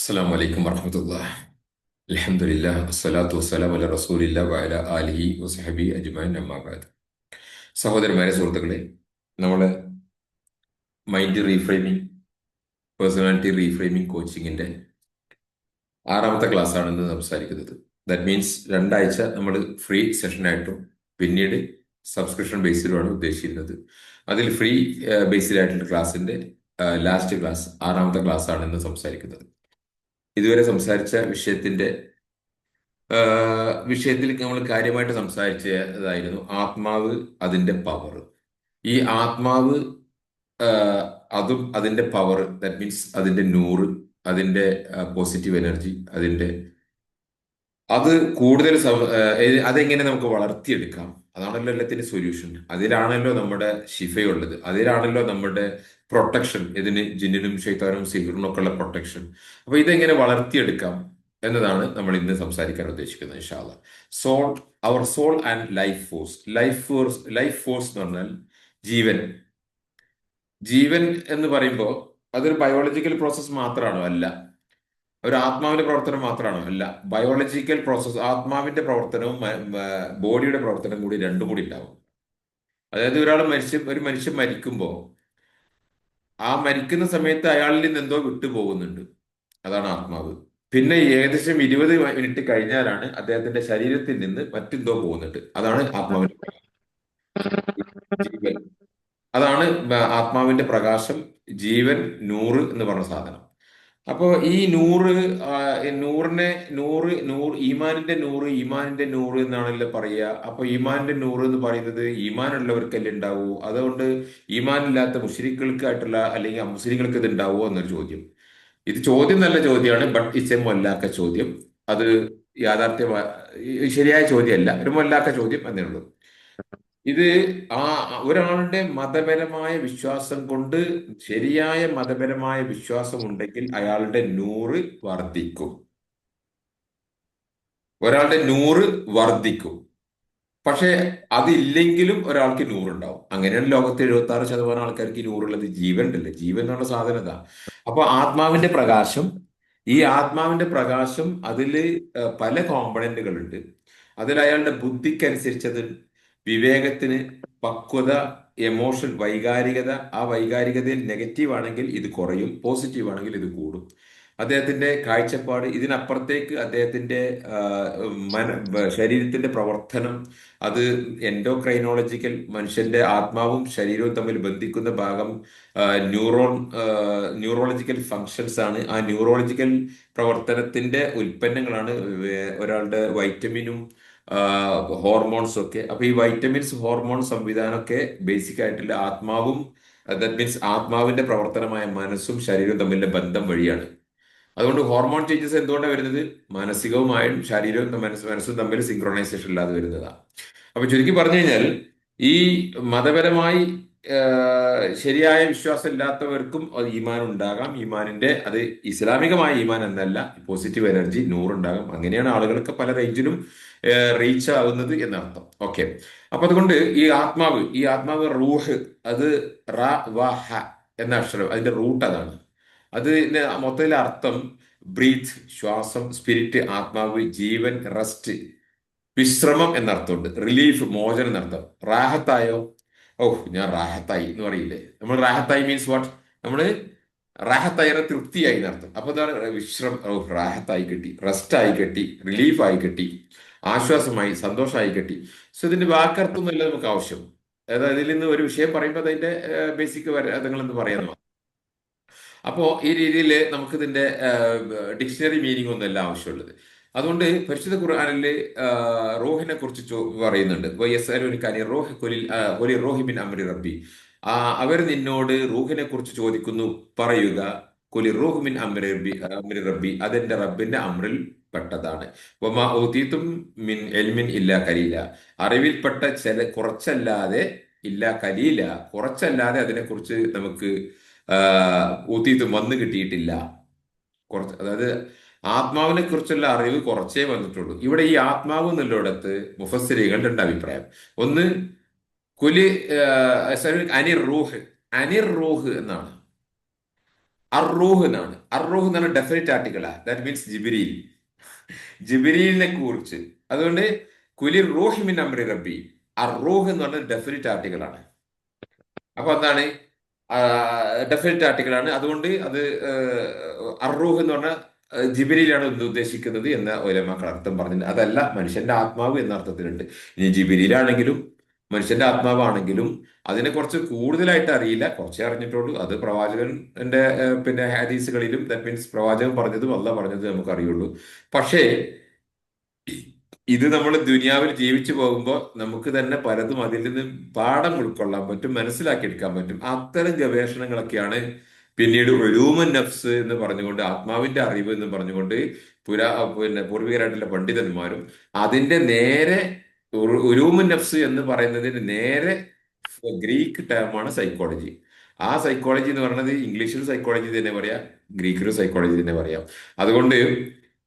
അസ്സലാമു അലൈക്കും വറഹ്മത്തുള്ളാഹി. അൽഹംദുലില്ലാഹ് വസ്സലാത്തു വസ്സലാമു അലാ റസൂലില്ലാഹി വഅലാ ആലിഹി വസഹബിഹി അജ്മഈൻ അമ്മാ ബഅദ്. സഹോദരന്മാരെ, സുഹൃത്തുക്കളെ, നമ്മൾ മൈൻഡ് റീഫ്രെയിമിംഗ്, പേഴ്സണാലിറ്റി റീഫ്രെയിമിംഗ് കോച്ചിങ്ങിന്റെ 6ാമത്തെ ക്ലാസ് ആണ് ഇന്ന് സംസാരിക്കുന്നത്. ദാറ്റ് മീൻസ് രണ്ടാഴ്ച നമ്മൾ ഫ്രീ സെഷനായിട്ടും പിന്നീട് സബ്സ്ക്രിപ്ഷൻ ബേസിലുമാണ് ഉദ്ദേശിക്കുന്നത്. അതിൽ ഫ്രീ ബേസിലായിട്ടുള്ള ക്ലാസ്സിന്റെ ലാസ്റ്റ് ക്ലാസ് 6ാമത്തെ ക്ലാസ് ആണ് ഇന്ന് സംസാരിക്കുന്നത്. ഇതുവരെ സംസാരിച്ച വിഷയത്തിൽ നമ്മൾ കാര്യമായിട്ട് സംസാരിച്ചതായിരുന്നു ആത്മാവ്, അതിന്റെ പവർ. ഈ ആത്മാവ്, ആഹ്, അതും അതിന്റെ പവർ, ദാറ്റ് മീൻസ് അതിന്റെ നൂറ്, അതിന്റെ പോസിറ്റീവ് എനർജി, അത് കൂടുതൽ അതെങ്ങനെ നമുക്ക് വളർത്തിയെടുക്കാം. അതാണല്ലോ എല്ലാത്തിന്റെ സൊല്യൂഷൻ. അതിലാണല്ലോ നമ്മുടെ ശിഫയുള്ളത്. അതിലാണല്ലോ നമ്മുടെ പ്രൊട്ടക്ഷൻ. ഇതിന് ജിന്നിനും ഷൈത്താനും സിഹിറിനും ഒക്കെ ഉള്ള പ്രൊട്ടക്ഷൻ. അപ്പൊ ഇതെങ്ങനെ വളർത്തിയെടുക്കാം എന്നതാണ് നമ്മൾ ഇന്ന് സംസാരിക്കാൻ ഉദ്ദേശിക്കുന്നത്, ഇൻഷാ അല്ലാഹ്. സോൾ, അവർ soul and life force. Life force എന്ന് പറഞ്ഞാൽ ജീവൻ. ജീവൻ എന്ന് പറയുമ്പോൾ അതൊരു ബയോളജിക്കൽ പ്രോസസ്സ് മാത്രമാണോ? അല്ല. ഒരു ആത്മാവിന്റെ പ്രവർത്തനം മാത്രമാണോ? അല്ല. ബയോളജിക്കൽ പ്രോസസ്സ്, ആത്മാവിന്റെ പ്രവർത്തനവും ബോഡിയുടെ പ്രവർത്തനവും കൂടി രണ്ടും കൂടി ഉണ്ടാവും. അതായത് ഒരു മനുഷ്യൻ മരിക്കുമ്പോൾ ആ മരിക്കുന്ന സമയത്ത് അയാളിൽ നിന്ന് എന്തോ വിട്ടുപോകുന്നുണ്ട്. അതാണ് ആത്മാവ്. പിന്നെ ഏകദേശം 20 മിനിറ്റ് കഴിഞ്ഞാലാണ് അദ്ദേഹത്തിന്റെ ശരീരത്തിൽ നിന്ന് മറ്റെന്തോ പോകുന്നുണ്ട്. അതാണ് ആത്മാവിന്റെ ജീവൻ. അതാണ് ആത്മാവിന്റെ പ്രകാശം, ജീവൻ, നൂറ് എന്ന് പറഞ്ഞ സാധനം. അപ്പോ ഈ നൂറ്, നൂറിനെ, ഈമാനിന്റെ നൂറ് എന്നാണല്ലോ പറയുക. അപ്പൊ ഈമാനിന്റെ നൂറ് എന്ന് പറയുന്നത് ഈമാനുള്ളവർക്കല്ലേ ഉണ്ടാവൂ? അതുകൊണ്ട് ഈമാൻ ഇല്ലാത്ത മുശ്രിക്കുകൾക്കായിട്ടുള്ള അല്ലെങ്കിൽ അമുസ്ലിങ്ങൾക്ക് ഇത് ഉണ്ടാവുമോ എന്നൊരു ചോദ്യം. ഇത് ചോദ്യം നല്ല ചോദ്യമാണ്, ബട്ട് ഇറ്റ്സ് എ മൊല്ലാക്ക ചോദ്യം. അത് യാഥാർത്ഥ്യ ശരിയായ ചോദ്യമല്ല, ഒരു മൊല്ലാക്ക ചോദ്യം എന്നേ ഉള്ളൂ. ഇത് ആ ഒരാളുടെ മതപരമായ വിശ്വാസം കൊണ്ട്, ശരിയായ മതപരമായ വിശ്വാസം ഉണ്ടെങ്കിൽ അയാളുടെ നൂറ് വർദ്ധിക്കും. ഒരാളുടെ നൂറ് വർദ്ധിക്കും. പക്ഷെ അതില്ലെങ്കിലും ഒരാൾക്ക് നൂറുണ്ടാവും. അങ്ങനെയാണ് ലോകത്ത് 76% ആൾക്കാർക്ക് ഈ നൂറുള്ളത്. ജീവൻ ഉണ്ടല്ലേ, ജീവൻ എന്നുള്ള സാധനം ഇതാ. അപ്പൊ ആത്മാവിന്റെ പ്രകാശം, ഈ ആത്മാവിന്റെ പ്രകാശം അതില് പല കോമ്പണന്റുകൾ ഉണ്ട്. അതിൽ അയാളുടെ ബുദ്ധിക്കനുസരിച്ചത്, വിവേകത്തിന്, പക്വത, എമോഷൻ, വൈകാരികത. ആ വൈകാരികതയിൽ നെഗറ്റീവ് ആണെങ്കിൽ ഇത് കുറയും, പോസിറ്റീവ് ആണെങ്കിൽ ഇത് കൂടും. അദ്ദേഹത്തിന്റെ കാഴ്ചപ്പാട്, ഇതിനപ്പുറത്തേക്ക് അദ്ദേഹത്തിന്റെ ആ, ശരീരത്തിന്റെ പ്രവർത്തനം, അത് എൻഡോക്രൈനോളജിക്കൽ, മനുഷ്യന്റെ ആത്മാവും ശരീരവും തമ്മിൽ ബന്ധിക്കുന്ന ഭാഗം, ന്യൂറോൺ ന്യൂറോളജിക്കൽ ഫങ്ഷൻസ് ആണ്. ആ ന്യൂറോളജിക്കൽ പ്രവർത്തനത്തിന്റെ ഉൽപ്പന്നങ്ങളാണ് ഒരാളുടെ വൈറ്റമിനും ഹോർമോൺസും ഒക്കെ. അപ്പൊ ഈ വൈറ്റമിൻസ്, ഹോർമോൺ സംവിധാനമൊക്കെ ബേസിക് ആയിട്ടുള്ള ആത്മാവും, ദാറ്റ് മീൻസ് ആത്മാവിന്റെ പ്രവർത്തനമായ മനസ്സും ശരീരവും തമ്മിലുള്ള ബന്ധം വഴിയാണ്. അതുകൊണ്ട് ഹോർമോൺ ചേഞ്ചസ് എന്തുകൊണ്ടാണ് വരുന്നത്? മാനസികവുമായും ശരീരവും മനസ്സും തമ്മിൽ സിങ്ക്രണൈസേഷൻ ഇല്ലാതെ വരുന്നതാണ്. അപ്പൊ ചുരുക്കി പറഞ്ഞു കഴിഞ്ഞാൽ, ഈ മതപരമായി ശരിയായ വിശ്വാസം ഇല്ലാത്തവർക്കും അത് ഈമാൻ ഉണ്ടാകാം. അത് ഇസ്ലാമികമായ ഈമാൻ എന്നല്ല, പോസിറ്റീവ് എനർജി നൂറുണ്ടാകാം. അങ്ങനെയാണ് ആളുകൾക്ക് പല റേഞ്ചിലും റീച്ച് ആവുന്നത് എന്നർത്ഥം. ഓക്കെ. അപ്പൊ അതുകൊണ്ട് ഈ ആത്മാവ് റൂഹ്, അത് റ വ ഹ എന്ന അക്ഷരം, അതിന്റെ റൂട്ട് അതാണ്. അതിന്റെ മൊത്തത്തിലെ അർത്ഥം ബ്രീത്ത്, ശ്വാസം, സ്പിരിറ്റ്, ആത്മാവ്, ജീവൻ, റെസ്റ്റ്, വിശ്രമം എന്നർത്ഥമുണ്ട്. റിലീഫ്, മോചനം എന്നർത്ഥം. റാഹത്തായോ? ഓഹ്, ഞാൻ റാഹത്തായി എന്ന് പറയില്ലേ നമ്മൾ? റാഹത്തായി മീൻസ് വാട്ട്? നമ്മള് റാഹത്തായി തൃപ്തിയായി എന്നർത്ഥം. അപ്പൊ എന്താണ് വിശ്രമം? ഓഹ്, റാഹത്തായി കിട്ടി, റെസ്റ്റ് ആയി കിട്ടി, റിലീഫ് ആയി കിട്ടി, ആശ്വാസമായി, സന്തോഷമായി കിട്ടി. സോ ഇതിന്റെ വാക്കർത്ഥം എന്നല്ല നമുക്ക് ആവശ്യം. അതായത് ഇതിൽ നിന്ന് ഒരു വിഷയം പറയുമ്പോൾ അതിന്റെ ബേസിക് നിങ്ങളെന്ന് പറയാൻ. അപ്പോൾ ഈ രീതിയിൽ നമുക്ക് ഇതിന്റെ ഡിക്ഷണറി മീനിങ് ഒന്നും അല്ല ആവശ്യമുള്ളത്. അതുകൊണ്ട് പരിശുദ്ധ ഖുർആനില് റൂഹിനെ കുറിച്ച് പറയുന്നുണ്ട്. റൂഹി മിൻ അംരി റബ്ബി. അവർ നിന്നോട് റൂഹിനെ കുറിച്ച് ചോദിക്കുന്നു, പറയുക, കുലി റൂഹ് മിൻ അംരി റബ്ബി, അതെന്റെ റബ്ബിന്റെ അമ്രിൽ പെട്ടതാണ്. വമാ ഊതീതും മിൻ ഇൽമിൻ ഇല്ലാ കലീല. അറിവിൽപ്പെട്ട കുറച്ചല്ലാതെ, ഇല്ല കലീല, കുറച്ചല്ലാതെ അതിനെക്കുറിച്ച് നമുക്ക് ഊത്തിയിട്ടും വന്നു കിട്ടിയിട്ടില്ല. കുറച്ച്, അതായത് ആത്മാവിനെ കുറിച്ചുള്ള അറിവ് കുറച്ചേ വന്നിട്ടുള്ളൂ. ഇവിടെ ഈ ആത്മാവ് എന്നുള്ളിടത്ത് മുഫസ്സിരികൾ രണ്ട് അഭിപ്രായം. ഒന്ന്, കുലി അനിർ റൂഹ്, അനിർ റൂഹ് എന്നാണ്. അർറൂഹ് എന്നാണ്. അർറൂഹ് എന്ന് പറഞ്ഞാൽ ഡെഫിനറ്റ് ആർട്ടിക്കിളാ. ദാറ്റ് മീൻസ് ജിബിരിൽ. ജിബിരിലിനെ കുറിച്ച്. അതുകൊണ്ട് കുലിർ റൂഹി മിൻ അംരി റബ്ബി. അർറൂഹ് എന്ന് പറഞ്ഞാൽ ഡെഫിനറ്റ് ആർട്ടിക്കിൾ ആണ്. അപ്പൊ എന്താണ്? ഡെഫിനറ്റ് ആർട്ടിക്കിൾ ആണ്. അതുകൊണ്ട് അത് അർറൂഹ് എന്ന് പറഞ്ഞാൽ ജിബിരിയിലാണ് ഇത് ഉദ്ദേശിക്കുന്നത് എന്ന ഒലമാക്കൾ അർത്ഥം പറഞ്ഞിട്ടുണ്ട്. അതല്ല, മനുഷ്യന്റെ ആത്മാവ് എന്ന അർത്ഥത്തിലുണ്ട്. ഇനി ജിബിരിയിലാണെങ്കിലും മനുഷ്യന്റെ ആത്മാവാണെങ്കിലും അതിനെ കുറച്ച് കൂടുതലായിട്ട് അറിയില്ല, കുറച്ചേ അറിഞ്ഞിട്ടുള്ളൂ. അത് പ്രവാചകന്റെ പിന്നെ ഹാദീസുകളിലും, ദാറ്റ് മീൻസ് പ്രവാചകൻ പറഞ്ഞതും അല്ല പറഞ്ഞതും നമുക്ക് അറിയുള്ളൂ. പക്ഷേ ഇത് നമ്മൾ ദുനിയാവിൽ ജീവിച്ചു പോകുമ്പോൾ നമുക്ക് തന്നെ പലതും അതിൽ നിന്ന് പാഠം ഉൾക്കൊള്ളാൻ പറ്റും, മനസ്സിലാക്കിയെടുക്കാൻ പറ്റും. അത്തരം ഗവേഷണങ്ങളൊക്കെയാണ് പിന്നീട് ഉലൂമുൻ നഫ്സ് എന്ന് പറഞ്ഞുകൊണ്ട്, ആത്മാവിന്റെ അറിവ് എന്ന് പറഞ്ഞുകൊണ്ട് പുരാ പിന്നെ പൂർവികരായിട്ടുള്ള പണ്ഡിതന്മാരും അതിന്റെ നേരെ ഉലൂമുൻ നഫ്സ് എന്ന് പറയുന്നതിന് നേരെ ഗ്രീക്ക് ടേമാണ് സൈക്കോളജി. ആ സൈക്കോളജി എന്ന് പറയുന്നത് ഇംഗ്ലീഷിൽ സൈക്കോളജി തന്നെ പറയാം, ഗ്രീക്കിലും സൈക്കോളജി തന്നെ പറയാം. അതുകൊണ്ട്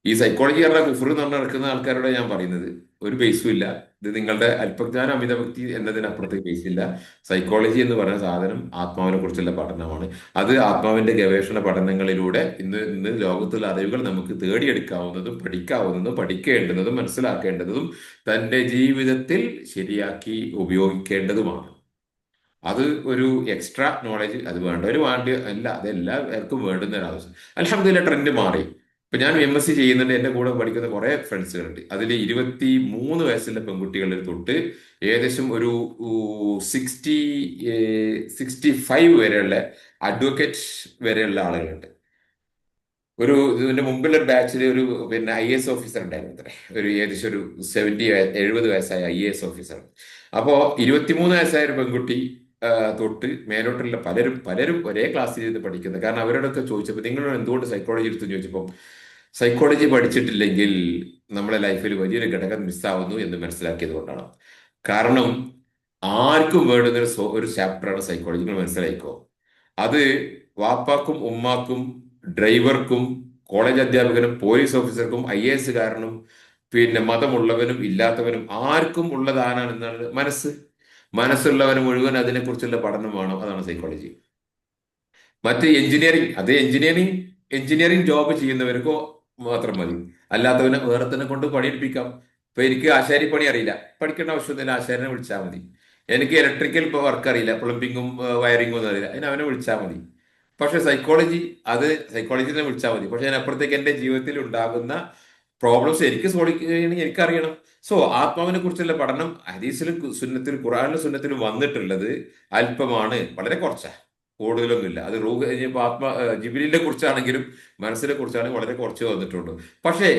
ഈ സൈക്കോളജി പറഞ്ഞ കുഫർ എന്ന് പറഞ്ഞ് നടക്കുന്ന ആൾക്കാരോട് ഞാൻ പറയുന്നത്, ഒരു ബേസും ഇല്ല. ഇത് നിങ്ങളുടെ അല്പജ്ഞാനം അമിതഭക്തി എന്നതിനപ്പുറത്തേക്ക് ബേസ് ഇല്ല. സൈക്കോളജി എന്ന് പറയുന്ന സാധനം ആത്മാവിനെ കുറിച്ചുള്ള പഠനമാണ്. അത് ആത്മാവിന്റെ ഗവേഷണ പഠനങ്ങളിലൂടെ ഇന്ന് ഇന്ന് ലോകത്തുള്ള അറിവുകൾ നമുക്ക് തേടിയെടുക്കാവുന്നതും പഠിക്കാവുന്നതും പഠിക്കേണ്ടുന്നതും മനസ്സിലാക്കേണ്ടതും തന്റെ ജീവിതത്തിൽ ശരിയാക്കി ഉപയോഗിക്കേണ്ടതുമാണ്. അത് ഒരു എക്സ്ട്രാ നോളജ്, അത് വേണ്ടവർ വേണ്ട അല്ല, അത് എല്ലാവർക്കും വേണ്ടുന്ന ഒരു ആവശ്യം. അൽഹംദുലില്ലാ ട്രെൻഡ് മാറി. ഇപ്പൊ ഞാൻ MSc ചെയ്യുന്നുണ്ട്, എന്റെ കൂടെ പഠിക്കുന്ന കുറെ ഫ്രണ്ട്സുകളുണ്ട്. അതിൽ 23 വയസ്സുള്ള പെൺകുട്ടികളിൽ തൊട്ട് ഏകദേശം ഒരു 65 വരെയുള്ള അഡ്വക്കേറ്റ് വരെയുള്ള ആളുകളുണ്ട്. ഇതിന്റെ മുമ്പിലുള്ള ഒരു ബാച്ചിൽ ഒരു പിന്നെ IAS ഓഫീസർ ഉണ്ടായിരുന്നു അത്രേ. ഏകദേശം ഒരു 70 വയസ്സായ IAS ഓഫീസർ. അപ്പോ 23 വയസ്സായ ഒരു പെൺകുട്ടി തൊട്ട് മേലോട്ടുള്ള പലരും പലരും ഒരേ ക്ലാസ്സിൽ ഇരുന്ന് പഠിക്കുന്നത്. കാരണം അവരോടൊക്കെ ചോദിച്ചപ്പോൾ നിങ്ങളോട് എന്തുകൊണ്ട് സൈക്കോളജി എടുത്തു ചോദിച്ചപ്പോൾ, സൈക്കോളജി പഠിച്ചിട്ടില്ലെങ്കിൽ നമ്മളെ ലൈഫിൽ വലിയൊരു ഘടകം മിസ്സാവുന്നു എന്ന് മനസ്സിലാക്കിയത് കൊണ്ടാണ്. കാരണം ആർക്കും വേണ്ടുന്ന ഒരു ചാപ്റ്ററാണ് സൈക്കോളജി. നിങ്ങൾ മനസ്സിലായിക്കോ. അത് വാപ്പാക്കും ഉമ്മാക്കും ഡ്രൈവർക്കും കോളേജ് അധ്യാപകനും പോലീസ് ഓഫീസർക്കും IAS കാരനും പിന്നെ മതമുള്ളവനും ഇല്ലാത്തവനും ആർക്കും ഉള്ളതാണ് എന്നാണ് മനസ്സുള്ളവന് മുഴുവൻ അതിനെക്കുറിച്ചുള്ള പഠനം വേണം. അതാണ് സൈക്കോളജി. മറ്റ് എഞ്ചിനീയറിംഗ്, അതേ എഞ്ചിനീയറിംഗ് ജോബ് ചെയ്യുന്നവർക്കോ മാത്രം മതി. അല്ലാത്തവനെ വേറെ തന്നെ കൊണ്ട് പണിയെടുപ്പിക്കാം. ഇപ്പൊ എനിക്ക് ആശാരിപ്പണി അറിയില്ല, പഠിക്കേണ്ട ആവശ്യമൊന്നുമില്ല, ആശാരിനെ വിളിച്ചാൽ മതി. എനിക്ക് ഇലക്ട്രിക്കൽ വർക്ക് അറിയില്ല, പ്ലംബിങ്ങും വയറിങ്ങും ഒന്നും അറിയില്ല, അതിന് അവനെ വിളിച്ചാൽ മതി. പക്ഷെ സൈക്കോളജി, അത് സൈക്കോളജിനെ വിളിച്ചാൽ മതി. പക്ഷെ അതിനപ്പുറത്തേക്ക് എന്റെ ജീവിതത്തിൽ ഉണ്ടാകുന്ന പ്രോബ്ലംസ് എനിക്ക് സോൾവ് ചെയ്യണമെങ്കിൽ എനിക്കറിയണം. സോ ആത്മാവിനെ കുറിച്ചുള്ള പഠനം ഹദീസിലും സുന്നത്തിലും ഖുർആനിലും സുന്നത്തിലും വന്നിട്ടുള്ളത് അല്പമാണ്, വളരെ കുറച്ചാണ്, കൂടുതലൊന്നുമില്ല. അത് റൂഹ് ഇനിയിപ്പോ ജിബിലിനെ കുറിച്ചാണെങ്കിലും മനസ്സിനെ കുറിച്ചാണെങ്കിലും വളരെ കുറച്ച് വന്നിട്ടുള്ളൂ. പക്ഷേ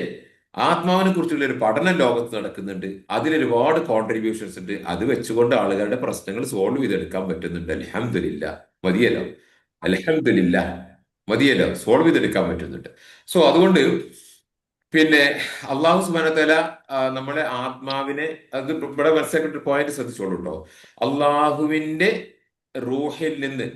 ആത്മാവിനെ കുറിച്ചുള്ള ഒരു പഠനം ലോകത്ത് നടക്കുന്നുണ്ട്. അതിൽ ഒരുപാട് കോൺട്രിബ്യൂഷൻസ് ഉണ്ട്. അത് വെച്ചുകൊണ്ട് ആളുകളുടെ പ്രശ്നങ്ങൾ സോൾവ് ചെയ്തെടുക്കാൻ പറ്റുന്നുണ്ട്. അൽഹംദുലില്ലാ. മതിയല്ലോ. അൽഹംദുലില്ലാ. മതിയല്ലോ, സോൾവ് ചെയ്തെടുക്കാൻ പറ്റുന്നുണ്ട്. സോ അതുകൊണ്ട് പിന്നെ അള്ളാഹു സുബ്ഹാനഹു വ തആല നമ്മളെ ആത്മാവിനെ, അത് ഇവിടെ മനസ്സിലാക്കേണ്ട ഒരു പോയിന്റ് ശ്രദ്ധിച്ചോളൂ കേട്ടോ. അള്ളാഹുവിന്റെ റൂഹിൽ നിന്ന്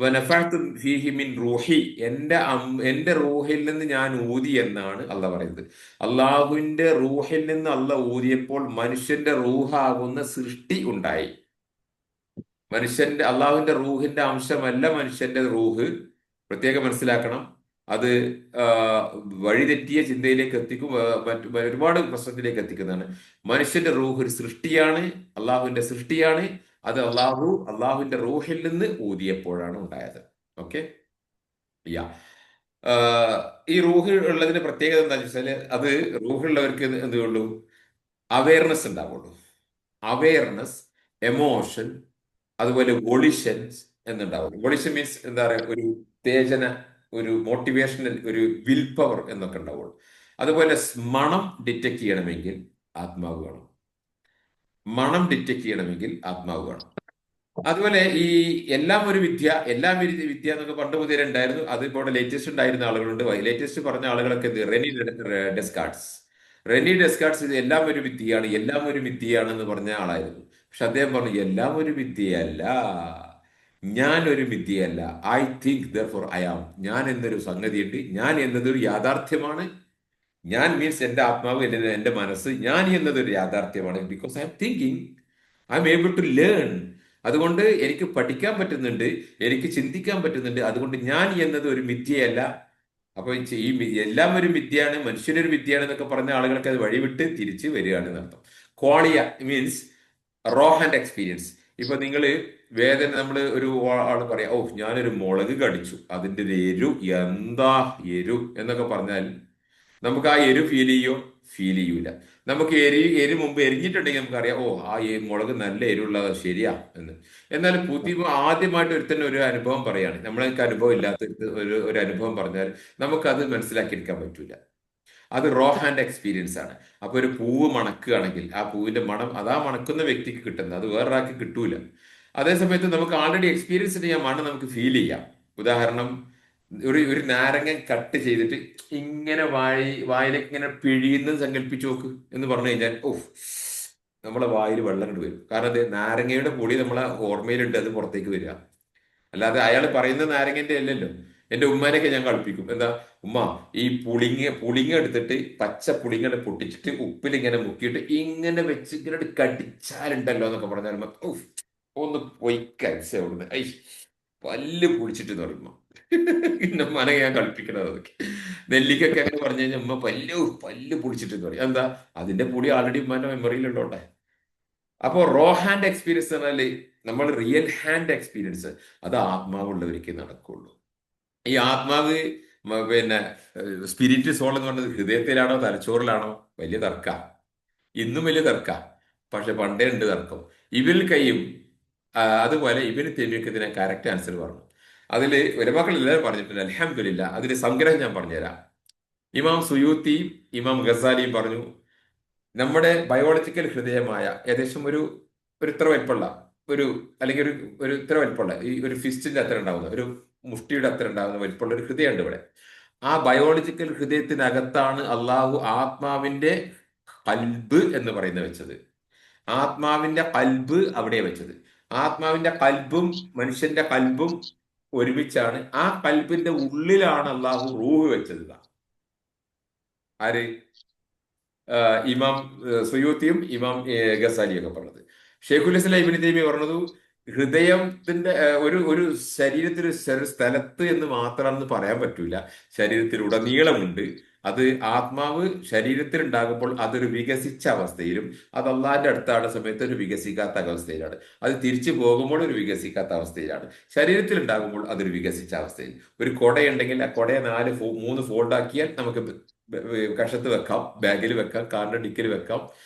വനഫഅ്തു ഫീഹി മിൻ റൂഹി, എന്റെ റൂഹിൽ നിന്ന് ഞാൻ ഊതി എന്നാണ് അള്ളാഹ് പറയുന്നത്. അള്ളാഹുവിന്റെ റൂഹിൽ നിന്ന് അള്ളാഹ് ഊതിയപ്പോൾ മനുഷ്യന്റെ റൂഹാകുന്ന സൃഷ്ടി ഉണ്ടായി. അള്ളാഹുവിന്റെ റൂഹിന്റെ അംശമല്ല മനുഷ്യന്റെ റൂഹ്. പ്രത്യേകം മനസ്സിലാക്കണം. അത് ആ, വഴിതെറ്റിയ ചിന്തയിലേക്ക് എത്തിക്കും, മറ്റു ഒരുപാട് പ്രശ്നത്തിലേക്ക് എത്തിക്കുന്നതാണ്. മനുഷ്യന്റെ റൂഹ് ഒരു സൃഷ്ടിയാണ്, അള്ളാഹുവിന്റെ സൃഷ്ടിയാണ്. അത് അള്ളാഹുവിന്റെ റൂഹിൽ നിന്ന് ഊതിയപ്പോഴാണ് ഉണ്ടായത്. ഓക്കെ. യാ ഈ റൂഹ് ഉള്ളതിന്റെ പ്രത്യേകത എന്താ വെച്ചാല്, അത് റൂഹുള്ളവർക്ക് എന്തുകൊള്ളൂ, അവയർനെസ് ഉണ്ടാവുള്ളൂ. അവയർനെസ്, എമോഷൻ, അതുപോലെ വൊളിഷൻസ് എന്നുണ്ടാവും. വൊളിഷൻ മീൻസ് എന്താ പറയുക, ഒരു ഉത്തേജന, ഒരു മോട്ടിവേഷണൽ, ഒരു വിൽ പവർ എന്നൊക്കെ ഉണ്ടാവുള്ളൂ. അതുപോലെ മണം ഡിറ്റക്ട് ചെയ്യണമെങ്കിൽ ആത്മാവ് വേണം. മണം ഡിറ്റക്ട് ചെയ്യണമെങ്കിൽ ആത്മാവ് വേണം. അതുപോലെ ഈ എല്ലാം ഒരു വിദ്യ എന്നൊക്കെ പണ്ട് മുതലേ ഉണ്ടായിരുന്നു. അതിപ്പോൾ ലേറ്റസ്റ്റ് ഉണ്ടായിരുന്ന ആളുകളുണ്ട്. ലേറ്റസ്റ്റ് പറഞ്ഞ ആളുകളൊക്കെ ഇത് ഡെസ്കാർട്സ് റെനി ഡെസ്കാർട്സ് ഇത് എല്ലാം ഒരു വിദ്യയാണ് എന്ന് പറഞ്ഞ ആളായിരുന്നു. പക്ഷെ അദ്ദേഹം പറഞ്ഞു, എല്ലാം ഒരു വിദ്യയല്ല, ഞാൻ ഒരു വിദ്യയല്ല. I think therefore I am. ഞാൻ എന്നൊരു സംഗതിയുണ്ട്, ഞാൻ എന്നതൊരു യാഥാർത്ഥ്യമാണ്. ഞാൻ മീൻസ് എന്റെ ആത്മാവ്, എന്റെ മനസ്സ്, ഞാൻ എന്നതൊരു യാഥാർത്ഥ്യമാണ്. Because I'm thinking, I'm able to learn. അതുകൊണ്ട് എനിക്ക് പഠിക്കാൻ പറ്റുന്നുണ്ട്, എനിക്ക് ചിന്തിക്കാൻ പറ്റുന്നുണ്ട്. അതുകൊണ്ട് ഞാൻ എന്നത് ഒരു മിഥ്യയല്ല. അപ്പൊ എല്ലാം ഒരു വിദ്യയാണ്, മനുഷ്യനൊരു വിദ്യയാണ് എന്നൊക്കെ പറഞ്ഞ ആളുകൾക്ക് അത് വഴിവിട്ട് തിരിച്ച് വരികയാണ് എന്നർത്ഥം. ക്വാളിയ മീൻസ് റോ ഹാൻഡ് എക്സ്പീരിയൻസ്. ഇപ്പൊ നിങ്ങള് വേദന, നമ്മള് ഒരു ആള് പറയാം, ഓ ഞാനൊരു മുളക് കടിച്ചു, അതിന്റെ ഒരു എരു, എന്താ എരു എന്നൊക്കെ പറഞ്ഞാൽ നമുക്ക് ആ എരു ഫീൽ ചെയ്യോ? ഫീൽ ചെയ്യൂല. നമുക്ക് എരി മുമ്പ് എരിഞ്ഞിട്ടുണ്ടെങ്കിൽ നമുക്കറിയാം, ഓ ആ മുളക് നല്ല എരിവുള്ളതാ, ശരിയാ എന്ന്. എന്നാൽ പുതിയ ആദ്യമായിട്ട് ഒരുത്തന്നെ ഒരു അനുഭവം പറയാണ്, നമ്മൾക്ക് അനുഭവം ഇല്ലാത്ത ഒരു അനുഭവം പറഞ്ഞാൽ നമുക്കത് മനസ്സിലാക്കിയെടുക്കാൻ പറ്റൂല. അത് റോ ഹാൻഡ് എക്സ്പീരിയൻസ് ആണ്. അപ്പൊ ഒരു പൂവ് മണക്കുകയാണെങ്കിൽ ആ പൂവിന്റെ മണം അതാ മണക്കുന്ന വ്യക്തിക്ക് കിട്ടുന്നത്, അത് വേറൊരാൾക്ക് കിട്ടൂല. അതേ സമയത്ത് നമുക്ക് ആൾറെഡി എക്സ്പീരിയൻസ് ചെയ്യാൻ മണം നമുക്ക് ഫീൽ ചെയ്യാം. ഉദാഹരണം, ഒരു ഒരു നാരങ്ങ കട്ട് ചെയ്തിട്ട് ഇങ്ങനെ വായിലേക്ക് ഇങ്ങനെ പിഴിയുന്നത് സങ്കല്പിച്ച് നോക്ക് എന്ന് പറഞ്ഞു കഴിഞ്ഞാൽ, ഓഹ്, നമ്മളെ വായിൽ വെള്ളം കൊണ്ട് വരും. കാരണം അത് നാരങ്ങയുടെ പൊടി നമ്മളെ ഓർമ്മയിലുണ്ട്, അത് പുറത്തേക്ക് വരിക. അല്ലാതെ അയാൾ പറയുന്ന നാരങ്ങന്റെ അല്ലല്ലോ. എന്റെ ഉമ്മാനെയൊക്കെ ഞാൻ കളിപ്പിക്കും, എന്താ ഉമ്മ, ഈ പുളിങ്ങ എടുത്തിട്ട് പച്ച പുളിങ്ങ പൊട്ടിച്ചിട്ട് ഉപ്പിൽ ഇങ്ങനെ മുക്കിയിട്ട് ഇങ്ങനെ വെച്ച് ഇങ്ങനെ കടിച്ചാലുണ്ടല്ലോ എന്നൊക്കെ പറഞ്ഞാൽ ഉഫ്, ഒന്ന് പൊയ്ക്കരിച്ച അവിടുന്ന്, ഐ പല്ല് പൊളിച്ചിട്ട് എന്ന് പറയുമ്പോ എന്റെ ഉമ്മാനെ ഞാൻ കളിപ്പിക്കണത് അതൊക്കെ. നെല്ലിക്കൊക്കെ അങ്ങനെ പറഞ്ഞു കഴിഞ്ഞാൽ ഉമ്മ പല്ല് പൊളിച്ചിട്ട് എന്ന് പറയും. എന്താ? അതിന്റെ പുളി ആൾറെഡി ഉമ്മാന്റെ മെമ്മറിയിലുള്ളോട്ടെ. അപ്പോൾ റോ ഹാൻഡ് എക്സ്പീരിയൻസ് പറഞ്ഞാല് നമ്മൾ റിയൽ ഹാൻഡ് എക്സ്പീരിയൻസ് അത് ആത്മാവുള്ളവർക്ക് നടക്കുള്ളൂ. ഈ ആത്മാവ് പിന്നെ സ്പിരിറ്റ് സോൾ എന്ന് പറഞ്ഞത് ഹൃദയത്തിലാണോ തലച്ചോറിലാണോ? വലിയ തർക്ക. ഇന്നും വലിയ തർക്ക. പക്ഷെ പണ്ടേ ഉണ്ട് തർക്കം. ഇവരിൽ കയ്യും അതുപോലെ ഇവന് തെബിയക്കതിനെ കറക്റ്റ് ആൻസർ പറഞ്ഞു. അതിൽ ഉലമാക്കൾ എല്ലാവരും പറഞ്ഞിട്ടുണ്ട്, അൽഹംദുലില്ലാ. അതിന് സംഗ്രഹം ഞാൻ പറഞ്ഞുതരാം. ഇമാം സുയൂത്തിയും ഇമാം ഗസാലിയും പറഞ്ഞു, നമ്മുടെ ബയോളജിക്കൽ ഹൃദയമായ ഏകദേശം ഒരു ഇത്ര വലിപ്പമുള്ള ഒരു, അല്ലെങ്കിൽ ഒരു ഇത്ര വലിപ്പമുള്ള, ഈ ഒരു ഫിസ്റ്റിന്റെ അത്ര ഉണ്ടാവുന്ന, ഒരു മുഷ്ടിയുടെ അത്ര ഉണ്ടാവുന്ന വലിപ്പമുള്ള ഒരു ഹൃദയമുണ്ട് ഇവിടെ. ആ ബയോളജിക്കൽ ഹൃദയത്തിനകത്താണ് അള്ളാഹു ആത്മാവിന്റെ കൽബ് എന്ന് പറയുന്നത് വെച്ചത്. ആത്മാവിന്റെ കൽബ് അവിടെ വെച്ചത്. ആത്മാവിന്റെ കൽബും മനുഷ്യന്റെ കൽബും ഒരുമിച്ചാണ്. ആ കൽബിന്റെ ഉള്ളിലാണ് അള്ളാഹു റൂഹ് വെച്ചത്. ആര്? ഇമാം സുയൂത്തിയും ഇമാം ഗസാലിയും ഒക്കെ പറഞ്ഞത്. ഷെയ്ഖുൽ ഇസ്ലാം ഇബ്നു തൈമിയ്യ പറഞ്ഞത്, ഹൃദയത്തിന്റെ ഒരു ശരീരത്തിൽ ഒരു സ്ഥലത്ത് എന്ന് മാത്രമാണെന്ന് പറയാൻ പറ്റൂല. ശരീരത്തിലുടനീളമുണ്ട്. അത് ആത്മാവ് ശരീരത്തിൽ ഉണ്ടാകുമ്പോൾ അതൊരു വികസിച്ച അവസ്ഥയിലും, അത് അള്ളാഹിന്റെ അടുത്താണ് സമയത്ത് ഒരു വികസിക്കാത്ത അവസ്ഥയിലാണ്. അത് തിരിച്ചു പോകുമ്പോൾ ഒരു വികസിക്കാത്ത അവസ്ഥയിലാണ്. ശരീരത്തിൽ ഉണ്ടാകുമ്പോൾ അതൊരു വികസിച്ച അവസ്ഥയിൽ. ഒരു കുടയുണ്ടെങ്കിൽ ആ കുടയെ 3 ഫോൾഡ് ആക്കിയാൽ നമുക്ക് കഷത്ത് വെക്കാം, ബാഗിൽ വെക്കാം, കാറിന്റെ ഡിക്കിൽ വെക്കാം,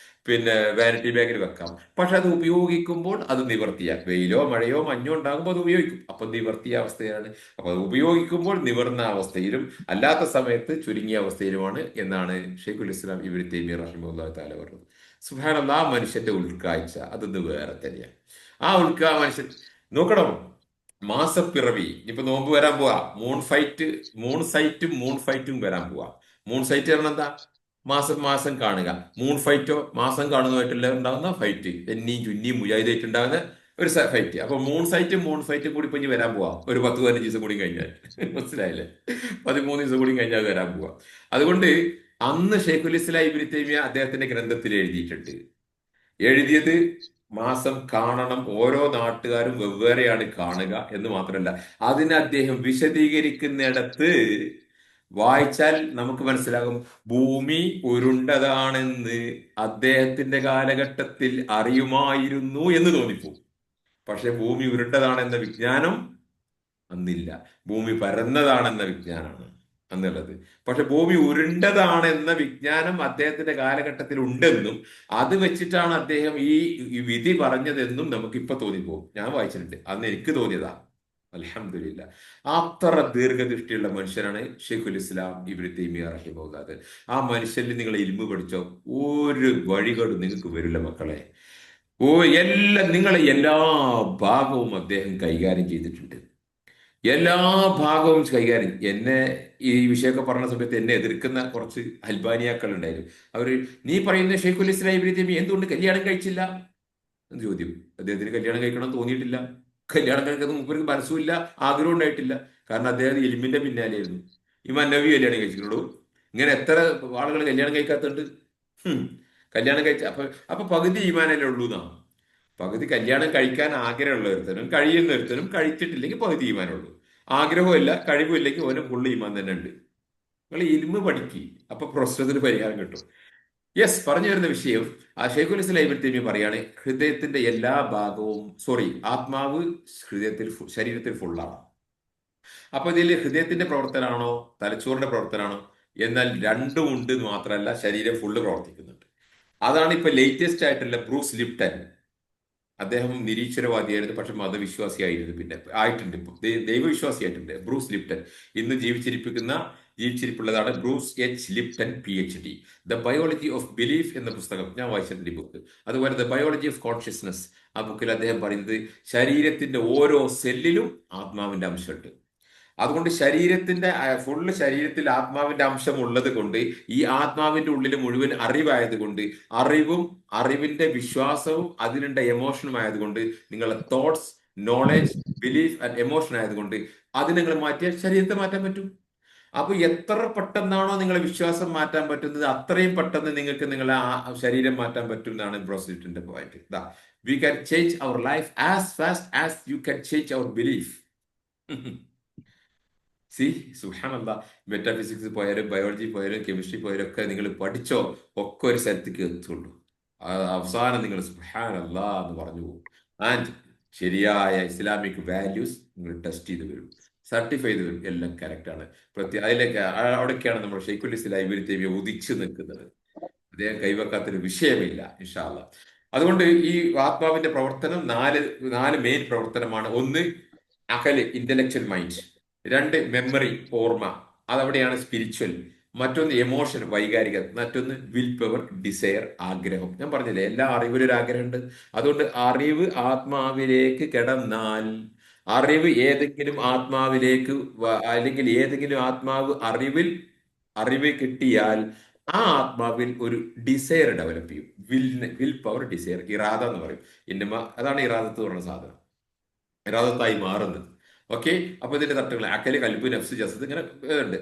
പിന്നെ വാനിറ്റി ബാഗിൽ വെക്കാം. പക്ഷെ അത് ഉപയോഗിക്കുമ്പോൾ അത് നിവർത്തിയാൽ, വെയിലോ മഴയോ മഞ്ഞോ ഉണ്ടാകുമ്പോൾ അത് ഉപയോഗിക്കും, അപ്പൊ നിവർത്തിയ അവസ്ഥയാണ്. അപ്പൊ അത് ഉപയോഗിക്കുമ്പോൾ നിവർന്ന അവസ്ഥയിലും അല്ലാത്ത സമയത്ത് ചുരുങ്ങിയ അവസ്ഥയിലുമാണ് എന്നാണ് ഷെയ്ഖുൽ ഇസ്ലാം ഇബ്നു തൈമിയ്യ റഹിമഹുല്ലാഹു തആല പറഞ്ഞത്. സുബ്ഹാനല്ലാഹ്, ആ മനുഷ്യന്റെ ഉൾക്കാഴ്ച അതൊന്ന് വേറെ തന്നെയാണ്. ആ മനുഷ്യൻ നോക്കണം. മാസപ്പിറവി ഇപ്പൊ നോമ്പ് വരാൻ പോവാ. മൂൺ ഫൈറ്റും വരാൻ പോവാ. മൂൺ സൈറ്റ് പറഞ്ഞാൽ എന്താ? മാസം മാസം കാണുക. മൂൺ ഫൈറ്റോ മാസം കാണുന്നതായിട്ടല്ല ഉണ്ടാകുന്ന ഫൈറ്റ്, എന്നിയും ചുന്നിയും മുജാഹിദായിട്ട് ഉണ്ടാകുന്ന ഒരു ഫൈറ്റ്. അപ്പൊ മൂൺ ഫൈറ്റും കൂടി ഇപ്പൊ ഇനി വരാൻ പോവാ ഒരു 10-15 ദിവസം കൂടി കഴിഞ്ഞാൽ. മനസ്സിലായില്ലേ? 13 ദിവസം കൂടി കഴിഞ്ഞാൽ അത് വരാൻ പോവാ. അതുകൊണ്ട് അന്ന് ഷെയ്ഖുൽ ഇസ്ലാം ഇബ്നു തൈമിയ്യ അദ്ദേഹത്തിന്റെ ഗ്രന്ഥത്തിൽ എഴുതിയിട്ടുണ്ട്. എഴുതിയത് മാസം കാണണം, ഓരോ നാട്ടുകാരും വെവ്വേറെയാണ് കാണുക എന്ന് മാത്രമല്ല, അതിന് അദ്ദേഹം വിശദീകരിക്കുന്നിടത്ത് വായിച്ചാൽ നമുക്ക് മനസ്സിലാകും, ഭൂമി ഉരുണ്ടതാണെന്ന് അദ്ദേഹത്തിന്റെ കാലഘട്ടത്തിൽ അറിയുമായിരുന്നു എന്ന് തോന്നിപ്പോകും. പക്ഷെ ഭൂമി ഉരുണ്ടതാണെന്ന വിജ്ഞാനം അന്നില്ല. ഭൂമി പരന്നതാണെന്ന വിജ്ഞാനമാണ് അന്നുള്ളത്. പക്ഷെ ഭൂമി ഉരുണ്ടതാണെന്ന വിജ്ഞാനം അദ്ദേഹത്തിന്റെ കാലഘട്ടത്തിൽ ഉണ്ടെന്നും അത് വെച്ചിട്ടാണ് അദ്ദേഹം ഈ വിധി പറഞ്ഞതെന്നും നമുക്കിപ്പൊ തോന്നിപ്പോകും. ഞാൻ വായിച്ചിട്ടുണ്ട്, അന്ന് എനിക്ക് തോന്നിയതാ. അൽഹംദുലില്ലാ. അത്ര ദീർഘദൃഷ്ടിയുള്ള മനുഷ്യനാണ് ഷെയ്ഖുൽ ഇസ്ലാം ഇബ്നു തൈമിയ്യ റഹിമഹുല്ലാഹ്. ആ മനുഷ്യനിൽ നിങ്ങൾ ഇൽമു പഠിച്ചോ, ഒരു വഴികളും നിങ്ങൾക്ക് വരില്ല മക്കളെ. ഓ, നിങ്ങളെ എല്ലാ ഭാഗവും അദ്ദേഹം കൈകാര്യം ചെയ്തിട്ടുണ്ട്. എല്ലാ ഭാഗവും കൈകാര്യം. എന്നെ ഈ വിഷയമൊക്കെ പറഞ്ഞ സമയത്ത് എന്നെ എതിർക്കുന്ന കുറച്ച് അൽബാനിയാക്കൾ ഉണ്ടായിരുന്നു. അവര്, നീ പറയുന്ന ഷെയ്ഖുൽ ഇസ്ലാം ഇബ്നു തൈമിയ്യ എന്തുകൊണ്ട് കല്യാണം കഴിച്ചില്ല എന്ന് ചോദ്യം. അദ്ദേഹത്തിന് കല്യാണം കഴിക്കണം തോന്നിയിട്ടില്ല. കല്യാണം കഴിക്കുന്നത് മുമ്പ് മനസ്സുമില്ല, ആഗ്രഹം ഉണ്ടായിട്ടില്ല. കാരണം അദ്ദേഹം ഇൽമിന്റെ പിന്നാലെയായിരുന്നു. ഇമാം നബി കല്യാണം കഴിച്ചിട്ടുള്ളൂ. ഇങ്ങനെ എത്ര ആളുകൾ കല്യാണം കഴിക്കാത്തുണ്ട്. ഹും. കല്യാണം കഴിച്ച അപ്പൊ പകുതി ഈമാനല്ലേ ഉള്ളൂ എന്നാ. പകുതി കല്യാണം കഴിക്കാൻ ആഗ്രഹമുള്ള ഒരുത്തനും കഴിയുന്ന ഒരുത്തനും കഴിച്ചിട്ടില്ലെങ്കിൽ പകുതി ഈമാനുള്ളൂ. ആഗ്രഹമില്ല കഴിവില്ലെങ്കിൽ ഓന് ഫുള്ള് ഈമാൻ തന്നെ ഉണ്ട്. നിങ്ങൾ ഇൽമ് പഠിക്കി, അപ്പൊ പ്രശ്നത്തിന് പരിഹാരം കിട്ടും. യെസ്, പറഞ്ഞു വരുന്ന വിഷയം ഷെയ്ഖുൽ ഇസ്ലാം ഇബ്നു തൈമിയ്യ പറയാണ്, ഹൃദയത്തിന്റെ എല്ലാ ഭാഗവും, സോറി, ആത്മാവ് ഹൃദയത്തിൽ ശരീരത്തിൽ ഫുള്ളാണ്. അപ്പൊ ഇതിൽ ഹൃദയത്തിന്റെ പ്രവർത്തനമാണോ തലച്ചോറിന്റെ പ്രവർത്തനമാണോ എന്നാൽ രണ്ടും ഉണ്ട് എന്ന് മാത്രമല്ല, ശരീരം ഫുള്ള് പ്രവർത്തിക്കുന്നുണ്ട്. അതാണ് ഇപ്പൊ ലേറ്റസ്റ്റ് ആയിട്ടുള്ള ബ്രൂസ് ലിപ്റ്റൻ. അദ്ദേഹം നിരീശ്വരവാദിയായിരുന്നു, പക്ഷെ മതവിശ്വാസിയായിരുന്നു, പിന്നെ ആയിട്ടുണ്ട്, ഇപ്പൊ ദൈവവിശ്വാസിയായിട്ടുണ്ട്. ബ്രൂസ് ലിപ്റ്റൻ ഇന്ന് ജീവിച്ചിരിപ്പുള്ളതാണ്. Bruce H Lipton PhD. The biology of belief എന്ന പുസ്തകം ഞാൻ വായിച്ചിട്ടുണ്ട്, ഈ ബുക്ക്. അതുപോലെ ദ ബയോളജി ഓഫ് കോൺഷ്യസ്നസ്, ആ ബുക്കിൽ അദ്ദേഹം പറയുന്നത് ശരീരത്തിന്റെ ഓരോ സെല്ലിലും ആത്മാവിന്റെ അംശമുണ്ട്. അതുകൊണ്ട് ശരീരത്തിൽ ആത്മാവിന്റെ അംശം ഉള്ളത് കൊണ്ട്, ഈ ആത്മാവിന്റെ ഉള്ളിൽ മുഴുവൻ അറിവായതുകൊണ്ട്, അറിവിന്റെ വിശ്വാസവും അതിലുണ്ട എമോഷനും ആയതുകൊണ്ട്, നിങ്ങളുടെ thoughts, knowledge, belief and emotion ആയതുകൊണ്ട് അത് നിങ്ങൾ മാറ്റിയാൽ ശരീരത്തെ മാറ്റാൻ പറ്റും. അപ്പൊ എത്ര പെട്ടെന്നാണോ നിങ്ങളെ വിശ്വാസം മാറ്റാൻ പറ്റുന്നത്, അത്രയും പെട്ടെന്ന് നിങ്ങൾക്ക് നിങ്ങളെ ശരീരം മാറ്റാൻ പറ്റും എന്നാണ് ബ്രോസ്ലിറ്റിന്റെ point. We can change our life as fast as you can change our belief. See, സുബ്ഹാനല്ലാ, മെറ്റാഫിസിക്സ് പോയാലും ബയോളജി പോയാലും കെമിസ്ട്രി പോയാലും ഒക്കെ നിങ്ങൾ പഠിച്ചോ, ഒക്കെ ഒരു സ്ഥലത്തേക്ക് എത്തുള്ളൂ. അവസാനം നിങ്ങൾ സുബ്ഹാനല്ലാ എന്ന് പറഞ്ഞു പോകും. ആൻഡ് ശരിയായ ഇസ്ലാമിക് വാല്യൂസ് നിങ്ങൾ ടെസ്റ്റ് ചെയ്ത് വരും, സർട്ടിഫൈ ചെയ്ത് വരും, എല്ലാം കറക്റ്റ് ആണ്. അതിലേക്ക് അവിടേക്കാണ് നമ്മൾ ഷെയ്ഖുൽ ഇസ്ലാം ഇബ്നു തൈമിയ്യ ഉദിച്ചു നിൽക്കുന്നത്. അദ്ദേഹം കൈവെക്കാത്തൊരു വിഷയമില്ല ഇൻഷാ അല്ലാ. അതുകൊണ്ട് ഈ ആത്മാവിന്റെ പ്രവർത്തനം നാല് മെയിൻ പ്രവർത്തനമാണ്. ഒന്ന്, അകല്, ഇന്റലക്ച്വൽ മൈൻഡ്. രണ്ട്, മെമ്മറി, ഓർമ്മ, അതവിടെയാണ് സ്പിരിച്വൽ. മറ്റൊന്ന് എമോഷൻ, വൈകാരിക. മറ്റൊന്ന് വിൽ പവർ, ഡിസയർ, ആഗ്രഹം. ഞാൻ പറഞ്ഞില്ലേ, എല്ലാ അറിവിലും ഒരു ആഗ്രഹമുണ്ട്. അതുകൊണ്ട് അറിവ് ആത്മാവിലേക്ക് കിടന്നാൽ, അറിവ് ഏതെങ്കിലും ആത്മാവിലേക്ക് അല്ലെങ്കിൽ ഏതെങ്കിലും ആത്മാവ് അറിവ് കിട്ടിയാൽ, ആ ആത്മാവിൽ ഒരു ഡിസയർ ഡെവലപ്പ് ചെയ്യും. വിൽ പവർ, ഡിസയർ, ഇറാദ എന്ന് പറയും. അതാണ് ഇറാദത്ത് പറയുന്ന സാധനം, ഇറാദത്തായി മാറുന്നത്. ഓക്കെ. അപ്പൊ ഇതിന്റെ തട്ടുകൾ അക്കല്, കൽബ്, നഫ്സ്, ജസദ്, ഇങ്ങനെ ഉണ്ട്.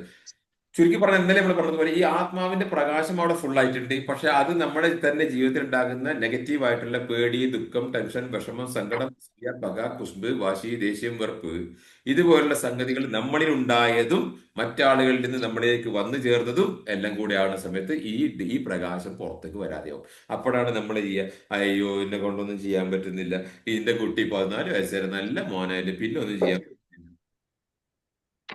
ചുരുക്കി പറഞ്ഞാൽ ഇന്നലെ നമ്മൾ പറഞ്ഞതുപോലെ ഈ ആത്മാവിന്റെ പ്രകാശം അവിടെ ഫുൾ ആയിട്ടുണ്ട്. പക്ഷെ അത് നമ്മുടെ തന്നെ ജീവിതത്തിൽ ഉണ്ടാകുന്ന നെഗറ്റീവ് ആയിട്ടുള്ള പേടി, ദുഃഖം, ടെൻഷൻ, വിഷമം, സങ്കടം, പക, കുശുമ്പ്, വാശി, ദേഷ്യം, വെറുപ്പ്, ഇതുപോലുള്ള സംഗതികൾ നമ്മളിൽ ഉണ്ടായതും മറ്റാളുകളിൽ നിന്ന് നമ്മളിലേക്ക് വന്നു ചേർന്നതും എല്ലാം കൂടെ ആവുന്ന സമയത്ത് ഈ പ്രകാശം പുറത്തേക്ക് വരാതെയാവും. അപ്പോഴാണ് നമ്മൾ ചെയ്യുക, അയ്യോ എന്നെ കൊണ്ടൊന്നും ചെയ്യാൻ പറ്റുന്നില്ല, ഇതിന്റെ കുട്ടി 14 വയസ്സുവരെ നല്ല മോനായിട്ട് പിന്നെ ഒന്നും ചെയ്യാൻ പറ്റുന്നില്ല.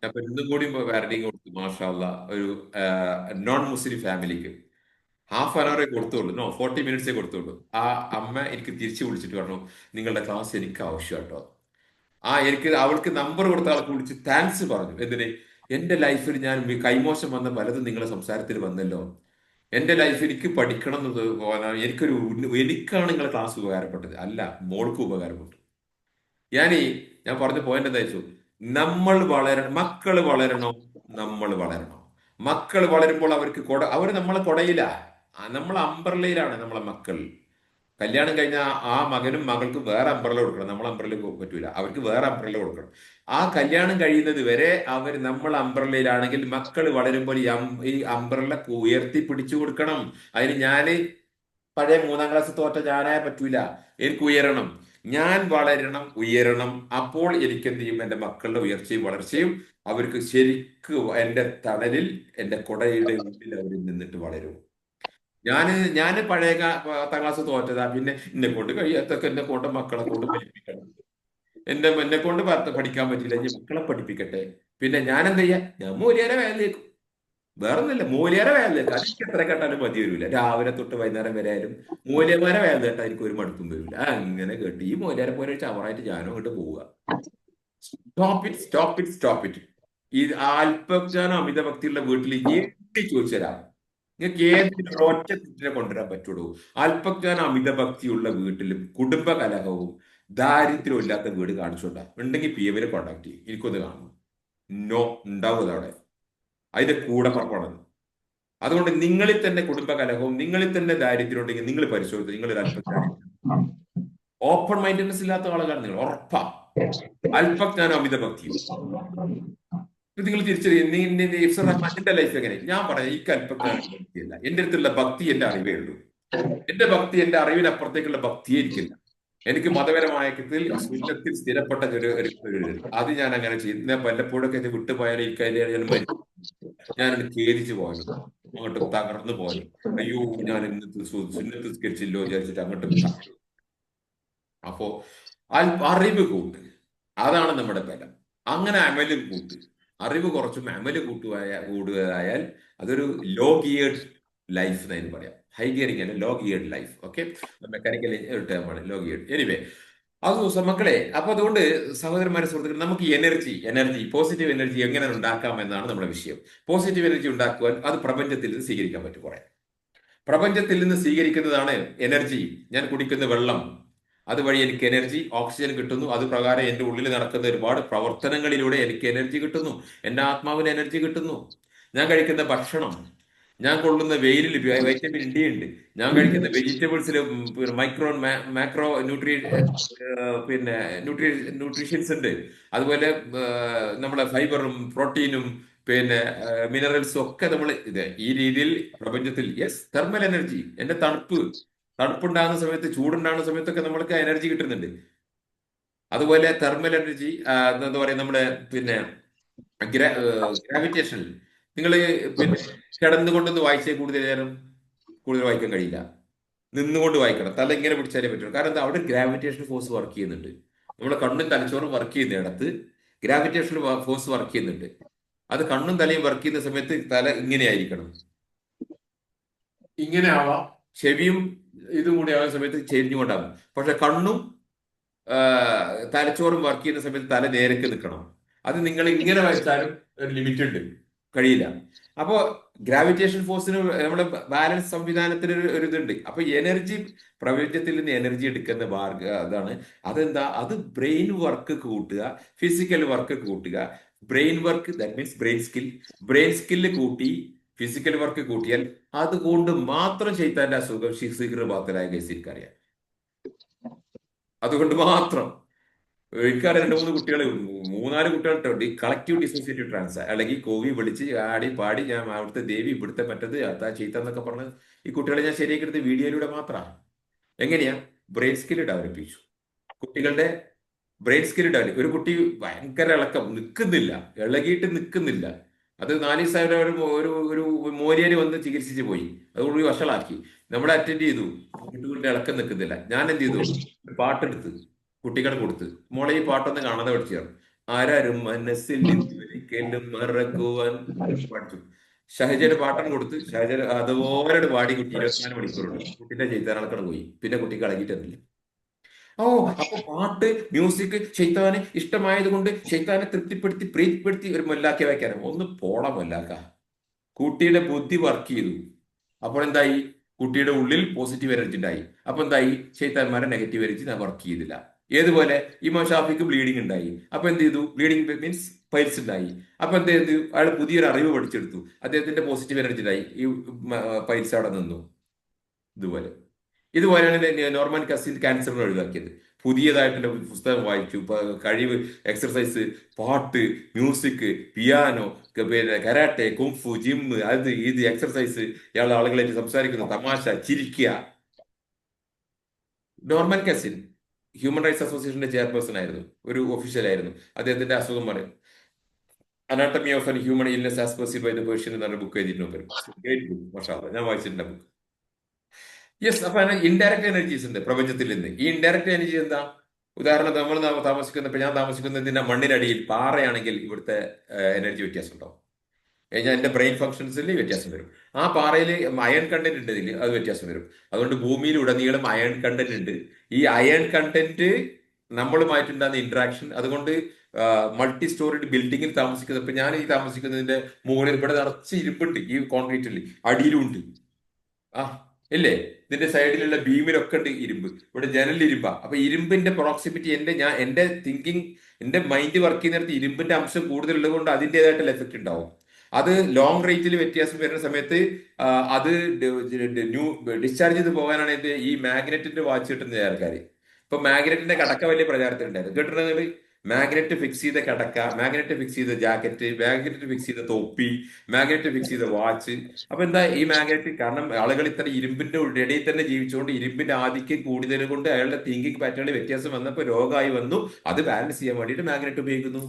അപ്പൊ ഇന്നും കൂടി പാരന്റിങ് കൊടുത്തു, മാഷാ അല്ലാ, ഒരു നോൺ മുസ്ലിം ഫാമിലിക്ക്. ഹാഫ് ആൻ അവറേ കൊടുത്തുള്ളൂ, 40 മിനിറ്റ്സേ കൊടുത്തുള്ളൂ. ആ അമ്മ എനിക്ക് തിരിച്ചു വിളിച്ചിട്ട് പറഞ്ഞു, നിങ്ങളുടെ ക്ലാസ് എനിക്ക് ആവശ്യം കേട്ടോ. അവൾക്ക് നമ്പർ കൊടുത്ത ആൾക്ക് വിളിച്ച് താങ്ക്സ് പറഞ്ഞു. എന്തിന്? എന്റെ ലൈഫിൽ ഞാൻ കൈമോശം വന്ന പലതും നിങ്ങളെ സംസാരത്തിൽ വന്നല്ലോ. എന്റെ ലൈഫ് എനിക്ക് പഠിക്കണം എന്നത് പോകാനാണ് എനിക്കാണ് നിങ്ങളെ ക്ലാസ് ഉപകാരപ്പെട്ടത്, അല്ല മോൾക്ക് ഉപകാരപ്പെട്ടു. ഞാൻ പറഞ്ഞ പോയിന്റ് എന്താ വെച്ചു, മക്കൾ വളരണോ, നമ്മൾ വളരണോ. മക്കൾ വളരുമ്പോൾ അവർ നമ്മളെ കൊടയില, നമ്മളെ അമ്പർലയിലാണ് നമ്മളെ മക്കൾ. കല്യാണം കഴിഞ്ഞാൽ ആ മകനും മകൾക്കും വേറെ അംബ്രല കൊടുക്കണം, നമ്മൾ അംബ്രല പറ്റൂല, അവർക്ക് വേറെ അംബ്രല കൊടുക്കണം. ആ കല്യാണം കഴിയുന്നത് വരെ നമ്മൾ അംബ്രലയിലാണെങ്കിൽ, മക്കൾ വളരുമ്പോൾ ഈ അംബ്രല ഉയർത്തി പിടിച്ചു കൊടുക്കണം. അതിന് പഴയ 3ാം ക്ലാസ് തോറ്റ ഞാനായ പറ്റൂല, എനിക്ക് ഉയരണം, ഞാൻ വളരണം, ഉയരണം. അപ്പോൾ എനിക്ക് എന്ത് ചെയ്യും, എന്റെ മക്കളുടെ ഉയർച്ചയും വളർച്ചയും അവർക്ക് ശരിക്ക് എന്റെ തണലിൽ, എന്റെ കൊടയുടെ ഉള്ളിൽ അവർ നിന്നിട്ട് വളരും. ഞാന് പഴയ 10ാം ക്ലാസ് തോറ്റതാ, പിന്നെ എന്നെ കൊണ്ട് കഴിയാത്തൊക്കെ എന്നെ കൊണ്ട് മക്കളെ കൊണ്ട് പഠിപ്പിക്കണം. എന്നെ കൊണ്ട് പഠിക്കാൻ പറ്റില്ല, ഞാൻ മക്കളെ പഠിപ്പിക്കട്ടെ. പിന്നെ ഞാൻ എന്ത് ചെയ്യാ, ഞാൻ മൂല്യരെ വേലേക്കും, വേറൊന്നുമില്ല, മൂല്യരെ വേലേക്കും. അതെനിക്ക് എത്ര കേട്ടാലും മതി വരില്ല. രാവിലെ തൊട്ട് വൈകുന്നേരം വരെ ആയാലും മൂല്യന്മാരെ വേല കേട്ടാൽ എനിക്ക് ഒരു മടുപ്പും വരില്ല. അങ്ങനെ കേട്ട് ഈ മൂല്യരെ പോലെ ചവറായിട്ട് ഞാനും അങ്ങോട്ട് പോവുക. Stop it, stop it, stop it. ഈ അല്പജ്ഞാനം അമിത ഭക്തിയുള്ള വീട്ടിൽ എട്ടി ചോദിച്ചരാം, നിങ്ങൾക്ക് ഏതെങ്കിലും ഒറ്റ കുട്ടിനെ കൊണ്ടുവരാൻ പറ്റുള്ളൂ. അല്പജ്ഞാനം അമിത ഭക്തിയുള്ള വീട്ടിലും കുടുംബ കലഹവും ദാരിദ്ര്യവും ഇല്ലാത്ത വീട് കാണിച്ചോണ്ടാ. ഉണ്ടെങ്കിൽ PMനെ കോണ്ടാക്ട് ചെയ്യും, എനിക്കൊന്ന് കാണണം. നോ, ഉണ്ടാവും അവിടെ, അതിന്റെ കൂടെ പുറപ്പെടുന്നത്. അതുകൊണ്ട് നിങ്ങളിൽ തന്നെ കുടുംബ കലഹവും നിങ്ങളിൽ തന്നെ ദാരിദ്ര്യം ഉണ്ടെങ്കിൽ നിങ്ങൾ പരിശോധിച്ചു, നിങ്ങൾ ഒരു അല്പജ്ഞാനം, ഓപ്പൺ മൈൻഡ്നെസ് ഇല്ലാത്ത ആളുകളാണ് നിങ്ങൾ, ഉറപ്പാ. അല്പജ്ഞാനം അമിത ഭക്തിയും നിങ്ങൾ തിരിച്ചറിയും. നിന്റെ ലൈഫ് എങ്ങനെ? ഞാൻ പറയാം, ഈ അല്പജ്ഞാനം ഭക്തിയല്ല, എന്റെ അടുത്തുള്ള ഭക്തി എന്റെ അറിവേ ഉള്ളൂ. എന്റെ ഭക്തി എന്റെ അറിവിനപ്പുറത്തേക്കുള്ള ഭക്തിയേ ഇരിക്കില്ല. എനിക്ക് മതപരമായത്തിൽ സുന്നത്തിൽ സ്ഥിരപ്പെട്ട ഒരു അത് ഞാൻ അങ്ങനെ ചെയ്യും. ഞാൻ വല്ലപ്പോഴൊക്കെ ഇത് വിട്ടുപോയാൽ ഞാൻ ഞാൻ ഖേദിച്ചു പോകലും അങ്ങോട്ട് തകർന്നു പോകലും. അയ്യോ, ഞാൻ ഇന്നത്തെ സുന്നത്ത് സ്കരിച്ചില്ലോ വിചാരിച്ചിട്ട് അങ്ങോട്ട് അപ്പോ അറിവ് കൂട്ട്, അതാണ് നമ്മുടെ ബലം. അങ്ങനെ അമല് കൂട്ട്, അറിവ് കുറച്ചും അമല് കൂടുകയാൽ അതൊരു ലോ ഗിയേർഡ് ലൈഫ് എന്നതിന് പറയാം. ഹൈ ഗിയറിംഗ് അല്ല, low geared life. Okay, mechanical ടേമാണ് ലോ ഗിയേർഡ്. എനിവേ, അത് മക്കളെ, അപ്പൊ അതുകൊണ്ട് സഹോദരന്മാരെ, സുഹൃത്തുക്കൾ, നമുക്ക് എനർജി പോസിറ്റീവ് എനർജി എങ്ങനെ ഉണ്ടാക്കാം എന്നാണ് നമ്മുടെ വിഷയം. പോസിറ്റീവ് എനർജി ഉണ്ടാക്കുവാൻ അത് പ്രപഞ്ചത്തിൽ നിന്ന് സ്വീകരിക്കാൻ പറ്റും. കുറെ പ്രപഞ്ചത്തിൽ നിന്ന് സ്വീകരിക്കുന്നതാണ് എനർജി. ഞാൻ കുടിക്കുന്ന വെള്ളം, അതുവഴി എനിക്ക് എനർജി, ഓക്സിജൻ കിട്ടുന്നു. അത് പ്രകാരം എൻ്റെ ഉള്ളിൽ നടക്കുന്ന ഒരുപാട് പ്രവർത്തനങ്ങളിലൂടെ എനിക്ക് എനർജി കിട്ടുന്നു. എൻ്റെ ആത്മാവിന് എനർജി കിട്ടുന്നു. ഞാൻ കഴിക്കുന്ന ഭക്ഷണം, ഞാൻ കൊള്ളുന്ന വെയിലിൽ വൈറ്റമിൻ ഡി ഉണ്ട്. ഞാൻ കഴിക്കുന്ന വെജിറ്റബിൾസിൽ മൈക്രോ മാക്രോ പിന്നെ ന്യൂട്രീഷ്യൻസ് ഉണ്ട്. അതുപോലെ നമ്മളെ ഫൈബറും പ്രോട്ടീനും പിന്നെ മിനറൽസും ഒക്കെ നമ്മൾ ഈ രീതിയിൽ പ്രപഞ്ചത്തിൽ. യെസ്, തെർമൽ എനർജി, എന്റെ തണുപ്പുണ്ടാകുന്ന സമയത്ത്, ചൂടുണ്ടാകുന്ന സമയത്തൊക്കെ നമ്മൾക്ക് എനർജി കിട്ടുന്നുണ്ട്. അതുപോലെ തെർമൽ എനർജി, എന്താ പറയാ, നമ്മുടെ പിന്നെ ഗ്രാവിറ്റേഷൻ. നിങ്ങൾ പിന്നെ കിടന്നുകൊണ്ടൊന്ന് വായിച്ചേ കൂടുതൽ വായിക്കാൻ കഴിയില്ല. നിന്നുകൊണ്ട് വായിക്കണം. തല ഇങ്ങനെ പിടിച്ചാലേ പറ്റുള്ളൂ. കാരണം എന്താ, അവിടെ ഗ്രാവിറ്റേഷൻ ഫോഴ്സ് വർക്ക് ചെയ്യുന്നുണ്ട്. നമ്മുടെ കണ്ണും തലച്ചോറും വർക്ക് ചെയ്യുന്നിടത്ത് ഗ്രാവിറ്റേഷൻ ഫോഴ്സ് വർക്ക് ചെയ്യുന്നുണ്ട്. അത് കണ്ണും തലയും വർക്ക് ചെയ്യുന്ന സമയത്ത് തല ഇങ്ങനെ ആയിരിക്കണം, ഇങ്ങനെ ആവാം. ചെവിയും ഇതും കൂടി ആവുന്ന സമയത്ത് ചെരിഞ്ഞുകൊണ്ടാകും. പക്ഷെ കണ്ണും തലച്ചോറും വർക്ക് ചെയ്യുന്ന സമയത്ത് തല നേരക്ക് നിൽക്കണം. അത് നിങ്ങൾ ഇങ്ങനെ വെച്ചാലും ഒരു ലിമിറ്റ് ഉണ്ട്, കഴിയില്ല. അപ്പോ ഗ്രാവിറ്റേഷൻ ഫോഴ്സിന് നമ്മുടെ ബാലൻസ് സംവിധാനത്തിന് ഒരു ഇതുണ്ട്. അപ്പൊ എനർജി, പ്രപഞ്ചത്തിൽ നിന്ന് എനർജി എടുക്കുന്ന അതാണ്. അതെന്താ, അത് ബ്രെയിൻ വർക്ക് കൂട്ടുക, ഫിസിക്കൽ വർക്ക് കൂട്ടുക. Brain work, that means brain skill കൂട്ടി ഫിസിക്കൽ വർക്ക് കൂട്ടിയാൽ അതുകൊണ്ട് മാത്രം ചെയ്താന്റെ അസുഖം ശീഘ്ര ബാധലായ കേസ് എനിക്കറിയാം. അതുകൊണ്ട് മാത്രം എനിക്കറിയാം. 2-3 കുട്ടികൾ, 3-4 കുട്ടികളുണ്ട് ഈ കളക്റ്റീവ് ഡിസോസിയേറ്റീവ് ട്രാൻസ്, അല്ലെങ്കിൽ കോവി വിളിച്ച് ആടി പാടി ഞാൻ അവിടുത്തെ ദേവി ഇവിടുത്തെ മറ്റത് അതാ ചെയ്ത എന്നൊക്കെ പറഞ്ഞ് ഈ കുട്ടികളെ ഞാൻ ശരിയാക്കി എടുത്ത് വീഡിയോയിലൂടെ മാത്രമാണ്. എങ്ങനെയാ, ബ്രെയിൻ സ്കിൽ ഡെവലപ്പ് ചെയ്യിച്ചു കുട്ടികളുടെ. ബ്രെയിൻ സ്കിൽ ഡെവലപ്പ്, ഒരു കുട്ടി ഭയങ്കര ഇളക്കം, നിൽക്കുന്നില്ല, ഇളകിയിട്ട് നിൽക്കുന്നില്ല. അത് 4 ദിവസം ഒരു ഒരു ഒരു മോര്യാര് വന്ന് ചികിത്സിച്ച് പോയി, അതുകൊണ്ട് വഷളാക്കി. നമ്മളെ അറ്റൻഡ് ചെയ്തു, കുട്ടികളുടെ ഇളക്കം നിൽക്കുന്നില്ല. ഞാൻ എന്ത് ചെയ്തു, ഒരു പാട്ടെടുത്ത് കുട്ടികളെ കൊടുത്ത്, മോളെ ഈ പാട്ടൊന്ന് കാണാതെ പഠിച്ചാണ്. ആരാരും മനസ്സിൽ ഒരിക്കലും മറക്കുവാൻ പഠിച്ചു. ഷഹജയുടെ പാട്ടം കൊടുത്ത് ഷഹജ അതുപോലെ പാടി കുട്ടി 24 മണിക്കൂറുണ്ട്. കുട്ടിന്റെ ചെയ്താനടക്കണം പോയി, പിന്നെ കുട്ടിക്ക് ഇളകിയിട്ടൊന്നുമില്ല. ഓ, അപ്പൊ പാട്ട്, മ്യൂസിക് ശൈത്താന് ഇഷ്ടമായത് കൊണ്ട് ശൈത്താനെ തൃപ്തിപ്പെടുത്തി പ്രീതിപ്പെടുത്തി ഒരു മൊല്ലാക്കി വയ്ക്കാനും ഒന്ന് പോടാ മൊല്ലാക്ക. കുട്ടിയുടെ ബുദ്ധി വർക്ക് ചെയ്തു. അപ്പോൾ എന്തായി, കുട്ടിയുടെ ഉള്ളിൽ പോസിറ്റീവ് എനർജി ഉണ്ടായി. അപ്പൊ എന്തായി, ശൈത്താന്മാരെ നെഗറ്റീവ് എനർജി വർക്ക് ചെയ്തില്ല. ഏതുപോലെ ഇമാം ഷാഫിക്ക് ബ്ലീഡിംഗ് ഉണ്ടായി. അപ്പൊ എന്ത് ചെയ്തു, ബ്ലീഡിംഗ് മീൻസ് പൈൽസ് ഉണ്ടായി. അപ്പൊ എന്ത് ചെയ്തു, അയാൾ പുതിയൊരു അറിവ് പഠിച്ചെടുത്തു, അദ്ദേഹത്തിന്റെ പോസിറ്റീവ് എനർജി ഉണ്ടായി, ഈ പൈൽസ് അവിടെ നിന്നു. ഇതുപോലെയാണ് നോർമൻ കസിൻ ക്യാൻസറിന് ഒഴിവാക്കിയത്. പുതിയതായിട്ടുള്ള പുസ്തകം വായിച്ചു, കഴിവ്, എക്സർസൈസ്, പാട്ട്, മ്യൂസിക്, പിയാനോ, പിന്നെ കരാട്ടെ, കുംഫു, ജിമ്മ്, അത് ഇത് എക്സർസൈസ്, ഇയാൾ ആളുകളായിട്ട് സംസാരിക്കുന്നു, തമാശ, ചിരിക്കുക. നോർമൻ കസിൻ ഹ്യൂമൻ റൈറ്റ്സ് അസോസിയേഷന്റെ ചെയർപേഴ്സൺ ആയിരുന്നു, ഒരു ഒഫീഷ്യൽ ആയിരുന്നു. അദ്ദേഹത്തിന്റെ അസുഖം പറയും, anatomy of an human illness as perceived by the Persian എന്നൊരു ബുക്ക് എഴുതിയിട്ടുണ്ട്. ഗ്രേറ്റ് ബുക്ക്, മാഷാഅല്ലാഹ്, ഞാൻ വായിച്ചിട്ടുണ്ട് ബുക്ക്. യെസ്, അപ്പൊ ഇൻഡയറക്റ്റ് എനർജീസ് ഉണ്ട് പ്രപഞ്ചത്തിൽ നിന്ന്. ഈ ഇൻഡയറക്റ്റ് എനർജി എന്താ, ഉദാഹരണം നമ്മൾ താമസിക്കുന്ന, ഇപ്പൊ ഞാൻ താമസിക്കുന്നതിന്റെ മണ്ണിനടിയിൽ പാറയാണെങ്കിൽ ഇവിടുത്തെ എനർജി വ്യത്യാസം ഉണ്ടാവും. കഴിഞ്ഞാൽ എന്റെ ബ്രെയിൻ ഫങ്ഷൻസിൽ വ്യത്യാസം വരും. ആ പാറയിൽ അയൺ കണ്ടന്റ് ഉണ്ട്, ഇതിൽ അത് വ്യത്യാസം വരും. അതുകൊണ്ട് ഭൂമിയിൽ ഉടനീളം അയൺ കണ്ടന്റ് ഉണ്ട്. ഈ അയൺ കണ്ടന്റ് നമ്മളുമായിട്ടുണ്ടാകുന്ന ഇന്ററാക്ഷൻ, അതുകൊണ്ട് മൾട്ടി സ്റ്റോറിഡ് ബിൽഡിങ്ങിൽ താമസിക്കുന്നത്, ഇപ്പൊ ഞാൻ ഈ താമസിക്കുന്നതിന്റെ മുകളിൽ ഇവിടെ നിറച്ച് ഇരുമ്പുണ്ട്, ഈ കോൺക്രീറ്റിൽ അടിയിലും ഉണ്ട്. ആ, ഇല്ലേ, ഇതിന്റെ സൈഡിലുള്ള ബീമിലൊക്കെ ഉണ്ട് ഇരുമ്പ്. ഇവിടെ ജനൽ ഇരുമ്പാ. അപ്പൊ ഇരുമ്പിന്റെ പ്രോക്സിമിറ്റി എന്റെ തിങ്കിങ്, എന്റെ മൈൻഡ് വർക്ക് ചെയ്യുന്നിടത്ത് ഇരുമ്പിന്റെ അംശം കൂടുതലുള്ളത് കൊണ്ട് അതിൻ്റെതായിട്ടുള്ള എഫക്ട് ഉണ്ടാവും. അത് ലോങ് റേഞ്ചിൽ വ്യത്യാസം വരുന്ന സമയത്ത് അത് ഡിസ്ചാർജ് ചെയ്ത് പോകാനാണ് ഈ മാഗ്നറ്റിന്റെ വാച്ച് കിട്ടുന്ന ആൾക്കാർ. ഇപ്പൊ മാഗ്നറ്റിന്റെ കടക്ക വലിയ പ്രചാരത്തിലുണ്ടായിരുന്നു, കേട്ടിട്ടുണ്ടെങ്കിൽ മാഗ്നറ്റ് ഫിക്സ് ചെയ്ത കിടക്ക, മാഗ്നറ്റ് ഫിക്സ് ചെയ്ത ജാക്കറ്റ്, മാഗ്നറ്റ് ഫിക്സ് ചെയ്ത തൊപ്പി, മാഗ്നറ്റ് ഫിക്സ് ചെയ്ത വാച്ച്. അപ്പൊ എന്താ ഈ മാഗ്നറ്റ്? കാരണം ആളുകൾ ഇത്ര ഇരുമ്പിന്റെ ഇടയിൽ തന്നെ ജീവിച്ചുകൊണ്ട് ഇരുമ്പിന്റെ ആധിക്യം കൂടുതൽ കൊണ്ട് അയാളുടെ തിങ്കിങ് പാറ്റേണിൽ വ്യത്യാസം വന്നപ്പോൾ രോഗമായി വന്നു. അത് ബാലൻസ് ചെയ്യാൻ വേണ്ടിയിട്ട് മാഗ്നറ്റ് ഉപയോഗിക്കുന്നു.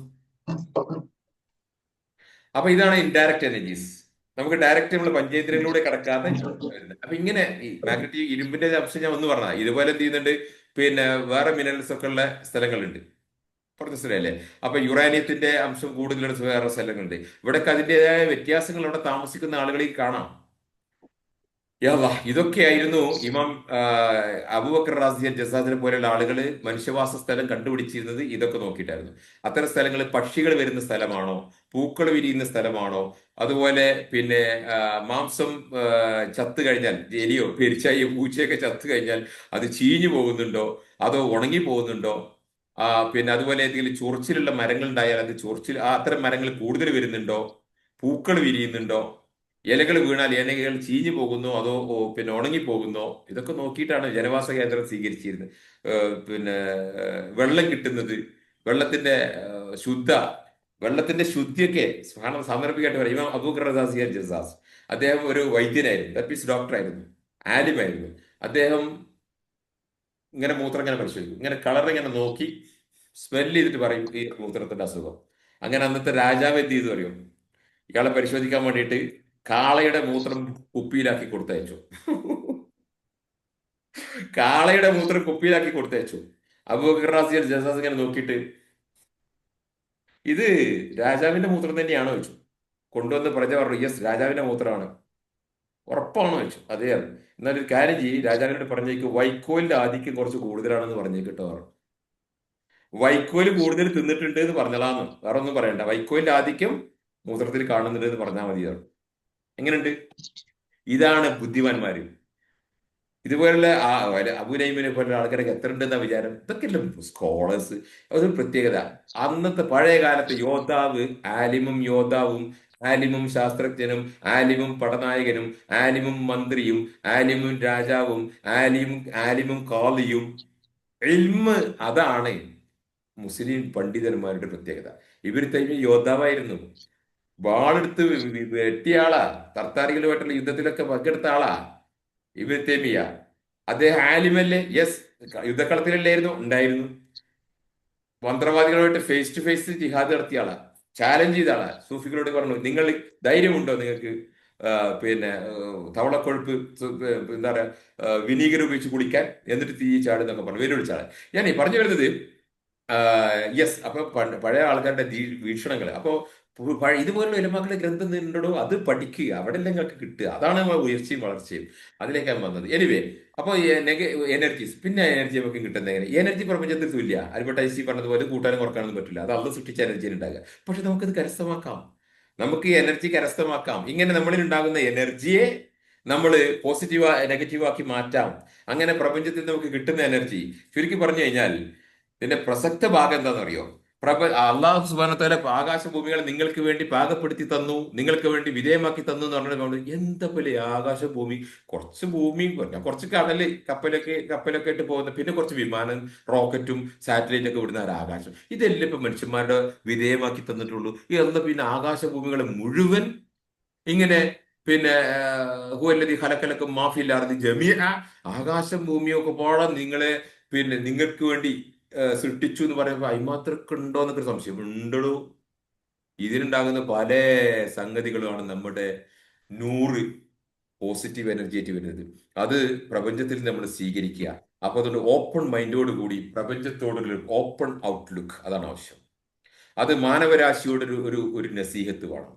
അപ്പൊ ഇതാണ് ഇൻഡയറക്റ്റ് എനർജീസ്. നമുക്ക് ഡയറക്റ്റ് നമ്മൾ പഞ്ചേന്ദ്രിയങ്ങളിലൂടെ കടക്കാതെ വരുന്നത്. അപ്പൊ ഇങ്ങനെ ഈ മാഗ്നറ്റിക് ഇരുമ്പിന്റെ അംശം ഞാൻ ഒന്ന് പറഞ്ഞ ഇതുപോലെ എന്ത് ചെയ്യുന്നുണ്ട്, പിന്നെ വേറെ മിനറൽസ് ഒക്കെ ഉള്ള സ്ഥലങ്ങളുണ്ട്, പറഞ്ഞ സ്ഥലമല്ലേ. അപ്പൊ യുറാനിയത്തിന്റെ അംശം കൂടുതലുള്ള വേറെ സ്ഥലങ്ങളുണ്ട്. ഇവിടെയൊക്കെ അതിൻ്റെതായ വ്യത്യാസങ്ങൾ അവിടെ താമസിക്കുന്ന ആളുകളിൽ കാണാം. യാ ഇതൊക്കെയായിരുന്നു ഇമാം അബൂബക്കർ റാസിയ ജസാദിനെ പോലെയുള്ള ആളുകൾ മനുഷ്യവാസ സ്ഥലം കണ്ടുപിടിച്ചിരുന്നത്. ഇതൊക്കെ നോക്കിയിട്ടായിരുന്നു. അത്തരം സ്ഥലങ്ങൾ പക്ഷികൾ വരുന്ന സ്ഥലമാണോ, പൂക്കൾ വിരിയുന്ന സ്ഥലമാണോ, അതുപോലെ പിന്നെ മാംസം ചത്തു കഴിഞ്ഞാൽ, എലിയോ പെരിച്ചായോ പൂച്ചയൊക്കെ ചത്തു കഴിഞ്ഞാൽ അത് ചീഞ്ഞു പോകുന്നുണ്ടോ, അതോ ഉണങ്ങി പോകുന്നുണ്ടോ, പിന്നെ അതുപോലെ ഏതെങ്കിലും ചൊറിച്ചിലുള്ള മരങ്ങൾ ഉണ്ടായാൽ അത് ചൊറിച്ചിൽ അത്തരം മരങ്ങൾ കൂടുതൽ വരുന്നുണ്ടോ, പൂക്കൾ വിരിയുന്നുണ്ടോ, ഇലകൾ വീണാൽ ഇലകൾ ചീഞ്ഞു പോകുന്നോ അതോ പിന്നെ ഉണങ്ങിപ്പോകുന്നോ, ഇതൊക്കെ നോക്കിയിട്ടാണ് ജനവാസ കേന്ദ്രം സ്വീകരിച്ചിരുന്നത്. പിന്നെ വെള്ളം കിട്ടുന്നത്, വെള്ളത്തിന്റെ ശുദ്ധ വെള്ളത്തിന്റെ ശുദ്ധിയൊക്കെ സാന്ദർഭികമായിട്ട് പറയും. ഇമാം അബൂബക്കർ റസാസിയ ജസാസ് അദ്ദേഹം ഒരു വൈദ്യനായിരുന്നു, ദാറ്റ് മീൻസ് ഡോക്ടറായിരുന്നു, ആലിമായിരുന്നു. അദ്ദേഹം ഇങ്ങനെ മൂത്രം ഇങ്ങനെ പരിശോധിക്കും, ഇങ്ങനെ കളർ ഇങ്ങനെ നോക്കി സ്മെല് ചെയ്തിട്ട് പറയും ഈ മൂത്രത്തിന്റെ അസുഖം. അങ്ങനെ അന്നത്തെ രാജാവ് എന്ത് ചെയ്തു അറിയും, ഇയാളെ പരിശോധിക്കാൻ വേണ്ടിയിട്ട് കാളയുടെ മൂത്രം കുപ്പിയിലാക്കി കൊടുത്തയച്ചു. കാളയുടെ മൂത്രം കുപ്പിയിലാക്കി കൊടുത്തയച്ചു. അബൂബക്കർ റാസിയ ജസാസ് ഇങ്ങനെ നോക്കിയിട്ട് ഇത് രാജാവിന്റെ മൂത്രം തന്നെയാണോ ചോദിച്ചു. കൊണ്ടുവന്ന് പ്രജ പറഞ്ഞു യെസ് രാജാവിന്റെ മൂത്രമാണ്. ഉറപ്പാണോ ചോദിച്ചു. അതെ. എന്നാലും ഒരു കാര്യം ചെയ്യും, രാജാവിനോട് പറഞ്ഞേക്ക് വൈക്കോലിന്റെ ആധിക്യം കുറച്ച് കൂടുതലാണെന്ന് പറഞ്ഞേക്കിട്ടോ പറഞ്ഞു. വൈക്കോല് കൂടുതൽ തിന്നിട്ടുണ്ട് എന്ന് പറഞ്ഞതാന്ന്, വേറെ ഒന്നും പറയണ്ട. വൈക്കോലിന്റെ ആധിക്യം മൂത്രത്തിൽ കാണുന്നുണ്ട് എന്ന് പറഞ്ഞാൽ മതിയാണ്. എങ്ങനെയുണ്ട്? ഇതാണ് ബുദ്ധിമാന്മാര്. ഇതുപോലുള്ള അബുനൈമിനെ പോലുള്ള ആൾക്കാരൊക്കെ എത്ര ഉണ്ടെന്ന വിചാരം. ഇതൊക്കെയല്ലേ സ്കോളേഴ്സ്. അതൊരു പ്രത്യേകത. അന്നത്തെ പഴയ കാലത്തെ യോദ്ധാവ്, ആലിമും യോദ്ധാവും, ആലിമും ശാസ്ത്രജ്ഞനും, ആലിമും പടനായകനും, ആലിമും മന്ത്രിയും, ആലിമും രാജാവും, ആലിമും കാളിയും, ഇൽമ്, അതാണ് മുസ്ലിം പണ്ഡിതന്മാരുടെ പ്രത്യേകത. ഇവർ തൈമി യോദ്ധാവായിരുന്നു. വാളെടുത്ത് വെട്ടിയ ആളാ. തർത്താരികളുമായിട്ടുള്ള യുദ്ധത്തിലൊക്കെ പങ്കെടുത്ത ആളാ ഇബ്നു തൈമിയ. അദ്ദേഹം ആലിമല്ലേ? യെസ്. യുദ്ധക്കളത്തിലല്ലായിരുന്നു? ഉണ്ടായിരുന്നു. മന്ത്രവാദികളുമായിട്ട് ഫേസ് ടു ഫേസ് ജിഹാദ് നടത്തിയ ആളാ. ചാലഞ്ച് ചെയ്ത ആളാ. സൂഫികളോട് പറഞ്ഞു നിങ്ങൾ ധൈര്യമുണ്ടോ നിങ്ങൾക്ക് പിന്നെ തവളക്കൊഴുപ്പ് എന്താ പറയാ വിനീഗർ ഉപയോഗിച്ച് കുടിക്കാൻ, എന്നിട്ട് തീ ചാടുന്നൊക്കെ പറഞ്ഞു വെല്ലുവിളിച്ച ആളെ. ഞാൻ ഈ പറഞ്ഞു വരുന്നത് യെസ്. അപ്പൊ പഴയ ആൾക്കാരുടെ വീക്ഷണങ്ങൾ. അപ്പോ ഇതുപോലുള്ള ഉലമാക്കളുടെ ഗ്രന്ഥം ഉണ്ടോ അത് പഠിക്കുക, അവിടെ നിങ്ങൾക്ക് കിട്ടുക. അതാണ് നമ്മൾ ഉയർച്ചയും വളർച്ചയും. അതിലേക്കാണ് വന്നത്. എനിവേ, അപ്പോൾ എനർജീസ്, പിന്നെ എനർജി നമുക്ക് കിട്ടുന്ന എങ്ങനെ? എനർജി പ്രപഞ്ചത്തിൽ തുല്യ. ആൽബർട്ട് ഐൻസ്റ്റീൻ പറഞ്ഞതുപോലെ കൂട്ടാനും കുറക്കാനൊന്നും പറ്റില്ല. അത് അള്ള സൃഷ്ടിച്ച എനർജി ഉണ്ടാകുക. പക്ഷെ നമുക്കത് കരസ്ഥമാക്കാം. നമുക്ക് ഈ എനർജി കരസ്ഥമാക്കാം. ഇങ്ങനെ നമ്മളിൽ ഉണ്ടാകുന്ന എനർജിയെ നമ്മൾ പോസിറ്റീവ് നെഗറ്റീവ് ആക്കി മാറ്റാം. അങ്ങനെ പ്രപഞ്ചത്തിൽ നമുക്ക് കിട്ടുന്ന എനർജി, ചുരുക്കി പറഞ്ഞു കഴിഞ്ഞാൽ ഇതിന്റെ പ്രസക്ത ഭാഗം എന്താണെന്നറിയോ? അള്ളാഹു സുബ്ഹാനഹു വ തആല ആകാശഭൂമികളെ നിങ്ങൾക്ക് വേണ്ടി പാകപ്പെടുത്തി തന്നു, നിങ്ങൾക്ക് വേണ്ടി വിധേയമാക്കി തന്നു എന്ന് പറഞ്ഞിട്ട് എന്താ പോലെ ആകാശഭൂമി, കുറച്ച് ഭൂമിയും കുറച്ച് കടല്, കപ്പലൊക്കെ ആയിട്ട് പോകുന്ന, പിന്നെ കുറച്ച് വിമാനം, റോക്കറ്റും സാറ്റലൈറ്റ് ഒക്കെ വിടുന്ന ഒരു ആകാശം. ഇതെല്ലാം ഇപ്പൊ മനുഷ്യന്മാരുടെ വിധേയമാക്കി തന്നിട്ടുള്ളൂ. എന്താ പിന്നെ ആകാശഭൂമികളെ മുഴുവൻ ഇങ്ങനെ പിന്നെ ഹുവല്ലദീ ഖലഖലക്കും മാ ഫിൽ അർദി ജമീഅ, ആകാശം ഭൂമിയൊക്കെ പാടെ നിങ്ങളെ പിന്നെ നിങ്ങൾക്ക് വേണ്ടി സൃഷ്ടിച്ചു എന്ന് പറയുമ്പോൾ അതിമാത്രമൊക്കെ ഉണ്ടോ എന്നൊക്കെ ഒരു സംശയം ഉണ്ടോ. ഇതിനുണ്ടാകുന്ന പല സംഗതികളുമാണ് നമ്മുടെ 100 പോസിറ്റീവ് എനർജി ആയിട്ട് വരുന്നത്. അത് പ്രപഞ്ചത്തിൽ നമ്മൾ സ്വീകരിക്കുക. അപ്പൊ അതുകൊണ്ട് ഓപ്പൺ മൈൻഡോട് കൂടി പ്രപഞ്ചത്തോടൊരു ഓപ്പൺ ഔട്ട്ലുക്ക്, അതാണ് ആവശ്യം. അത് മാനവരാശിയോടൊരു ഒരു ഒരു നസീഹത്ത് വേണം.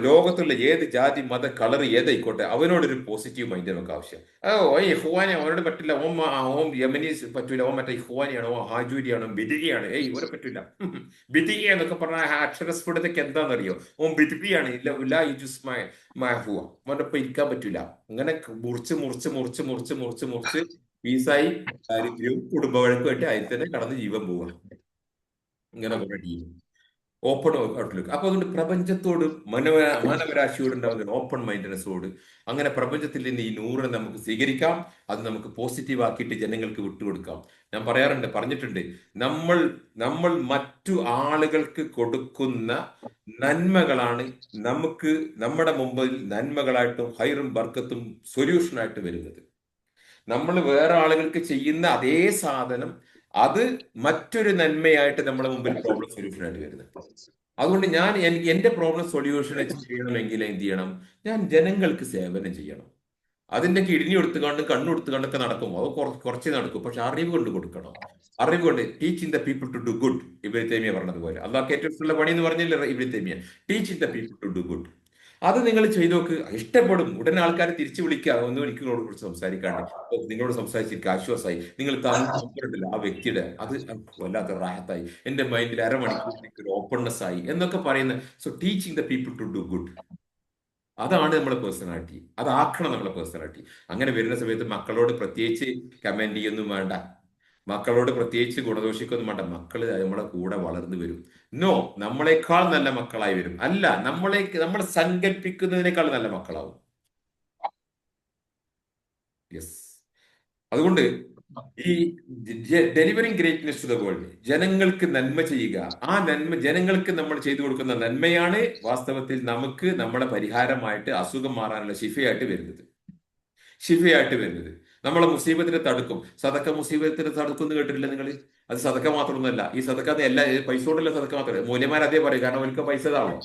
ലോകത്തുള്ള ഏത് ജാതി മത കളർ ഏതായിക്കോട്ടെ അവനോടൊരു പോസിറ്റീവ് മൈൻഡ് നമുക്ക് ആവശ്യം. ഓ ഇഹ്വാനെ അവനോട് പറ്റില്ല, ഓം യമനീസ് പറ്റൂല, ഓൻ മറ്റേ ഇഹ്വാനിയാണോ, ഓ ഹാജൂരിയാണോ, ബിദിയാണ്, ഇവരെ പറ്റൂല. ബിദിയ എന്നൊക്കെ പറഞ്ഞ അക്ഷരസ്ഫുടതയ്ക്ക് എന്താണെന്നറിയോ? ഓൻ ബിദിയാണ്, ഇല്ല മാഹുവ, അവൻ്റെ ഒപ്പം ഇരിക്കാൻ പറ്റൂല. അങ്ങനെ മുറിച്ച് മുറിച്ച് മുറിച്ച് മുറിച്ച് മുറിച്ച് മുറിച്ച് പീസായി ദാരിദ്ര്യവും കുടുംബ വഴക്കുമായിട്ട് അതിൽ തന്നെ കടന്ന് ജീവൻ പോവുക. ഇങ്ങനെ കുറെ ടീം. Open outlook. അപ്പൊ അതുകൊണ്ട് പ്രപഞ്ചത്തോട് മാനവരാശിയോട് ഉണ്ടാവുന്ന ഒരു ഓപ്പൺ മൈൻഡ്നെസ്സോട്, അങ്ങനെ പ്രപഞ്ചത്തിൽ നിന്ന് ഈ നൂറിനെ നമുക്ക് സ്വീകരിക്കാം. അത് നമുക്ക് പോസിറ്റീവ് ആക്കിയിട്ട് ജനങ്ങൾക്ക് വിട്ടുകൊടുക്കാം. ഞാൻ പറഞ്ഞിട്ടുണ്ട്, നമ്മൾ നമ്മൾ മറ്റു ആളുകൾക്ക് കൊടുക്കുന്ന നന്മകളാണ് നമുക്ക് നമ്മുടെ മുമ്പിൽ നന്മകളായിട്ടും ഹൈറും ബർക്കത്തും സൊല്യൂഷനായിട്ട് വരുന്നത്. നമ്മൾ വേറെ ആളുകൾക്ക് ചെയ്യുന്ന അതേ സാധനം അത് മറ്റൊരു നന്മയായിട്ട് നമ്മുടെ മുമ്പിൽ പ്രോബ്ലം സൊല്യൂഷൻ ആയിട്ട് വരുന്നത്. അതുകൊണ്ട് എനിക്ക് എന്റെ പ്രോബ്ലം സൊല്യൂഷൻ ചെയ്യണമെങ്കിൽ എന്ത് ചെയ്യണം? ഞാൻ ജനങ്ങൾക്ക് സേവനം ചെയ്യണം. അതിന്റെ കിഡ്നി എടുത്തുകൊണ്ട് കണ്ണു എടുത്തുകൊണ്ടൊക്കെ നടക്കും. അത് കുറച്ചേ നടക്കും. പക്ഷെ അറിവ് കൊണ്ട് കൊടുക്കണം. അറിവ് കൊണ്ട് teaching the people to do good. Ibn Taymiyyah പറഞ്ഞതുപോലെ, അള്ളാഹ്ക്ക് ഏറ്റവും ഇഷ്ടമുള്ള പണി എന്ന് പറഞ്ഞില്ല Ibn Taymiyyah, teaching the people to do good. അത് നിങ്ങൾ ചെയ്തു നോക്ക്, ഇഷ്ടപ്പെടും. ഉടനെ ആൾക്കാരെ തിരിച്ചു വിളിക്കുക, ഒന്ന് എനിക്കിനോട് കുറിച്ച് സംസാരിക്കാണ്ട്, നിങ്ങളോട് സംസാരിച്ചിരിക്കുക, ആശ്വാസമായി. നിങ്ങൾ തന്നിട്ടില്ല ആ വ്യക്തിയുടെ, അത് വല്ലാത്ത റാഹത്തായി, എന്റെ മൈൻഡിൽ അരമണിക്കൂർ ഒരു ഓപ്പൺനെസ് ആയി എന്നൊക്കെ പറയുന്ന. So teaching the people to do good, അതാണ് നമ്മളെ പേഴ്സണാലിറ്റി. അതാക്കണം നമ്മളെ പേഴ്സണാലിറ്റി. അങ്ങനെ വരുന്ന സമയത്ത് മക്കളോട് പ്രത്യേകിച്ച് കമന്റ് ചെയ്യൊന്നും വേണ്ട, മക്കളോട് പ്രത്യേകിച്ച് ഗുണദോഷിക്കൊന്നും വേണ്ട. മക്കള് നമ്മളെ കൂടെ വളർന്നു വരും. നോ, നമ്മളെക്കാൾ നല്ല മക്കളായി വരും. അല്ല, നമ്മൾ സങ്കല്പിക്കുന്നതിനേക്കാൾ നല്ല മക്കളാവും. യെസ്. അതുകൊണ്ട് ഈ delivering greatness to the world, ജനങ്ങൾക്ക് നന്മ ചെയ്യുക. ആ നന്മ ജനങ്ങൾക്ക് നമ്മൾ ചെയ്തു കൊടുക്കുന്ന നന്മയാണ് വാസ്തവത്തിൽ നമുക്ക് നമ്മുടെ പരിഹാരമായിട്ട്, അസുഖം മാറാനുള്ള ശിഫയായിട്ട് വരുന്നത്. ശിഫയായിട്ട് വരുന്നത് നമ്മളെ മുസീബത്തിനെ തടുക്കും. സദക്ക മുസീബത്തിനെ തടുക്കും എന്ന് കേട്ടിട്ടില്ല നിങ്ങൾ? അത് സദക്ക മാത്രമൊന്നുമല്ല. ഈ സദക്ക എല്ലാ പൈസ കൊണ്ടല്ല സദക്ക മാത്രമല്ല. മൂല്യമാർ അതേ പറയും, കാരണം അവർക്ക് പൈസ താവും,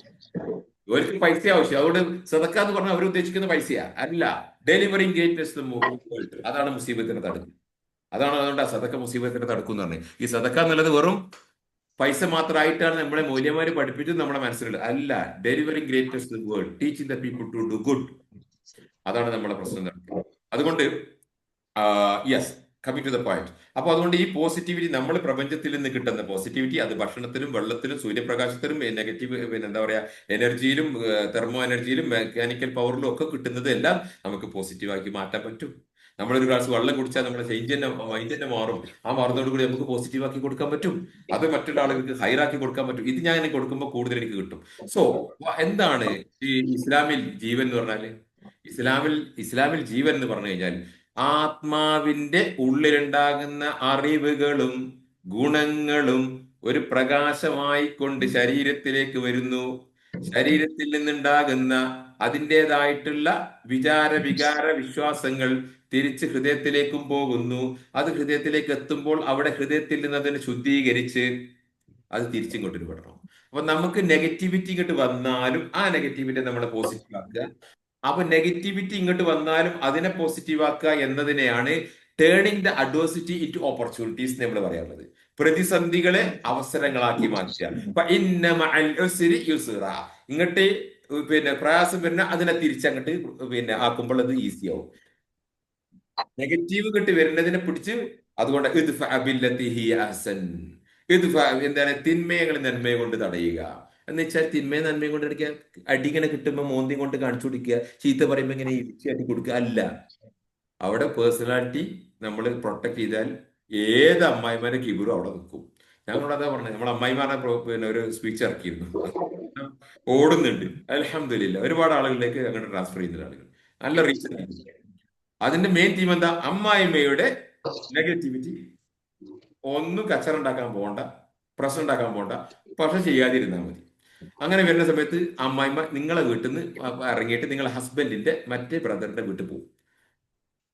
അവർക്ക് പൈസ ആവശ്യം. അതുകൊണ്ട് സദക്ക എന്ന് പറഞ്ഞാൽ അവർ ഉദ്ദേശിക്കുന്ന പൈസയാ അല്ല. ഡെലിവറിങ് ഗ്രേറ്റ്നെസ് വേൾഡ്, അതാണ് മുസീബത്തിനെ തടുക്കും. അതാണ് അതുകൊണ്ട് ആ സദക്ക മുസീബത്തിനെ തടുക്കും എന്ന് പറഞ്ഞത്. ഈ സദക്ക എന്നുള്ളത് വെറും പൈസ മാത്രമായിട്ടാണ് നമ്മളെ മൂല്യമാര് പഠിപ്പിച്ചത് നമ്മുടെ മനസ്സിലുള്ളത് അല്ല. Delivering greatness world, teaching the people to do good, അതാണ് നമ്മളെ പ്രശ്നം നടക്കുന്നത്. അതുകൊണ്ട് yes, coming to the point. അപ്പൊ അതുകൊണ്ട് ഈ പോസിറ്റിവിറ്റി, നമ്മൾ പ്രപഞ്ചത്തിൽ നിന്ന് കിട്ടുന്ന പോസിറ്റിവിറ്റി, അത് ഭക്ഷണത്തിലും വെള്ളത്തിലും സൂര്യപ്രകാശത്തിലും നെഗറ്റീവ് പിന്നെ എന്താ പറയാ എനർജിയിലും തെർമോ എനർജിയിലും മെക്കാനിക്കൽ പവറിലും ഒക്കെ കിട്ടുന്നത് എല്ലാം നമുക്ക് പോസിറ്റീവാക്കി മാറ്റാൻ പറ്റും. നമ്മളൊരു ഗ്ലാസ് വെള്ളം കുടിച്ചാൽ നമ്മുടെ മൈൻഡ് തന്നെ മാറും. ആ മാറുന്നതോട് കൂടി നമുക്ക് പോസിറ്റീവ് ആക്കി കൊടുക്കാൻ പറ്റും. അത് മറ്റുള്ള ആളുകൾക്ക് ഹൈറാക്കി കൊടുക്കാൻ പറ്റും. ഇത് ഞാൻ കൊടുക്കുമ്പോൾ കൂടുതൽ എനിക്ക് കിട്ടും. സോ എന്താണ് ഈ ഇസ്ലാമിൽ ജീവൻ എന്ന് പറഞ്ഞാല്? ഇസ്ലാമിൽ ജീവൻ എന്ന് പറഞ്ഞു കഴിഞ്ഞാൽ ആത്മാവിന്റെ ഉള്ളിലുണ്ടാകുന്ന അറിവുകളും ഗുണങ്ങളും ഒരു പ്രകാശമായി കൊണ്ട് ശരീരത്തിലേക്ക് വരുന്നു. ശരീരത്തിൽ നിന്നുണ്ടാകുന്ന അതിൻ്റെതായിട്ടുള്ള വികാര വിശ്വാസങ്ങൾ തിരിച്ച് ഹൃദയത്തിലേക്കും പോകുന്നു. അത് ഹൃദയത്തിലേക്ക് എത്തുമ്പോൾ അവിടെ ഹൃദയത്തിൽ നിന്ന് അതിനെ ശുദ്ധീകരിച്ച് അത് തിരിച്ചിങ്ങോട്ട് വിടണം. അപ്പൊ നമുക്ക് നെഗറ്റിവിറ്റി ഇങ്ങോട്ട് വന്നാലും ആ നെഗറ്റിവിറ്റി നമ്മളെ പോസിറ്റീവ് ആക്കുക. അപ്പൊ നെഗറ്റിവിറ്റി ഇങ്ങോട്ട് വന്നാലും അതിനെ പോസിറ്റീവ് ആക്കുക എന്നതിനെയാണ് turning the adversity into opportunities നമ്മൾ പറയാറുള്ളത്. പ്രതിസന്ധികളെ അവസരങ്ങളാക്കി മാറ്റുക. ഇങ്ങോട്ട് പിന്നെ പ്രയാസം വരുന്ന അതിനെ തിരിച്ചങ്ങോട്ട് പിന്നെ ആക്കുമ്പോൾ അത് ഈസി ആവും. നെഗറ്റീവ് കിട്ടി വരുന്നതിനെ പിടിച്ച്, അതുകൊണ്ട് എന്താണ് തിന്മയെ നന്മയെ കൊണ്ട് തടയുക എന്ന് വെച്ചാൽ, തിന്മയെ നന്മയും കൊണ്ട് അടിക്കുക. അടിങ്ങനെ കിട്ടുമ്പോൾ മോന്തി കൊണ്ട് കാണിച്ചു കൊടുക്കുക, ചീത്ത പറയുമ്പോൾ ഇങ്ങനെ ഇടിച്ചാട്ടി കൊടുക്കുക അല്ല. അവിടെ പേഴ്സണാലിറ്റി നമ്മൾ പ്രൊട്ടക്ട് ചെയ്താൽ ഏത് അമ്മായിമാരെ കിബിറും അവിടെ നിൽക്കും. ഞങ്ങളോട് അതാ പറഞ്ഞത്, നമ്മൾ അമ്മായിമാരെ പിന്നെ ഒരു സ്പീച്ച് ഇറക്കിയിരുന്നു, ഓടുന്നുണ്ട്. അൽഹംദുലില്ലാ ഒരുപാട് ആളുകളിലേക്ക് അങ്ങനെ ട്രാൻസ്ഫർ ചെയ്യുന്ന ആളുകൾ, നല്ല റീച്ച്. അതിന്റെ മെയിൻ തീം എന്താ? അമ്മായിമ്മയുടെ നെഗറ്റിവിറ്റി. ഒന്നും കച്ചറ ഉണ്ടാക്കാൻ പോകണ്ട, പ്രശ്നം ഉണ്ടാക്കാൻ പോകണ്ട, പക്ഷെ ചെയ്യാതിരുന്നാൽ മതി. അങ്ങനെ വരുന്ന സമയത്ത് അമ്മായിമ്മ നിങ്ങളെ വീട്ടിൽ നിന്ന് ഇറങ്ങിയിട്ട് നിങ്ങളെ ഹസ്ബൻഡിന്റെ മറ്റേ ബ്രദറിന്റെ വീട്ടിൽ പോകും.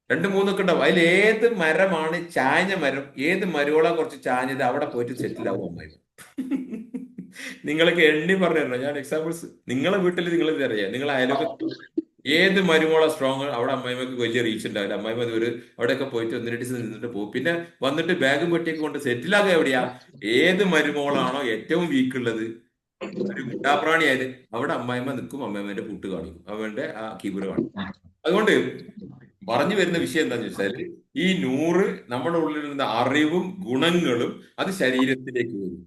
രണ്ട് മൂന്നൊക്കെ ഉണ്ടാവും. അതിൽ ഏത് മരമാണ് ചാഞ്ഞ മരം, ഏത് മരോളാ കുറച്ച് ചാഞ്ഞത്, അവിടെ പോയിട്ട് സെറ്റിൽ ആവും അമ്മായിമ്മ. നിങ്ങൾക്ക് എണ്ണി പറഞ്ഞു തരണം ഞാൻ എക്സാമ്പിൾസ്. നിങ്ങളെ വീട്ടിൽ നിങ്ങൾ അറിയാം, നിങ്ങളെ അയലോകത്ത് ഏത് മരുമോള സ്ട്രോങ്, അവിടെ അമ്മായിമ്മക്ക് വലിയ റീച്ച് ഉണ്ടാവില്ല. അമ്മായിമ്മ ഒരു അവിടെയൊക്കെ പോയിട്ട് ഒന്ന് രണ്ട് ദിവസം നിന്നിട്ട് പോകും. പിന്നെ വന്നിട്ട് ബാഗും പെട്ടിയൊക്കെ കൊണ്ട് സെറ്റിലാകുക എവിടെയാ? ഏത് മരുമോളാണോ ഏറ്റവും വീക്ക് ഉള്ളത്, ഒരു ഗുണ്ടാപ്രാണിയായത്, അവിടെ അമ്മായിമ്മ നിൽക്കും, അമ്മായിമ്മന്റെ പുട്ട് കാണിക്കും, അവന്റെ ആ കിബിറ് കാണിക്കും. അതുകൊണ്ട് പറഞ്ഞു വരുന്ന വിഷയം എന്താന്ന് വെച്ചാൽ, ഈ നൂറ് നമ്മുടെ ഉള്ളിൽ നിന്ന് അറിവും ഗുണങ്ങളും അത് ശരീരത്തിലേക്ക് വരും.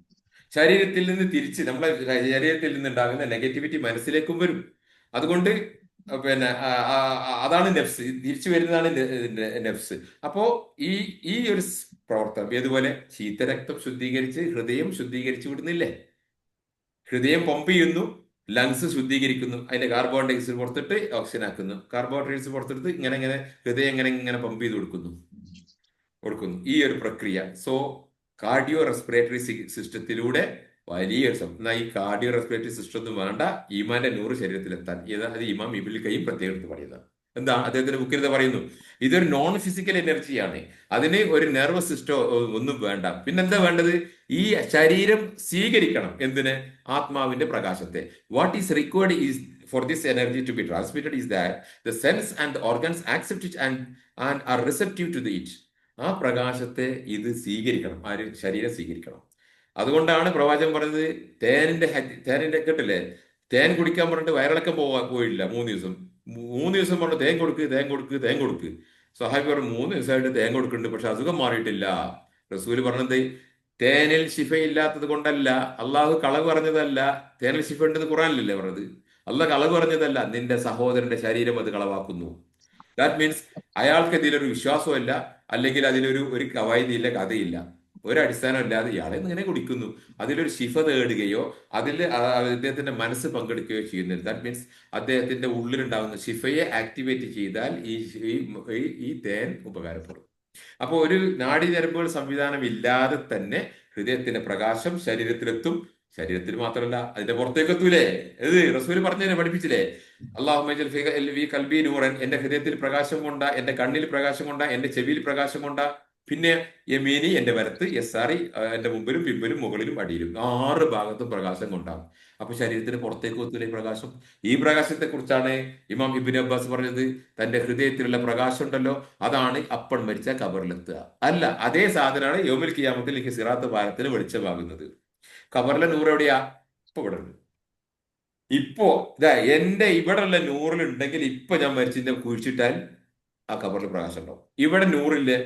ശരീരത്തിൽ നിന്ന് തിരിച്ച് നമ്മളെ ശരീരത്തിൽ നിന്നുണ്ടാകുന്ന നെഗറ്റിവിറ്റി മനസ്സിലേക്കും വരും. അതുകൊണ്ട് പിന്നെ അതാണ് നെഫ്സ്, തിരിച്ചു വരുന്നതാണ് നെഫ്സ്. അപ്പോ ഈ ഈ ഒരു പ്രവർത്തനം ഏതുപോലെ ശീതരക്തം ശുദ്ധീകരിച്ച് ഹൃദയം ശുദ്ധീകരിച്ചു വിടുന്നില്ലേ? ഹൃദയം പമ്പ് ചെയ്യുന്നു, ലങ്സ് ശുദ്ധീകരിക്കുന്നു, അതിന്റെ കാർബൺ ഡൈഓക്സൈഡ് പുറത്തിട്ട് ഓക്സിജൻ ആക്കുന്നു, കാർബോഹൈഡ്രേറ്റ്സ് പുറത്തെടുത്ത് ഇങ്ങനെ ഇങ്ങനെ ഹൃദയം ഇങ്ങനെ പമ്പ് ചെയ്ത് കൊടുക്കുന്നു ഈ ഒരു പ്രക്രിയ. സോ കാർഡിയോ റെസ്പിറേറ്ററി സിസ്റ്റത്തിലൂടെ വലിയൊരു എന്നാൽ ഈ കാർഡിയോ റെസ്പിറേറ്ററി സിസ്റ്റം ഒന്നും വേണ്ട, ഈമാന്റെ നൂറ് ശരീരത്തിലെത്താൻ. അത് ഇമാം ഇബ്നുൽ ഖയ്യിം പ്രത്യേകം എടുത്ത് പറയുന്നത് എന്താ, അദ്ദേഹത്തിന്റെ ബുക്കിൽ ഇത് പറയുന്നു. ഇതൊരു നോൺ ഫിസിക്കൽ എനർജിയാണ്, അതിന് ഒരു നെർവസ് സിസ്റ്റോ ഒന്നും വേണ്ട. പിന്നെന്താ വേണ്ടത്? ഈ ശരീരം സ്വീകരിക്കണം എന്തിന്? ആത്മാവിന്റെ പ്രകാശത്തെ. What is required is for this energy to be transmitted is that the sense and the organs accept it and are receptive to the it. ആ പ്രകാശത്തെ ഇത് സ്വീകരിക്കണം, ആര്? ശരീരം സ്വീകരിക്കണം. അതുകൊണ്ടാണ് പ്രവാചകൻ പറഞ്ഞത്, തേനിന്റെ കേട്ടില്ലേ, തേൻ കുടിക്കാൻ പറഞ്ഞിട്ട് വയറിളക്കം പോയില്ല 3 ദിവസം. 3 ദിവസം പറഞ്ഞു തേൻ കൊടുക്ക്. സഹാബി പറഞ്ഞു 3 ദിവസമായിട്ട് തേൻ കൊടുക്കുന്നുണ്ട്, പക്ഷെ അസുഖം മാറിയിട്ടില്ല. റസൂല് പറഞ്ഞത് തേനിൽ ശിഫയില്ലാത്തത് കൊണ്ടല്ല, അള്ളാഹു കളവ് പറഞ്ഞതല്ല. തേനിൽ ശിഫ ഉണ്ടെന്ന് ഖുറാനിലല്ലേ പറഞ്ഞത്? അള്ളാഹ് കളവ് പറഞ്ഞതല്ല, നിന്റെ സഹോദരന്റെ ശരീരം അത് കളവാക്കുന്നു. ദാറ്റ് മീൻസ് അയാൾക്ക് ഇതിലൊരു വിശ്വാസമില്ല, അല്ലെങ്കിൽ അതിലൊരു കവായതിയില്ല, കഥയില്ല, ഒരടിസ്ഥാനമില്ലാതെ ഇയാളെ ഇങ്ങനെ കുടിക്കുന്നു. അതിലൊരു ശിഫ തേടുകയോ അതിൽ അദ്ദേഹത്തിന്റെ മനസ്സ് പങ്കെടുക്കുകയോ ചെയ്യുന്നില്ല. ദാറ്റ് മീൻസ് അദ്ദേഹത്തിന്റെ ഉള്ളിലുണ്ടാകുന്ന ശിഫയെ ആക്ടിവേറ്റ് ചെയ്താൽ ഈ തേൻ ഉപകാരപ്പെടും. അപ്പോൾ ഒരു നാഡീഞരമ്പുകൾ സംവിധാനം ഇല്ലാതെ തന്നെ ഹൃദയത്തിന്റെ പ്രകാശം ശരീരത്തിലെത്തും. ശരീരത്തിൽ മാത്രമല്ല, അതിന്റെ പുറത്തേക്ക് എത്തൂലേ? ഇത് റസൂല് പറഞ്ഞതിനെ പഠിപ്പിച്ചില്ലേ? കൽബി നൂറൻ, എന്റെ ഹൃദയത്തിൽ പ്രകാശം കൊണ്ട, എന്റെ കണ്ണിൽ പ്രകാശം കൊണ്ട, എന്റെ ചെവിയിൽ പ്രകാശം കൊണ്ട, പിന്നെ യമീനി എന്റെ വലത്ത്, യസാറി എന്റെ മുമ്പിലും പിമ്പിലും മുകളിലും അടിയിലും 6 ഭാഗത്തും പ്രകാശം കൊണ്ടാണ്. അപ്പൊ ശരീരത്തിന് പുറത്തേക്ക് എത്തൂലേ പ്രകാശം? ഈ പ്രകാശത്തെ കുറിച്ചാണ് ഇമാം ഇബ്നു അബ്ബാസ് പറഞ്ഞത്, തന്റെ ഹൃദയത്തിലുള്ള പ്രകാശം ഉണ്ടല്ലോ, അതാണ് അപ്പോൾ മരിച്ച കബറിലെത്തുക. അല്ല, അതേ സാധനമാണ് യൗമുൽ ഖിയാമത്തിൽ എനിക്ക് സിറാത്ത് പാലത്തിന് വെളിച്ചമാകുന്നത്. ഖബറിലെ നൂറ് എവിടെയാ? ഇപ്പൊ ഇവിടെ ഉണ്ട്. ഇപ്പോ എന്റെ ഇവിടെയുള്ള നൂറിലുണ്ടെങ്കിൽ ഇപ്പൊ ഞാൻ മരിച്ചിന്റെ കുഴിച്ചിട്ടാൽ ആ ഖബറിൽ പ്രകാശം ഉണ്ടാവും. ഇവിടെ നൂറില്ലേ,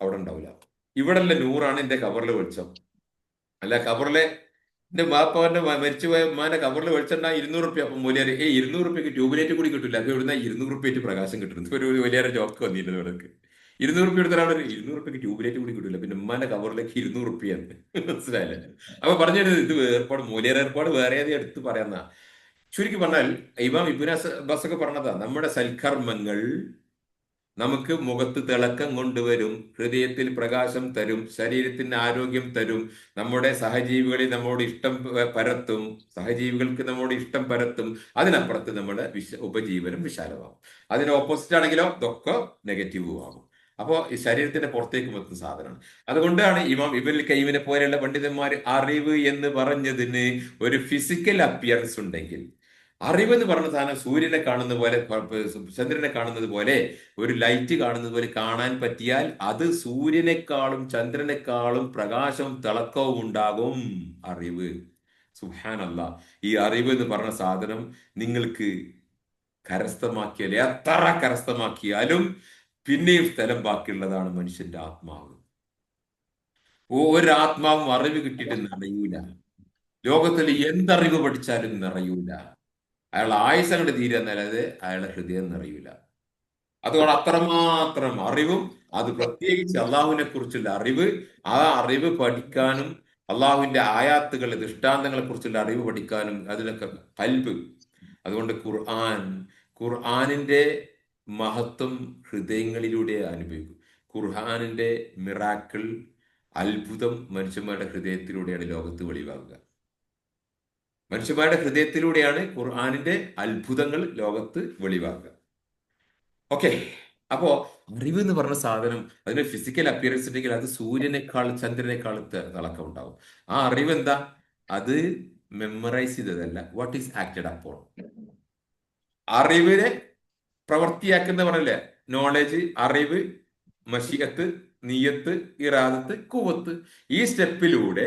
അവിടെ ഉണ്ടാവില്ല. ഇവിടെയുള്ള നൂറാണ് എന്റെ ഖബറിലെ വെളിച്ചം. അല്ല ഖബറിലെ എന്റെ ബാപ്പാന്റെ മരിച്ചുപോയ ഉമ്മാന്റെ ഖബറിൽ വെളിച്ചെണ്ണ 200 റുപ്യ. അപ്പം മൂല്യാര് 200 റുപ്യക്ക് ട്യൂബിലേറ്റ് കൂടി കിട്ടില്ല, അപ്പൊ ഇവിടുന്ന് 200 റുപ്യ പ്രകാശം കിട്ടുന്നത്. ഒരു വലിയ ജോക്ക് വന്നിരുന്നു ഇവിടേക്ക്. 200 റുപ്യ എടുത്താണ്, 200 റുപ്യക്ക് ട്യൂബിലേറ്റ് കൂടി കിട്ടില്ല, പിന്നെ ഉമ്മാന്റെ കവറിലേക്ക് 200 റുപ്യ. മനസ്സിലായില്ലേ? അപ്പൊ പറഞ്ഞു ഇത് ഏർപ്പാട്, മൂല്യർ ഏർപ്പാട് വേറെ എടുത്ത് പറയാന്ന. ചുരുക്കി പറഞ്ഞാൽ ഇമാം ഇബ്നു അബ്ബാസ് ഒക്കെ പറഞ്ഞതാ, നമ്മുടെ സൽക്കർമ്മങ്ങൾ നമുക്ക് മുഖത്ത് തിളക്കം കൊണ്ടുവരും, ഹൃദയത്തിൽ പ്രകാശം തരും, ശരീരത്തിന് ആരോഗ്യം തരും, നമ്മുടെ സഹജീവികളിൽ നമ്മോട് ഇഷ്ടം പരത്തും, സഹജീവികൾക്ക് നമ്മോട് ഇഷ്ടം പരത്തും. അതിനപ്പുറത്ത് നമ്മുടെ ഉപജീവനം വിശാലമാകും. അതിന് ഓപ്പോസിറ്റ് ആണെങ്കിലോ ഇതൊക്കെ നെഗറ്റീവും ആകും. അപ്പോൾ ഈ ശരീരത്തിന്റെ പുറത്തേക്ക് എത്തുന്ന സാധനമാണ്. അതുകൊണ്ടാണ് ഇമാം ഇബ്നുൽ ഖയ്യിമിനെ പോലെയുള്ള പണ്ഡിതന്മാർ അറിവ് എന്ന് പറഞ്ഞതിന് ഒരു ഫിസിക്കൽ അപ്പിയറൻസ് ഉണ്ടെങ്കിൽ, അറിവ് എന്ന് പറഞ്ഞ സാധനം സൂര്യനെ കാണുന്ന പോലെ, ചന്ദ്രനെ കാണുന്നത് പോലെ, ഒരു ലൈറ്റ് കാണുന്നത് പോലെ കാണാൻ പറ്റിയാൽ അത് സൂര്യനേക്കാളും ചന്ദ്രനേക്കാളും പ്രകാശവും തിളക്കവും ഉണ്ടാകും അറിവ്. സുബ്ഹാനല്ലാഹ്. ഈ അറിവ് എന്ന് പറഞ്ഞ സാധനം നിങ്ങൾക്ക് കരസ്ഥമാക്കിയാൽ, എത്ര കരസ്ഥമാക്കിയാലും പിന്നെയും സ്ഥലം ബാക്കിയുള്ളതാണ് മനുഷ്യന്റെ ആത്മാവ്. ഒരാത്മാവും അറിവ് കിട്ടിയിട്ട് നിറയൂല. ലോകത്തിൽ എന്തറിവ് പഠിച്ചാലും നിറയൂല. അയാൾ ആയുസ് അങ്ങോട്ട് തീരുന്നല്ലാതെ അയാളുടെ ഹൃദയം നിറയൂല. അതുകൊണ്ട് അത്രമാത്രം അറിവും, അത് പ്രത്യേകിച്ച് അള്ളാഹുവിനെ കുറിച്ചുള്ള അറിവ്, ആ അറിവ് പഠിക്കാനും അള്ളാഹുവിന്റെ ആയാത്തുകളെ, ദൃഷ്ടാന്തങ്ങളെ കുറിച്ചുള്ള അറിവ് പഠിക്കാനും അതിനൊക്കെ കൽബ്. അതുകൊണ്ട് ഖുർആനിന്റെ മഹത്വം ഹൃദയങ്ങളിലൂടെ അനുഭവിക്കും. ഖുർആനിന്റെ മിറാക്കിൾ, അത്ഭുതം മനുഷ്യന്മാരുടെ ഹൃദയത്തിലൂടെയാണ് ലോകത്ത് വെളിവാകുക. മനുഷ്യന്മാരുടെ ഹൃദയത്തിലൂടെയാണ് ഖുർആനിന്റെ അത്ഭുതങ്ങൾ ലോകത്ത് വെളിവാക്കുക. ഓക്കെ. അപ്പോ അറിവ് എന്ന് പറഞ്ഞ സാധനം, അതിന് ഫിസിക്കൽ അപ്പിയറൻസ് ഉണ്ടെങ്കിൽ അത് സൂര്യനേക്കാൾ ചന്ദ്രനേക്കാൾ തിളക്കം ഉണ്ടാവും. ആ അറിവ് എന്താ? അത് മെമ്മറൈസ് ചെയ്തതല്ല, വാട്ട് ഈസ് ആക്റ്റഡ് അപ്പോൺ. അറിവിനെ പ്രവർത്തിയാക്കുന്ന പറഞ്ഞല്ലേ, നോളജ്, അറിവ്, മഷിയത്ത്, നിയത്ത്, ഇറാദത്ത്, കുവത്ത്. ഈ സ്റ്റെപ്പിലൂടെ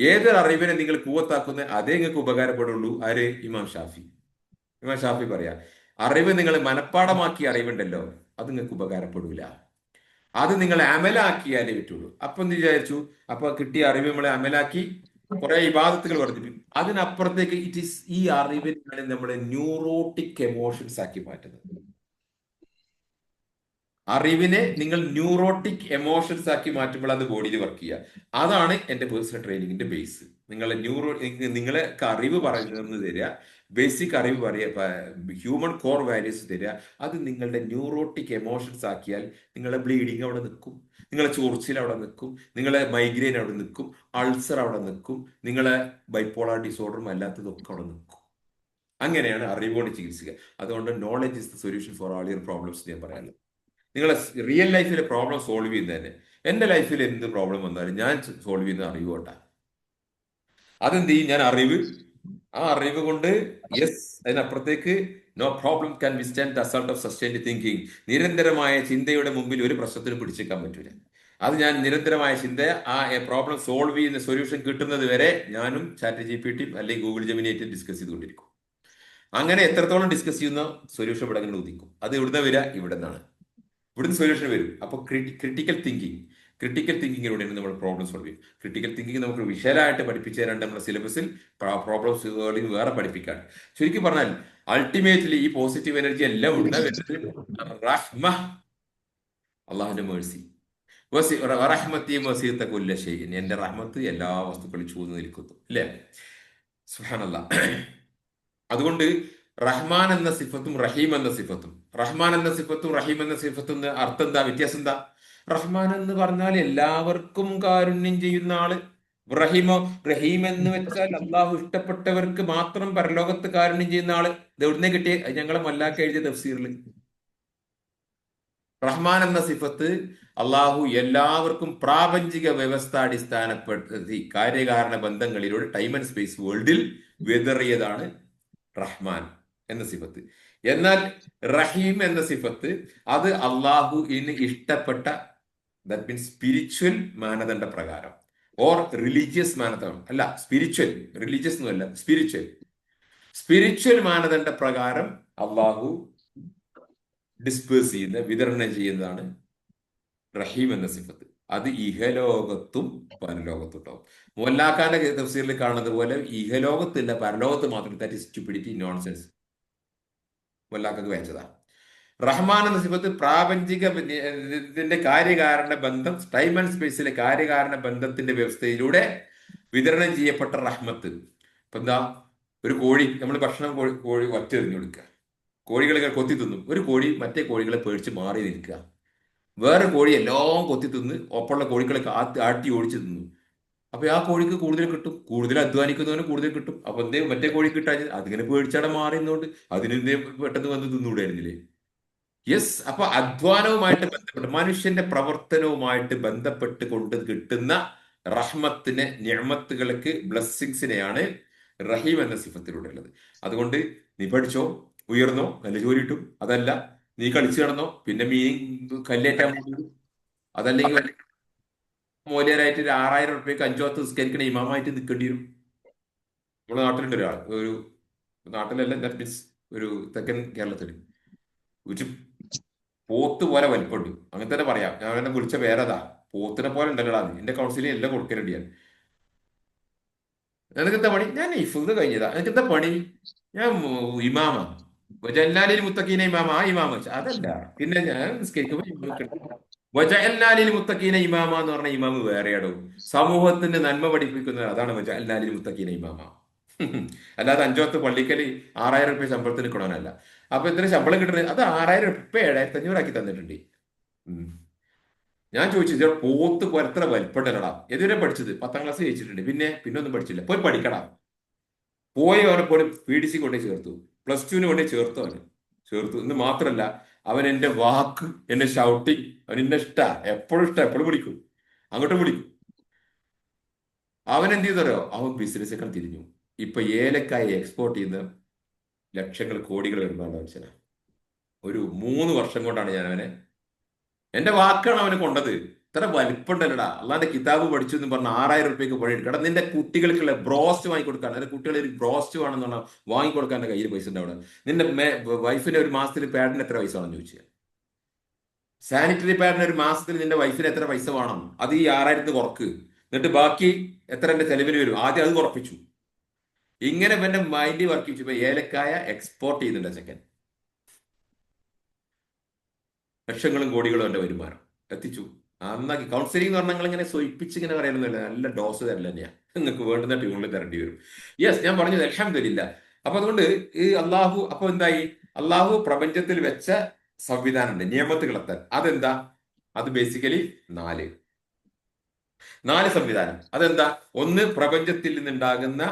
ഏതൊരു അറിവിനെ നിങ്ങൾ കൂവത്താക്കുന്ന അതേ നിങ്ങൾക്ക് ഉപകാരപ്പെടുള്ളൂ. ആര്? ഇമാം ഷാഫി പറയാ, അറിവ് നിങ്ങൾ മനഃപ്പാടമാക്കിയ അറിവുണ്ടല്ലോ, അത് നിങ്ങൾക്ക് ഉപകാരപ്പെടൂല. അത് നിങ്ങൾ അമലാക്കിയാലേ പറ്റുള്ളൂ. അപ്പൊ എന്ത് വിചാരിച്ചു? അപ്പൊ കിട്ടിയ അറിവ് നമ്മളെ അമലാക്കി കുറെ ഇബാദത്തുകൾ വർദ്ധിപ്പിക്കും. അതിനപ്പുറത്തേക്ക് ഈ അറിവിനാണ് നമ്മുടെ ന്യൂറോട്ടിക് എമോഷൻസ് ആക്കി മാറ്റുന്നത്. അറിവിനെ നിങ്ങൾ ന്യൂറോട്ടിക് എമോഷൻസ് ആക്കി മാറ്റുമ്പോൾ അത് ബോഡിയിൽ വർക്ക് ചെയ്യുക. അതാണ് എന്റെ പേഴ്സണൽ ട്രെയിനിങ്ങിന്റെ ബേസ്. നിങ്ങളെ അറിവ് പറയുന്നത് തരിക, ബേസിക് അറിവ് പറയുക, ഹ്യൂമൻ കോർ വാല്യൂസ് തരിക. അത് നിങ്ങളുടെ ന്യൂറോട്ടിക് എമോഷൻസ് ആക്കിയാൽ നിങ്ങളെ ബ്ലീഡിങ് അവിടെ നിൽക്കും, നിങ്ങളെ ചൊറിച്ചിൽ അവിടെ നിൽക്കും, നിങ്ങളെ മൈഗ്രെയിൻ അവിടെ നിൽക്കും, അൾസർ അവിടെ നിൽക്കും, നിങ്ങളെ ബൈപ്പോളാർ ഡിസോർഡറും അല്ലാത്തതൊക്കെ അവിടെ നിൽക്കും. അങ്ങനെയാണ് അറിവോട് ചികിത്സിക്കുക. അതുകൊണ്ട് knowledge is the solution for all your problems ഞാൻ പറയാനുള്ളത്. നിങ്ങളെ റിയൽ ലൈഫിലെ പ്രോബ്ലം സോൾവ് ചെയ്യുന്നത് തന്നെ. എന്റെ ലൈഫിൽ എന്ത് പ്രോബ്ലം വന്നാലും ഞാൻ സോൾവ് ചെയ്യുന്ന അറിവോട്ടാ. അതെന്ത് ചെയ്യും? ഞാൻ ആ അറിവ് കൊണ്ട്, യെസ്, അതിനപ്പുറത്തേക്ക് no problem can withstand the assault of sustained thinking. നിരന്തരമായ ചിന്തയുടെ മുമ്പിൽ ഒരു പ്രശ്നത്തിനും പിടിച്ചേക്കാൻ പറ്റൂല. അത് ഞാൻ നിരന്തരമായ ചിന്ത, ആ പ്രോബ്ലം സോൾവ് ചെയ്യുന്ന സൊല്യൂഷൻ കിട്ടുന്നത് വരെ ഞാനും ചാറ്റ് GPT അല്ലെങ്കിൽ ഗൂഗിൾ ജെമിനിയായിട്ട് ഡിസ്കസ് ചെയ്തുകൊണ്ടിരിക്കും. അങ്ങനെ എത്രത്തോളം ഡിസ്കസ് ചെയ്യുന്ന സൊല്യൂഷൻ ഇവിടെ അങ്ങനെ ഉദിക്കും. അത് ഇവിടുന്ന് വരിക, ഇവിടെ നിന്നാണ്. ഇവിടുന്ന് സൊല്യൂഷൻ വരും. അപ്പോൾ ക്രിട്ടിക്കൽ തിങ്കിങ്ങിലൂടെയാണ് നമ്മൾ പ്രോബ്ലം സോൾവ് ചെയ്യും. ക്രിട്ടിക്കൽ തിങ്കിങ് നമുക്ക് വിശാലമായിട്ട് പഠിപ്പിച്ചു തരാണ്ട് നമ്മുടെ സിലബസിൽ പ്രോബ്ലം സോൾവിങ് വേറെ പഠിപ്പിക്കാണ്. ശരിക്കും പറഞ്ഞാൽ അൾട്ടിമേറ്റ്ലി ഈ പോസിറ്റീവ് എനർജി എല്ലാം റഹ്മ, അള്ളാഹുവിന്റെ മേഴ്സി, റഹ്മത്തി വസീഅത കുല്ല ഷൈഇൻ. എന്റെ റഹ്മത്ത് എല്ലാ വസ്തുക്കളും ചൂഴ്ന്നു നിൽക്കുന്നു, അല്ലേ? സുബ്ഹാനല്ലാഹ്. അതുകൊണ്ട് റഹ്മാൻ എന്ന സിഫത്തും റഹീം എന്ന സിഫത്തും, റഹീം എന്ന സിഫത്തും അർത്ഥം എന്താ, വ്യത്യാസം എന്താ? റഹ്മാൻ എന്ന് പറഞ്ഞാൽ എല്ലാവർക്കും കാരുണ്യം ചെയ്യുന്ന ആള്. റഹീം എന്ന് വെച്ചാൽ അള്ളാഹു ഇഷ്ടപ്പെട്ടവർക്ക് മാത്രം പരലോകത്ത് കാരുണ്യം ചെയ്യുന്ന ആള്. ഇത് എവിടുന്നേ കിട്ടിയ? ഞങ്ങളെ മല്ലാക്ക എഴുതിയ തഫ്സീറിൽ റഹ്മാൻ എന്ന സിഫത്ത് അള്ളാഹു എല്ലാവർക്കും പ്രാപഞ്ചിക വ്യവസ്ഥ അടിസ്ഥാനപ്പെടുത്തി കാര്യകാരണ ബന്ധങ്ങളിലൂടെ ടൈം ആൻഡ് സ്പേസ് വേൾഡിൽ വിതറിയതാണ് റഹ്മാൻ എന്ന സിഫത്ത്. എന്നാൽ റഹീം എന്ന സിഫത്ത് അത് അള്ളാഹുവിന് ഇഷ്ടപ്പെട്ട, ദാറ്റ് മീൻസ് സ്പിരിച്വൽ മാനദണ്ഡ പ്രകാരം, ഓർ റിലീജിയസ് മാനദണ്ഡം അല്ല, സ്പിരിച്വൽ, റിലീജിയസ് എന്നല്ല, സ്പിരിച്വൽ മാനദണ്ഡ പ്രകാരം അള്ളാഹു ഡിസ്പേഴ്സ് ചെയ്യുന്ന, വിതരണം ചെയ്യുന്നതാണ് റഹീം എന്ന സിഫത്ത്. അത് ഇഹലോകത്തും പരലോകത്തും ഉണ്ടാവും. മുല്ലാഖാന്റെ തഫ്സീറിൽ കാണുന്നത് പോലെ ഇഹലോകത്തില്ല, പരലോകത്ത് മാത്രം. That is stupidity, nonsense. മുല്ലാഖക്ക് വെച്ചതാ. റഹ്മാൻ എന്ന സിഫത്ത് പ്രാപഞ്ചിക ഇതിന്റെ കാര്യകാരണ ബന്ധം, ടൈം ആൻഡ് സ്പേസിലെ കാര്യകാരണ ബന്ധത്തിന്റെ വ്യവസ്ഥയിലൂടെ വിതരണം ചെയ്യപ്പെട്ട റഹ്മത്ത്. ഇപ്പൊ എന്താ, ഒരു കോഴി, നമ്മൾ ഭക്ഷണം കോഴി വറ്റെറിഞ്ഞു കൊടുക്കുക, കോഴികളെ കൊത്തി തിന്നും. ഒരു കോഴി മറ്റേ കോഴികളെ പേടിച്ച് മാറി നിൽക്കുക. വേറെ കോഴി എല്ലാം കൊത്തി തിന്ന് ഒപ്പമുള്ള കോഴികളെ ആട്ടി ഓടിച്ച് തിന്നു. അപ്പൊ ആ കോഴിക്ക് കൂടുതൽ കിട്ടും, കൂടുതൽ അധ്വാനിക്കുന്നവന് കൂടുതൽ കിട്ടും. അപ്പൊ എന്തേ മറ്റേ കോഴി കിട്ടാൻ? അതിങ്ങനെ പേടിച്ചവിടെ മാറിയുന്നോണ്ട് അതിനെന്തേ പെട്ടെന്ന് വന്ന് തിന്നുകൂടായിരുന്നില്ലേ? യെസ്. അപ്പൊ അധ്വാനവുമായിട്ട് ബന്ധപ്പെട്ട്, മനുഷ്യന്റെ പ്രവർത്തനവുമായിട്ട് ബന്ധപ്പെട്ട് കൊണ്ട് കിട്ടുന്ന റഹ്മത്തിന്, നിഅമത്തുകൾക്ക്, ബ്ലെസ്സിങ്സിനെയാണ് റഹീം എന്ന സിഫത്തിലൂടെ ഉള്ളത്. അതുകൊണ്ട് നീ പഠിച്ചോ, ഉയർന്നോ, നല്ല ജോലി കിട്ടും. അതല്ല, നീ കളിച്ചു കിടന്നോ, പിന്നെ മീൻ കല്ലേറ്റാൻ പോകും. അതല്ലെങ്കിൽ മൂല്യരായിട്ട് ഒരു 6000 റുപ്യക്ക് 5 വക്ത് നിസ്കരിക്കണ ഇമാമായിട്ട് നിൽക്കേണ്ടി വരും. നമ്മുടെ നാട്ടിലുണ്ട് ഒരാൾ, ഒരു നാട്ടിലല്ല, ദാറ്റ് മീൻസ് ഒരു തെക്കൻ കേരളത്തിൽ, ഒരു പോത്ത് പോലെ വലിപ്പമുണ്ട്. അങ്ങനെ തന്നെ പറയാം. ഞാൻ എന്നെ വിളിച്ച പേരതാ, പോത്തിനെ പോലെ ഉണ്ടല്ലോടാ. എന്റെ കൗൺസിലിംഗ് എല്ലാം കൊടുക്കലുണ്ട് ഞാൻ. നിനക്കെന്താ പണി? ഞാൻ ഇഫ്ദ് കഴിഞ്ഞതാ. നിനക്കെന്താ പണി? ഞാൻ ഇമാമ. വജഅൽനാലിൽ മുത്തഖീന ഇമാമ. ആ ഇമാമ അതല്ല. പിന്നെ ഞാൻ നിസ്കരിക്കുമ്പോൾ വജഅൽനാലിൽ മുത്തഖീന ഇമാമ എന്ന് പറഞ്ഞ ഇമാമ് വേറെയാടോ. സമൂഹത്തിന്റെ നന്മ പഠിപ്പിക്കുന്നത്, അതാണ് വജഅൽനാലിൽ മുത്തഖീന ഇമാമ. അല്ലാതെ 5 വക്ത് പള്ളിക്കല് 6000 റുപ്യ ശമ്പളത്തിന് നിൽക്കണവനല്ല. അപ്പൊ ഇത്ര ശമ്പളം കിട്ടുന്നത് അത് 6000 റുപ്യ 7500 ആക്കി തന്നിട്ടുണ്ട്. ഉം. ഞാൻ ചോദിച്ചു, ഇത് പോത്ത് പോലെ എത്ര വലിപ്പമുണ്ടല്ലടാ. എതുവരെ പഠിച്ചത്? 10ാം ക്ലാസ് ജയിച്ചിട്ടുണ്ട്. പിന്നെ ഒന്നും പഠിച്ചില്ല. പോയി പഠിക്കടാ. പോയി അവനെ പോലെ PDC കൊണ്ടേ ചേർത്തു, +2 കൊണ്ടേ ചേർത്തു. ചേർത്തു എന്ന് മാത്രല്ല, അവൻ എന്റെ വാക്ക്, എന്റെ ഷൗട്ടിങ്, അവൻ എന്നെ എപ്പോഴും എപ്പോഴും വിളിക്കും, അങ്ങോട്ടും വിളിക്കും. അവൻ എന്ത് ചെയ്തോ, അവൻ ബിസിനസ്സൊക്കെ തിരിഞ്ഞു. ഇപ്പൊ ഏലക്കായി എക്സ്പോർട്ട് ചെയ്യുന്ന ലക്ഷങ്ങൾ കോടികൾ വരുന്ന മനുഷ്യനാ. ഒരു 3 വർഷം കൊണ്ടാണ് ഞാൻ അവനെ, എന്റെ വാക്കാണ് അവന് കൊണ്ടത്. ഇത്ര വലിപ്പുണ്ടല്ലടാ. അല്ലാതെ കിതാബ് പഠിച്ചു എന്ന് പറഞ്ഞ 6000 റുപ്യക്ക് പണിയെടുക്കണം. നിന്റെ കുട്ടികൾക്കുള്ള ബ്രോസ്റ്റ് വാങ്ങിക്കൊടുക്കാൻ, എന്റെ കുട്ടികളെ ഒരു ബ്രോസ്റ്റ് വേണമെന്നുള്ള വാങ്ങിക്കൊടുക്കാൻ എന്റെ കയ്യിൽ പൈസ ഉണ്ട് അവിടെ. നിന്റെ വൈഫിന് ഒരു മാസത്തിൽ പാഡിന് എത്ര പൈസ വേണമെന്ന് ചോദിച്ചാൽ, സാനിറ്ററി പാഡിന് ഒരു മാസത്തിൽ നിന്റെ വൈഫിന് എത്ര പൈസ വേണം, അത് ഈ 6000 കുറക്ക്, എന്നിട്ട് ബാക്കി എത്ര എന്റെ ചെലവിന് വരും, ആദ്യം അത് കുറപ്പിച്ചു. ഇങ്ങനെ എന്റെ മൈൻഡ് വർക്ക് ചെയ്യിച്ചു. ഇപ്പൊ ഏലക്കായ എക്സ്പോർട്ട് ചെയ്യുന്നുണ്ട് ചെക്കൻ. ലക്ഷങ്ങളും കോടികളും എന്റെ വരുമാനം എത്തിച്ചു. നന്നാക്കി. കൗൺസിലിംഗ് എന്ന് പറഞ്ഞാൽ ഇങ്ങനെ സ്വയിപ്പിച്ച് ഇങ്ങനെ പറയുന്നില്ല, നല്ല ഡോസ് തരല തന്നെയാ. നിങ്ങൾക്ക് വേണ്ടുന്ന ട്യൂണിൽ തരേണ്ടി വരും. യെസ്, ഞാൻ പറഞ്ഞത് അൽഹംദുലില്ലാ. അപ്പൊ അതുകൊണ്ട് ഈ അള്ളാഹു അപ്പൊ എന്തായി, അള്ളാഹു പ്രപഞ്ചത്തിൽ വെച്ച സംവിധാനമുണ്ട് നിയമത്തുകളെത്താൻ. അതെന്താ? അത് ബേസിക്കലി നാല് നാല് സംവിധാനം. അതെന്താ? ഒന്ന്, പ്രപഞ്ചത്തിൽ നിന്നുണ്ടാകുന്ന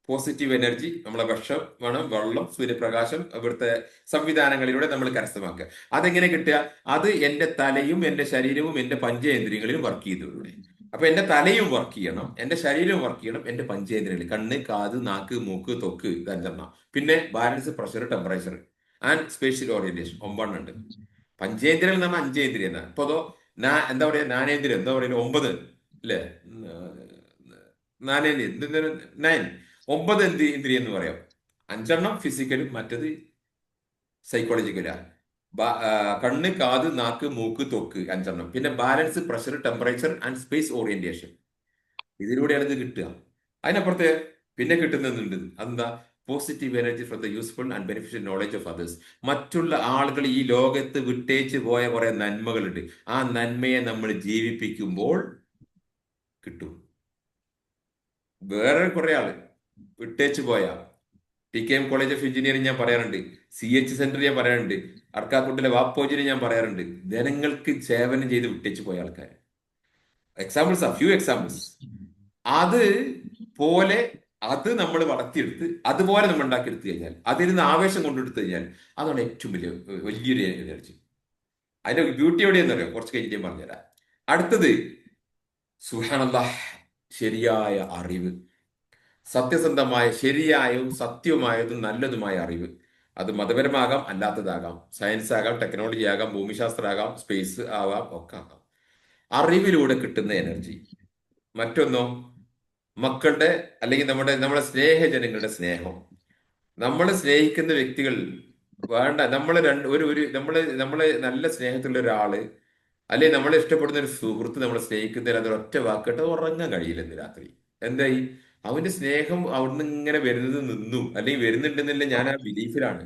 പോസിറ്റീവ് എനർജി, നമ്മളെ ഭക്ഷണം വേണം, വെള്ളം, സൂര്യപ്രകാശം, ഇവിടുത്തെ സംവിധാനങ്ങളിലൂടെ നമ്മൾ കരസ്ഥമാക്കുക. അതെങ്ങനെ കിട്ടുക? അത് എന്റെ തലയും എന്റെ ശരീരവും എന്റെ പഞ്ചേന്ദ്രിയങ്ങളിലും വർക്ക് ചെയ്തതിലൂടെ. അപ്പൊ എന്റെ തലയും വർക്ക് ചെയ്യണം, എന്റെ ശരീരവും വർക്ക് ചെയ്യണം, എന്റെ പഞ്ചേന്ദ്രിയങ്ങൾ കണ്ണ്, കാത്, നാക്ക്, മൂക്ക്, ത്വക്ക്, ഇതഞ്ചെണ്ണം. പിന്നെ balance, pressure, temperature and spatial orientation, ഒമ്പതെണ്ണം ഉണ്ട്. പഞ്ചേന്ദ്രിയം എന്ന് പറഞ്ഞാൽ അഞ്ചേന്ദ്രിയം എന്നാണ്. ഇപ്പൊ അതോ എന്താ പറയാ, ജ്ഞാനേന്ദ്രിയം എന്താ പറയുക, ഒമ്പത് അല്ലേ? നാലേന്ദ്രിയം എന്തെങ്കിലും, നയൻ, ഒമ്പത് ഇന്ദ്രിയം എന്ന് പറയാം. അഞ്ചെണ്ണം ഫിസിക്കലും മറ്റത് സൈക്കോളജിക്കലാണ്. കണ്ണ്, കാത്, നാക്ക്, മൂക്ക്, ത്വക്ക്, അഞ്ചെണ്ണം. പിന്നെ balance, pressure, temperature and space orientation. ഇതിലൂടെയാണ് ഇത് കിട്ടുക. അതിനപ്പുറത്തെ പിന്നെ കിട്ടുന്നുണ്ട്. അതെന്താ? Positive energy from the useful and beneficial knowledge of others. മറ്റുള്ള ആളുകൾ ഈ ലോകത്ത് വിട്ടേച്ച് പോയ കുറെ നന്മകളുണ്ട്. ആ നന്മയെ നമ്മൾ ജീവിപ്പിക്കുമ്പോൾ കിട്ടും. വേറെ കുറെ ആള് വിട്ടേച്ച് പോയ TKM കോളേജ് ഓഫ് എഞ്ചിനീയറിംഗ് ഞാൻ പറയാറുണ്ട്, CH സെന്റർ ഞാൻ പറയാറുണ്ട്, അർക്കാക്കുണ്ടിലെ വാപ്പോജിനെ ഞാൻ പറയാറുണ്ട്. ജനങ്ങൾക്ക് സേവനം ചെയ്ത് വിട്ടേച്ച് പോയ ആൾക്കാർ. എക്സാമ്പിൾസ് ആ ഫ്യൂ എക്സാമ്പിൾസ്. അത് പോലെ അത് നമ്മൾ വളർത്തിയെടുത്ത് അതുപോലെ നമ്മൾ ഉണ്ടാക്കിയെടുത്തു കഴിഞ്ഞാൽ, അതിൽ നിന്ന് ആവേശം കൊണ്ടെടുത്തു കഴിഞ്ഞാൽ, അതാണ് ഏറ്റവും വലിയൊരു എനർജി. അതിന്റെ ബ്യൂട്ടി എവിടെയെന്ന് അറിയാം, കുറച്ച് കഴിഞ്ഞിട്ട് ഞാൻ പറഞ്ഞുതരാം. അടുത്തത്, സുബ്ഹാനല്ലാഹ്, ശരിയായ അറിവ്. സത്യസന്ധമായ, ശരിയായതും സത്യവുമായതും നല്ലതുമായ അറിവ്. അത് മതപരമാകാം, അല്ലാത്തതാകാം, സയൻസ് ആകാം, ടെക്നോളജി ആകാം, ഭൂമിശാസ്ത്രമാകാം, സ്പേസ് ആവാം, ഒക്കെ ആകാം. അറിവിലൂടെ കിട്ടുന്ന എനർജി. മറ്റൊന്നോ, മക്കളുടെ അല്ലെങ്കിൽ നമ്മുടെ സ്നേഹജനങ്ങളുടെ സ്നേഹം. നമ്മളെ സ്നേഹിക്കുന്ന വ്യക്തികൾ വേണ്ട, നമ്മളെ രണ്ട് ഒരു ഒരു നമ്മളെ നല്ല സ്നേഹത്തിലുള്ള ഒരാള്, അല്ലെങ്കിൽ നമ്മളെ ഇഷ്ടപ്പെടുന്ന ഒരു സുഹൃത്ത് നമ്മളെ സ്നേഹിക്കുന്നതിൽ അത് ഒറ്റ വാക്കിട്ട് ഉറങ്ങാൻ കഴിയില്ല ഇന്ന് രാത്രി. എന്തായി? അവന്റെ സ്നേഹം അവിടുന്ന് ഇങ്ങനെ വരുന്നത് നിന്നു, അല്ലെങ്കിൽ വരുന്നുണ്ടെന്നില്ല, ഞാൻ ആ ബിലീഫിലാണ്.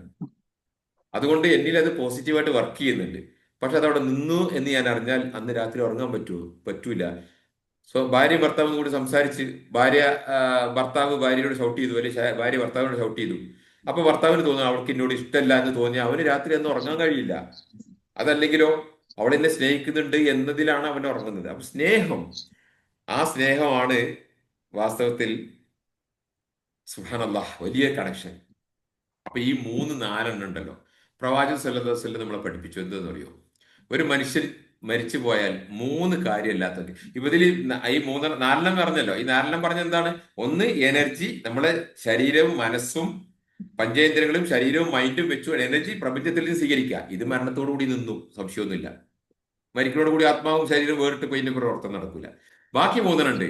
അതുകൊണ്ട് എന്നിൽ അത് പോസിറ്റീവായിട്ട് വർക്ക് ചെയ്യുന്നുണ്ട്. പക്ഷെ അതവിടെ നിന്നു എന്ന് ഞാൻ അറിഞ്ഞാൽ അന്ന് രാത്രി ഉറങ്ങാൻ പറ്റുമോ? പറ്റൂല. സോ ഭാര്യ ഭർത്താവും കൂടി സംസാരിച്ച്, ഭാര്യ ഭർത്താവ് ഭാര്യയോട് ഷൗട്ട് ചെയ്തു, അല്ലെങ്കിൽ ഭാര്യ ഭർത്താവിനോട് ഷൗട്ട് ചെയ്തു. അപ്പൊ ഭർത്താവിന് തോന്നുന്നു അവൾക്ക് എന്നോട് ഇഷ്ടമല്ല എന്ന് തോന്നിയാൽ അവന് രാത്രി അന്ന് ഉറങ്ങാൻ കഴിയില്ല. അതല്ലെങ്കിലോ, അവൾ എന്നെ സ്നേഹിക്കുന്നുണ്ട് എന്നതിലാണ് അവൻ ഉറങ്ങുന്നത്. അപ്പൊ സ്നേഹം, ആ സ്നേഹമാണ് വാസ്തവത്തിൽ സുബ്ഹാനല്ലാഹ് വലിയ കണക്ഷൻ. അപ്പൊ ഈ മൂന്ന് നാലെണ്ണം ഉണ്ടല്ലോ, പ്രവാചകൻ സല്ലല്ലാഹു അലൈഹി വസല്ലം നമ്മളെ പഠിപ്പിച്ചു. എന്തെന്ന് അറിയോ? ഒരു മനുഷ്യൻ മരിച്ചു പോയാൽ മൂന്ന് കാര്യമല്ലാത്തത്. ഇപ്പൊ ഇതിൽ ഈ നാലെണ്ണം പറഞ്ഞല്ലോ. ഈ നാലെണ്ണം പറഞ്ഞ എന്താണ്? ഒന്ന്, എനർജി, നമ്മളെ ശരീരവും മനസ്സും പഞ്ചേന്ദ്രിയങ്ങളും ശരീരവും മൈൻഡും വെച്ചു എനർജി പ്രപഞ്ചത്തിൽ നിന്ന് സ്വീകരിക്കുക. ഇത് മരണത്തോടു കൂടി നിന്നു, സംശയമൊന്നുമില്ല. മരിക്കുന്നതോട് കൂടി ആത്മാവും ശരീരവും വേറിട്ട് പോയി ഇതിന്റെ പ്രവർത്തനം നടക്കൂല. ബാക്കി മൂന്നെണ്ണുണ്ട്.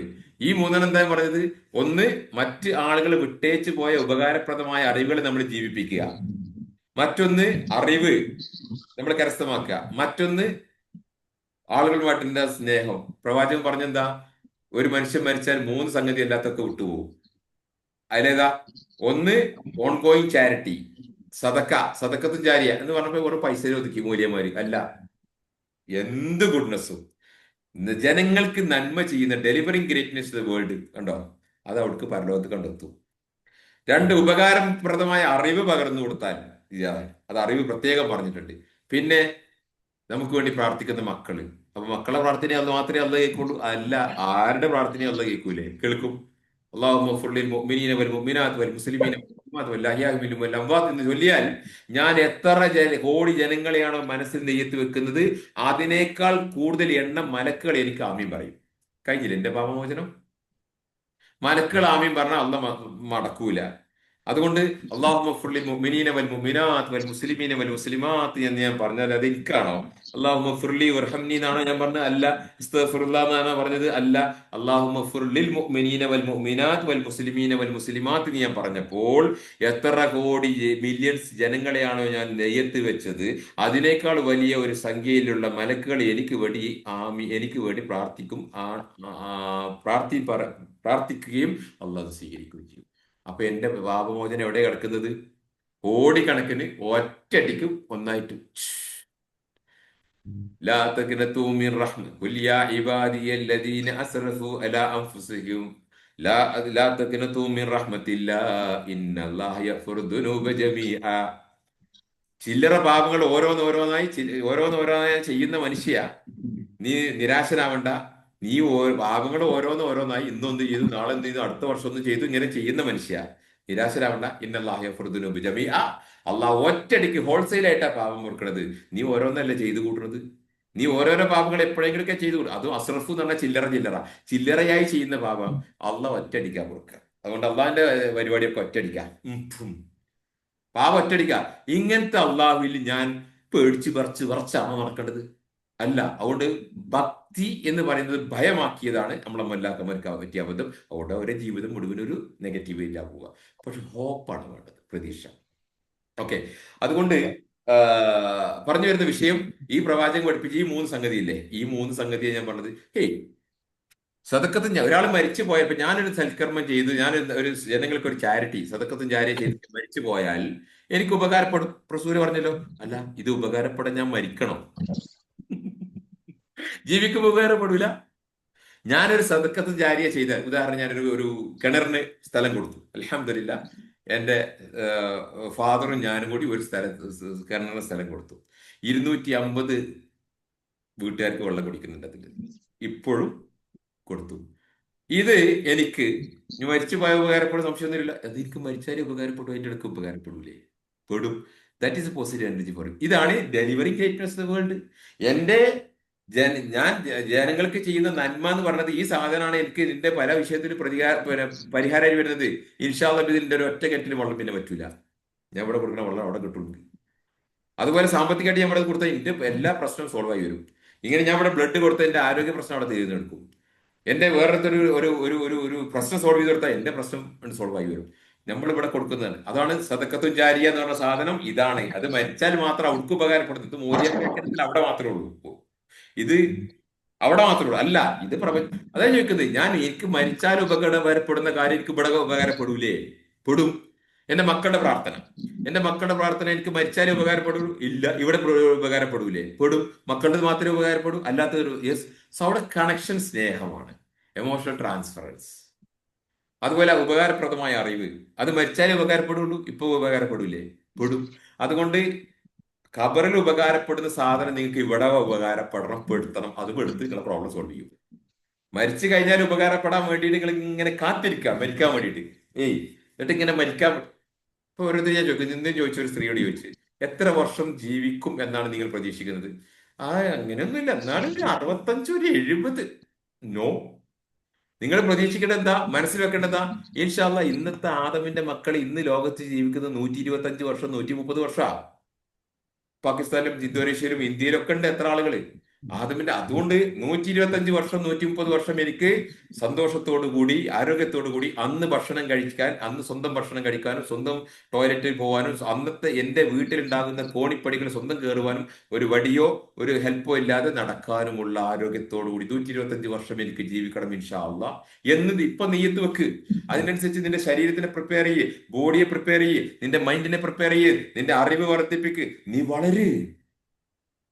ഈ മൂന്നെണ്ണം എന്താ പറഞ്ഞത്? ഒന്ന്, മറ്റ് ആളുകൾ വിട്ടേച്ച് പോയ ഉപകാരപ്രദമായ അറിവുകൾ നമ്മൾ ജീവിപ്പിക്കുക. മറ്റൊന്ന്, അറിവ് നമ്മൾ കരസ്ഥമാക്കുക. മറ്റൊന്ന്, ആളുകളുമായിട്ടുള്ള സ്നേഹം. പ്രവാചകൻ പറഞ്ഞെന്താ? ഒരു മനുഷ്യൻ മരിച്ചാൽ മൂന്ന് സംഗതി അല്ലാത്തൊക്കെ വിട്ടുപോകും. അതിലേതാ? ഒന്ന്, ഓൺ ഗോയിങ് ചാരിറ്റി, സദക്ക, സദക്കത്തും ജാരിയ എന്ന് പറഞ്ഞപ്പോ ഒരു പൈസ ഒതുക്കി മൂല്യമാര് അല്ല, എന്ത് ഗുഡ്നസ്സും ജനങ്ങൾക്ക് നന്മ ചെയ്യുന്ന ഡെലിവറിങ് ഗ്രേറ്റ്നെസ് ദ വേൾഡ് കണ്ടോ, അത് അവിടേക്ക് പരലോകത്ത് കണ്ടെത്തും. രണ്ട്, ഉപകാരപ്രദമായ അറിവ് പകർന്നു കൊടുത്താൽ ഇതാണ്. അത് അറിവ് പ്രത്യേകം പറഞ്ഞിട്ടുണ്ട്. പിന്നെ നമുക്ക് വേണ്ടി പ്രാർത്ഥിക്കുന്ന മക്കള്. അപ്പൊ മക്കളെ പ്രാർത്ഥന അത് മാത്രമേ അല്ല കേൾക്കുള്ളൂ? അല്ല, ആരുടെ പ്രാർത്ഥന അല്ല കേൾക്കൂലേ? കേൾക്കും. അല്ലാഹുമ്മ ഫുള്ളിൽ മുഅ്മിനീന വൽ മുഅ്മിനാത്ത് വൽ മുസ്ലിമീന വൽ മുസ്ലിമാത്ത് വൽ അഹ്യാഇ മിൻഹും വൽ അംവാത്ത് എന്ന് ചൊല്ലിയാൽ, ഞാൻ എത്ര കോടി ജനങ്ങളെയാണോ മനസ്സിൽ നെയ്യത്ത് വെക്കുന്നത്, അതിനേക്കാൾ കൂടുതൽ എണ്ണം മലക്കുകൾ എനിക്ക് ആമീൻ പറയും. കഴിഞ്ഞില്ല എന്റെ പാപമോചനം? മലക്കുകൾ ആമീൻ പറഞ്ഞാൽ അല്ല മടക്കൂല. അതുകൊണ്ട് അല്ലാഹുമ്മ ഫുള്ളിൽ മുഅ്മിനീന വൽ മുഅ്മിനാത്ത് വൽ മുസ്ലിമീന വൽ മുസ്ലിമാത്ത് എന്ന് ഞാൻ പറഞ്ഞാൽ അത് എനിക്കാണോ? അല്ലാഹുമ്മ ഫുർലി വർഹംനി എന്നാണോ ഞാൻ പറഞ്ഞത്? അല്ല. അസ്തഗ്ഫിറുല്ലാഹ് എന്നാണോ പറഞ്ഞത്? അല്ല. അല്ലാഹുമ്മ ഫുർലിൽ മുഅ്മിനീന വൽ മുഅ്മിനാത്ത് വൽ മുസ്ലിമീന വൽ മുസ്ലിമാത്ത് എന്ന് ഞാൻ പറഞ്ഞപ്പോൾ, എത്ര കോടി മില്യൺസ് ജനങ്ങളെയാണോ ഞാൻ നെയ്യത്ത് വെച്ചത്, അതിനേക്കാൾ വലിയ ഒരു സംഖ്യയിലുള്ള മലക്കുകൾ എനിക്ക് വേണ്ടി പ്രാർത്ഥിക്കും. പ്രാർത്ഥിക്കുകയും അള്ളാഹ് സ്വീകരിക്കുകയും ചെയ്യും. അപ്പൊ എന്റെ പാപമോചനം എവിടെ കിടക്കുന്നത്? കോടിക്കണക്കിന് ഒറ്റയടിക്ക് ഒന്നായിട്ട്. ലാ തഖ്നതു മിൻ റഹ്മ ഖുൽ യാ ഇബാദിയല്ലദീന അസ്റഫു അലാ അൻഫുസിഹിം ലാ ലാ തഖ്നതു മിൻ റഹ്മത്തില്ലാ ഇന്നല്ലാഹ യഗ്ഫിറു ദുനൂബ ജമീഅ. ചില്ലറ പാപങ്ങൾ ഓരോന്നോരോന്നായി ചെയ്യുന്ന മനുഷ്യ, നീ നിരാശനാവണ്ട. നീ പാപങ്ങൾ ഓരോന്നോരോന്നായി ഇന്നൊന്ന് ചെയ്തു, നാളെ എന്ത് ചെയ്തു, അടുത്ത വർഷം ഒന്ന് ചെയ്തു, ഇങ്ങനെ ചെയ്യുന്ന മനുഷ്യ നിരാശനാവണ്ട. ഇന്നല്ലാഹു യഗ്ഫിറു ദുനൂബ ജമീഅ. അള്ളാഹ് ഒറ്റയടിക്ക് ഹോൾസെയിൽ ആയിട്ടാ പാപം കൊടുക്കണത്. നീ ഓരോന്നല്ലേ ചെയ്തു കൂട്ടുന്നത്. നീ ഓരോരോ പാപങ്ങൾ എപ്പോഴെങ്കിലുമൊക്കെ ചെയ്തു കൂട്ടും. അതും അസ്രഫ് എന്ന് പറഞ്ഞാൽ ചില്ലറയായി ചെയ്യുന്ന പാപം അള്ളാഹ് ഒറ്റയടിക്കാ കൊടുക്കുക. അതുകൊണ്ട് അള്ളാഹിന്റെ പരിപാടിയൊക്കെ ഒറ്റയടിക്കാം. പാവം ഒറ്റടിക്ക. ഇങ്ങനത്തെ അള്ളാഹുവിൽ ഞാൻ പേടിച്ച് വിറച്ചാണോ നടക്കേണ്ടത്? അല്ല. അതുകൊണ്ട് ഭക്തി എന്ന് പറയുന്നത് ഭയമാക്കിയതാണ് നമ്മളെ മല്ലാക്കന്മാർക്ക് പറ്റിയ അബദ്ധം. അതുകൊണ്ട് അവരുടെ ജീവിതം മുഴുവൻ ഒരു നെഗറ്റീവില്ല പോവുക. പക്ഷെ ഹോപ്പാണ് വേണ്ടത്, പ്രതീക്ഷ. ഓക്കെ. അതുകൊണ്ട് ആ, പറഞ്ഞു വരുന്ന വിഷയം, ഈ പ്രവാചകൻ പഠിപ്പിച്ച ഈ മൂന്ന് സംഗതി ഇല്ലേ, ഈ മൂന്ന് സംഗതിയെ ഞാൻ പറഞ്ഞത്. ഹേയ്, സദക്കത്തും ഒരാൾ മരിച്ചു പോയപ്പോ ഞാനൊരു സൽക്കർമ്മം ചെയ്തു, ഞാൻ ഒരു ജനങ്ങൾക്ക് ഒരു ചാരിറ്റി സദക്കത്തും ചാരിറ്റി ചെയ്ത് മരിച്ചു പോയാൽ എനിക്ക് ഉപകാരപ്പെടും. റസൂല് പറഞ്ഞല്ലോ. അല്ല, ഇത് ഉപകാരപ്പെടാൻ ഞാൻ മരിക്കണം? ജീവിക്കുമ്പോൾ ഉപകാരപ്പെടൂല. ഞാനൊരു സദക്കത്തും ജാരിയ ചെയ്ത ഉദാഹരണം, ഞാനൊരു ഒരു കിണറിന് സ്ഥലം കൊടുത്തു. അൽഹംദുലില്ലാ, എന്റെ ഫാദറും ഞാനും കൂടി ഒരു കിണറിന് സ്ഥലം കൊടുത്തു. 250 വീട്ടുകാർക്ക് വെള്ളം കുടിക്കുന്നുണ്ട് അതിൽ. ഇപ്പോഴും കൊടുത്തു. ഇത് എനിക്ക് ഇനി മരിച്ചു പോയ ഉപകാരപ്പെടും, സംശയമൊന്നുമില്ല. അത് എനിക്ക് മരിച്ചാലേ ഉപകാരപ്പെടും, അതിന്റെ ഇടയ്ക്ക് ഉപകാരപ്പെടൂലേ? പെടും. That is a positive energy for ഇത്. ആണ് ഡെലിവറി ഗ്രേറ്റ്നസ് ദ വേൾഡ്. എന്റെ ഞാൻ ജനങ്ങൾക്ക് ചെയ്യുന്ന നന്മ എന്ന് പറഞ്ഞത് ഈ സാധനമാണ്. എനിക്ക് ഇതിന്റെ പല വിഷയത്തിൽ പരിഹാരമായി വരുന്നത്. ഇൻഷാ അല്ലാഹ് ഇതിന്റെ ഒരു ഒറ്റ കെറ്റിൽ വെള്ളം പിന്നെ പറ്റൂല. ഞാൻ ഇവിടെ കൊടുക്കുന്ന വെള്ളം അവിടെ കിട്ടും. അതുപോലെ സാമ്പത്തികമായിട്ട് ഞാൻ ഇവിടെ കൊടുത്താൽ എന്റെ എല്ലാ പ്രശ്നവും സോൾവ് ആയി വരും. ഇങ്ങനെ ഞാൻ ഇവിടെ ബ്ലഡ് കൊടുത്ത എന്റെ ആരോഗ്യ പ്രശ്നം അവിടെ തീർന്നെടുക്കും. എന്റെ വേറൊരു ഒരു ഒരു ഒരു ഒരു പ്രശ്നം സോൾവ് ചെയ്ത് കൊടുത്താൽ എന്റെ പ്രശ്നം സോൾവ് ആയി വരും. നമ്മൾ ഇവിടെ കൊടുക്കുന്നതാണ്. അതാണ് സദക്കത്തും ജാരിയ എന്ന് പറഞ്ഞ സാധനം. ഇതാണ്. അത് മരിച്ചാൽ മാത്രം അവർക്ക് ഉപകാരപ്പെടുന്നത്. ഇത് മൂല്യത്തിൽ അവിടെ മാത്രമേ ഉള്ളൂ. ഇത് അവിടെ മാത്രമേ ഉള്ളൂ. അല്ല, ഇത് അതാ ചോദിക്കുന്നത്. ഞാൻ എനിക്ക് മരിച്ചാൽ ഉപകാരപ്പെടുന്ന കാര്യം എനിക്ക് ഇവിടെ ഉപകാരപ്പെടൂലേ? പെടും. എന്റെ മക്കളുടെ പ്രാർത്ഥന എനിക്ക് മരിച്ചാലേ ഉപകാരപ്പെടൂ? ഇല്ല. ഇവിടെ ഉപകാരപ്പെടൂലേ? പെടും. മക്കളുടെ മാത്രമേ ഉപകാരപ്പെടൂ, അല്ലാത്തൊരു യെസ്. സോ അവിടെ കണക്ഷൻ സ്നേഹമാണ്, എമോഷണൽ ട്രാൻസ്ഫറൻസ്. അതുപോലെ ഉപകാരപ്രദമായ അറിവ്, അത് മരിച്ചാലേ ഉപകാരപ്പെടുള്ളൂ, ഇപ്പൊ ഉപകാരപ്പെടൂലേ? പെടും. അതുകൊണ്ട് ഖബറിൽ ഉപകാരപ്പെടുന്ന സാധനം നിങ്ങൾക്ക് ഇവിടെ ഉപകാരപ്പെടണം, പെടുത്തണം. അത് പെടുത്ത് നിങ്ങളെ പ്രോബ്ലം സോൾവ് ചെയ്യും. മരിച്ചു കഴിഞ്ഞാൽ ഉപകാരപ്പെടാൻ വേണ്ടിയിട്ട് നിങ്ങൾ ഇങ്ങനെ കാത്തിരിക്കുക, മരിക്കാൻ വേണ്ടിയിട്ട്. എന്നിട്ട് ഇങ്ങനെ മരിക്കാൻ. ഇപ്പൊ ഓരോരുത്തർ ഞാൻ ചോദിക്കും, നിന്നും ചോദിച്ചു, ഒരു സ്ത്രീയോട് ചോദിച്ചു, എത്ര വർഷം ജീവിക്കും എന്നാണ് നിങ്ങൾ പ്രതീക്ഷിക്കുന്നത്? അങ്ങനെയൊന്നുമില്ല, എന്നാലും ഒരു 65, ഒരു 70. നോ. നിങ്ങൾ പ്രതീക്ഷിക്കേണ്ടത് എന്താ, മനസ്സിൽ വെക്കേണ്ടത് എന്താ? ഇൻഷാ അല്ലാഹ് ഇന്നത്തെ ആദമിന്റെ മക്കൾ ഇന്ന് ലോകത്ത് ജീവിക്കുന്നത് 125 വർഷം, 130 വർഷമാണ്. പാകിസ്ഥാനിലും ഇന്തോനേഷ്യയിലും ഇന്ത്യയിലൊക്കെ ഉണ്ട് എത്ര ആളുകൾ അതുകൊണ്ട് 125 വർഷം, 130 വർഷം എനിക്ക് സന്തോഷത്തോടു കൂടി, ആരോഗ്യത്തോടു കൂടി അന്ന് ഭക്ഷണം കഴിക്കാൻ, അന്ന് സ്വന്തം ഭക്ഷണം കഴിക്കാനും, സ്വന്തം ടോയ്ലറ്റിൽ പോകാനും, അന്നത്തെ എന്റെ വീട്ടിലുണ്ടാകുന്ന കോണിപ്പടികൾ സ്വന്തം കയറുവാനും, ഒരു വടിയോ ഒരു ഹെൽപ്പോ ഇല്ലാതെ നടക്കാനുമുള്ള ആരോഗ്യത്തോടു കൂടി 125 വർഷം എനിക്ക് ജീവിക്കണം ഇൻഷാ അല്ലാഹ് എന്ന് ഇപ്പൊ നെയ്യത്ത് വെക്ക്. അതിനനുസരിച്ച് നിന്റെ ശരീരത്തിനെ പ്രിപ്പയർ ചെയ്യ്, ബോഡിയെ പ്രിപ്പയർ ചെയ്യ്, നിന്റെ മൈൻഡിനെ പ്രിപ്പയർ ചെയ്യ്, നിന്റെ അറിവ് വർദ്ധിപ്പിക്ക്. നീ വളരെ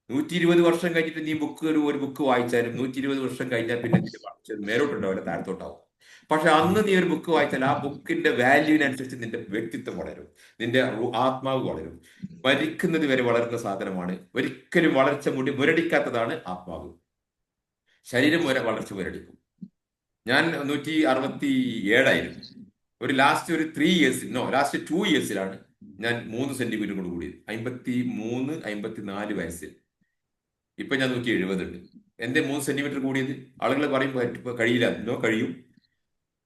120 വർഷം കഴിഞ്ഞിട്ട് നീ ഒരു ബുക്ക് വായിച്ചാലും 120 വർഷം കഴിഞ്ഞാൽ പിന്നെ നിന്റെ വളർച്ച മേലോട്ടുണ്ടാവില്ല, താഴത്തോട്ടാവും. പക്ഷെ അന്ന് നീ ഒരു ബുക്ക് വായിച്ചാൽ ആ ബുക്കിന്റെ വാല്യൂവിനനുസരിച്ച് നിന്റെ വ്യക്തിത്വം വളരും, നിന്റെ ആത്മാവ് വളരും. മരിക്കുന്നത് വരെ വളരുന്ന സാധനമാണ്. ഒരിക്കലും വളർച്ച മുരടിക്കാത്തതാണ് ആത്മാവ്. ശരീരം വരെ വളർച്ച മുരടിക്കും. ഞാൻ 167ആയിരുന്നു. ലാസ്റ്റ് ഒരു 3 ഇയേഴ്സ്, ലാസ്റ്റ് 2 ഇയേഴ്സിലാണ് ഞാൻ 3 സെന്റിമീറ്റർ കൊണ്ട് കൂടിയത്. 53, 54 വയസ്സിൽ. ഇപ്പൊ ഞാൻ 170 ഉണ്ട്. എന്റെ 3 സെന്റിമീറ്റർ കൂടിയത്. ആളുകൾ പറയും കഴിയില്ല.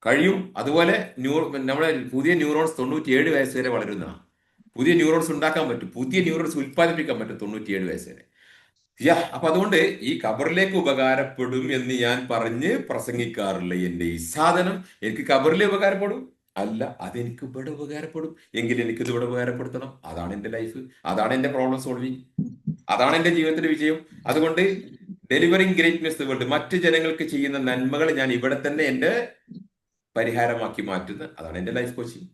കഴിയും. അതുപോലെ നമ്മുടെ പുതിയ ന്യൂറോൺസ് 97 വയസ്സ് വരെ വളരുന്നതാണ്. പുതിയ ന്യൂറോൺസ് ഉണ്ടാക്കാൻ പറ്റും, പുതിയ ന്യൂറോൺസ് ഉൽപ്പാദിപ്പിക്കാൻ പറ്റും 97 വയസ്സ് വരെ. അപ്പൊ അതുകൊണ്ട് ഈ ഖബറിലേക്ക് ഉപകാരപ്പെടും എന്ന് ഞാൻ പറഞ്ഞ് പ്രസംഗിക്കാറില്ല. എന്റെ ഈ സാധനം എനിക്ക് ഖബറിലേ ഉപകാരപ്പെടും? അല്ല, അതെനിക്ക് ഇവിടെ ഉപകാരപ്പെടും. എങ്കിൽ എനിക്കിത് ഇവിടെ ഉപകാരപ്പെടുത്തണം. അതാണ് എന്റെ ലൈഫ്, അതാണ് എന്റെ പ്രോബ്ലം സോൾവിങ്, അതാണ് എന്റെ ജീവിതത്തിലെ വിജയം. അതുകൊണ്ട് ഡെലിവറിങ് ഗ്രേറ്റ്നെസ് ദ വേൾഡ്, മറ്റു ജനങ്ങൾക്ക് ചെയ്യുന്ന നന്മകൾ ഞാൻ ഇവിടെ തന്നെ എന്റെ പരിഹാരമാക്കി മാറ്റുന്ന, അതാണ് എന്റെ ലൈഫ് കോച്ചിങ്.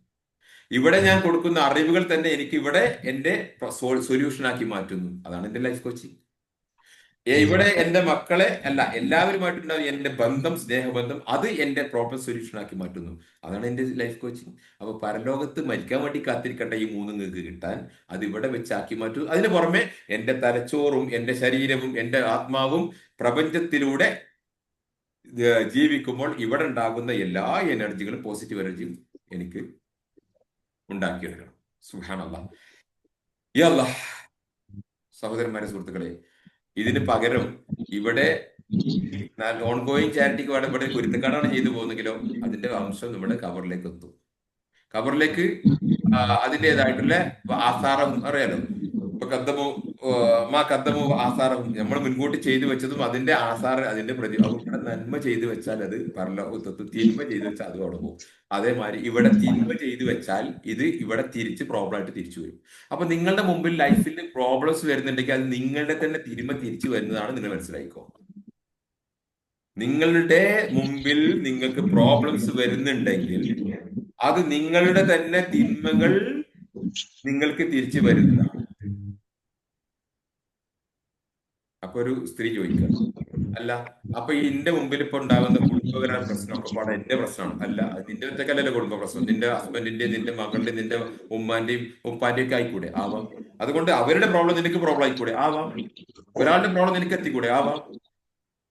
ഇവിടെ ഞാൻ കൊടുക്കുന്ന അറിവുകൾ തന്നെ എനിക്ക് ഇവിടെ എന്റെ സൊല്യൂഷൻ ആക്കി മാറ്റുന്നു, അതാണ് എന്റെ ലൈഫ് കോച്ചിങ്. ഇവിടെ എന്റെ മക്കളെ അല്ല എല്ലാവരുമായിട്ടുണ്ടാവും എന്റെ ബന്ധം, സ്നേഹബന്ധം, അത് എന്റെ പ്രോപ്പർ സൊല്യൂഷൻ ആക്കി മാറ്റുന്നു. അതാണ് എന്റെ ലൈഫ് കോച്ചിങ്. അപ്പൊ പരലോകത്ത് മരിക്കാൻ വേണ്ടി കാത്തിരിക്കേണ്ട ഈ മൂന്ന് നിങ്ങൾക്ക് കിട്ടാൻ അത് ഇവിടെ വെച്ചാക്കി മാറ്റൂ. അതിന് പുറമെ എന്റെ തലച്ചോറും എന്റെ ശരീരവും എന്റെ ആത്മാവും പ്രപഞ്ചത്തിലൂടെ ജീവിക്കുമ്പോൾ ഇവിടെ ഉണ്ടാകുന്ന എല്ലാ എനർജികളും, പോസിറ്റീവ് എനർജിയും എനിക്ക് ഉണ്ടാക്കിയെടുക്കണം. സുബ്ഹാനല്ലാഹ്. യാ അല്ലാഹ്. സഹോദരന്മാരെ, സുഹൃത്തുക്കളെ, ഇതിന് പകരം ഇവിടെ ഓൺ ഗോയിങ് ചാരിറ്റിക്ക് വേണം ഇവിടെ കുരുത്തക്കാടാണ് ചെയ്തു പോകുന്നെങ്കിലോ അതിന്റെ അംശം നമ്മുടെ കവറിലേക്ക് എത്തും. കവറിലേക്ക് അതിൻ്റെതായിട്ടുള്ള ആസാരം അറിയാലോ. ഇപ്പൊ കദ്ദമു മാ കദ്ദമു ആസാരം നമ്മൾ മുൻകൂട്ടി ചെയ്തു വെച്ചതും അതിന്റെ ആസാറ് അതിന്റെ ഇവിടെ നന്മ ചെയ്തു വെച്ചാൽ അത് പരലോകത്തെത്തും, തിന്മ ചെയ്തു വെച്ചാൽ അത് അവിടെ പോകും. അതേമാതിരി ഇവിടെ തിന്മ ചെയ്തു വെച്ചാൽ ഇത് ഇവിടെ തിരിച്ച് പ്രോബ്ലം ആയിട്ട് തിരിച്ചു വരും. അപ്പൊ നിങ്ങളുടെ മുമ്പിൽ ലൈഫിൽ പ്രോബ്ലംസ് വരുന്നുണ്ടെങ്കിൽ അത് നിങ്ങളുടെ തന്നെ തിന്മ തിരിച്ചു വരുന്നതാണ്, നിങ്ങൾ മനസ്സിലായിക്കോ. നിങ്ങളുടെ മുമ്പിൽ നിങ്ങൾക്ക് പ്രോബ്ലംസ് വരുന്നുണ്ടെങ്കിൽ അത് നിങ്ങളുടെ തന്നെ തിന്മകൾ നിങ്ങൾക്ക് തിരിച്ചു വരുന്നതാണ്. അപ്പൊ ഒരു സ്ത്രീ ചോദിക്കുക, അല്ല അപ്പൊ ഈ എന്റെ മുമ്പിൽ ഇപ്പൊ ഉണ്ടാകുന്ന കുടുംബപര പ്രശ്നമൊക്കെ പാടെ എന്റെ പ്രശ്നമാണ്? അല്ല, അത് നിന്റെ ഒറ്റക്കല്ലല്ലോ കുടുംബ പ്രശ്നം, നിന്റെ ഹസ്ബൻഡിന്റെ, നിന്റെ മകളുടെ, നിന്റെ ഉമ്മാന്റെയും ഉപ്പാന്റെയും ഒക്കെ ആയിക്കൂടെ? ആവാം. അതുകൊണ്ട് അവരുടെ പ്രോബ്ലം നിനക്ക് പ്രോബ്ലം ആയിക്കൂടെ? ആവാം. ഒരാളുടെ പ്രോബ്ലം നിനക്ക് എത്തിക്കൂടെ? ആവാം.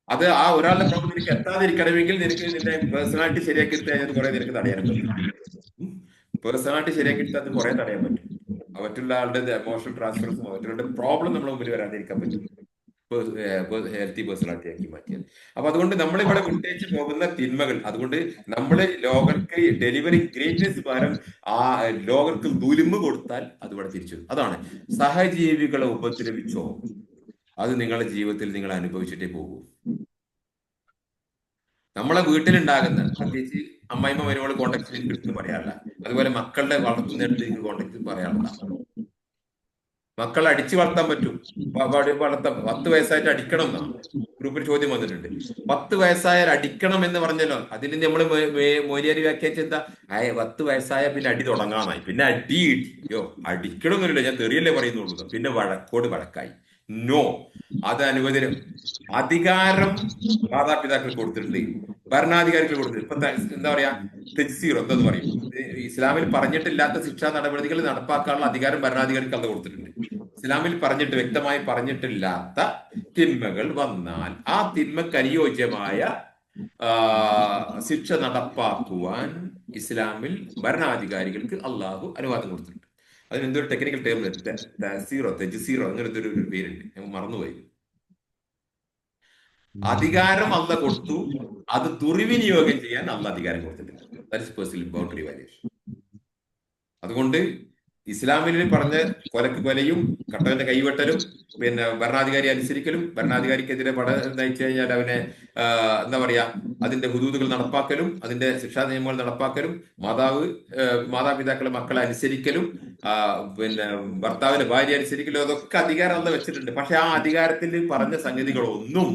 അത് ആ ഒരാളുടെ പ്രോബ്ലം നിനക്ക് എത്താതിരിക്കണമെങ്കിൽ നിനക്ക് നിന്റെ പേഴ്സണാലിറ്റി ശരിയാക്കി എടുത്ത് കഴിഞ്ഞാൽ കുറെ നിനക്ക് തടയാനും പറ്റും. പേഴ്സണാലിറ്റി ശരിയാക്കി എടുത്താൽ അത് കുറെ തടയാൻ പറ്റും. മറ്റുള്ള ആളുടെ എമോഷണൽ ട്രാൻസ്ഫറൻസും മറ്റുള്ള പ്രോബ്ലം നമ്മുടെ മുമ്പിൽ വരാതിരിക്കാൻ പറ്റും, ഹെൽത്തി പേഴ്സണാലിറ്റി ആക്കി മാറ്റിയത്. അപ്പൊ അതുകൊണ്ട് നമ്മളിവിടെ വിട്ടേച്ച് പോകുന്ന തിന്മകൾ, അതുകൊണ്ട് നമ്മള് ലോകർക്ക് ഡെലിവറി ഗ്രേറ്റ്നസ് പകരം ആ ലോകർക്ക് ദുലിമ കൊടുത്താൽ അത് ഇവിടെ തിരിച്ചു വരും. അതാണ് സഹജീവികളെ ഉപദ്രവിച്ചോ അത് നിങ്ങളുടെ ജീവിതത്തിൽ നിങ്ങൾ അനുഭവിച്ചിട്ടേ പോകൂ. നമ്മളെ വീട്ടിലുണ്ടാകുന്ന പ്രത്യേകിച്ച് അമ്മായിമ്മ വരുമ്പോൾ കോണ്ടാക്ട് എനിക്ക് എടുത്ത് പറയാറില്ല. അതുപോലെ മക്കളുടെ വളർത്തുന്നിടത്ത് എനിക്ക് കോണ്ടാക്ട് പറയാറില്ല. മക്കളെ അടിച്ചു വളർത്താൻ പറ്റും, വളർത്താം. 10 വയസ്സായിട്ട് അടിക്കണം എന്നാണ് ഗ്രൂപ്പിൽ ചോദ്യം വന്നിട്ടുണ്ട്. 10 വയസ്സായാൽ അടിക്കണം എന്ന് പറഞ്ഞല്ലോ, അതിന് നമ്മൾ മോര്യാരി വ്യാഖ്യാനിച്ച എന്താ? 10 വയസ്സായ പിന്നെ അടി തുടങ്ങാനായി, പിന്നെ അടി യോ അടിക്കണമെന്നില്ല, ഞാൻ തെറിയല്ലേ പറയുന്നുള്ളൂ. പിന്നെ വഴക്കോട് വഴക്കായി. നോ, അത് അനുവദനം. അധികാരം മാതാപിതാക്കൾ കൊടുത്തിട്ടുണ്ട്, ഭരണാധികാരികൾ കൊടുത്തിട്ടുണ്ട്. ഇപ്പൊ എന്താ പറയാ, തെജ്സീർ എന്തെന്ന് പറയും, ഇസ്ലാമിൽ പറഞ്ഞിട്ടില്ലാത്ത ശിക്ഷാ നടപടികൾ നടപ്പാക്കാനുള്ള അധികാരം ഭരണാധികാരിക്ക് അത് കൊടുത്തിട്ടുണ്ട്. ഇസ്ലാമിൽ പറഞ്ഞിട്ട് വ്യക്തമായി പറഞ്ഞിട്ടില്ലാത്ത തിന്മകൾ വന്നാൽ ആ തിന്മക്ക് അനുയോജ്യമായ ശിക്ഷ നടപ്പാക്കുവാൻ ഇസ്ലാമിൽ ഭരണാധികാരികൾക്ക് അള്ളാഹു അനുവാദം കൊടുത്തിട്ടുണ്ട്. അതിന് എന്തൊരു ടെക്നിക്കൽ ടേം, തെജീറോ അങ്ങനത്തെ ഒരു പേരുണ്ട്, ഞങ്ങൾ മറന്നുപോയി. അധികാരം അല്ല കൊടുത്തു, അത് ദുർവിനിയോഗം ചെയ്യാൻ അല്ല അധികാരം കൊടുത്തിട്ടില്ല. That's personal boundary valuation. അതുകൊണ്ട് ഇസ്ലാമിൽ പറഞ്ഞ കൊലക്ക് കൊലയും കട്ടവന്റെ കൈവെട്ടലും പിന്നെ ഭരണാധികാരി അനുസരിക്കലും, ഭരണാധികാരിക്കെതിരെ പട നയിച്ചു കഴിഞ്ഞാൽ അവനെ എന്താ പറയാ അതിന്റെ ഹുദൂദുകൾ നടപ്പാക്കലും, അതിന്റെ ശിക്ഷാ നിയമങ്ങൾ നടപ്പാക്കലും, മാതാപിതാക്കളെ മക്കളെ അനുസരിക്കലും, പിന്നെ ഭർത്താവിന്റെ ഭാര്യ അനുസരിക്കലും, അതൊക്കെ അധികാരം അല്ല വെച്ചിട്ടുണ്ട്. പക്ഷെ ആ അധികാരത്തിൽ പറഞ്ഞ സംഗതികളൊന്നും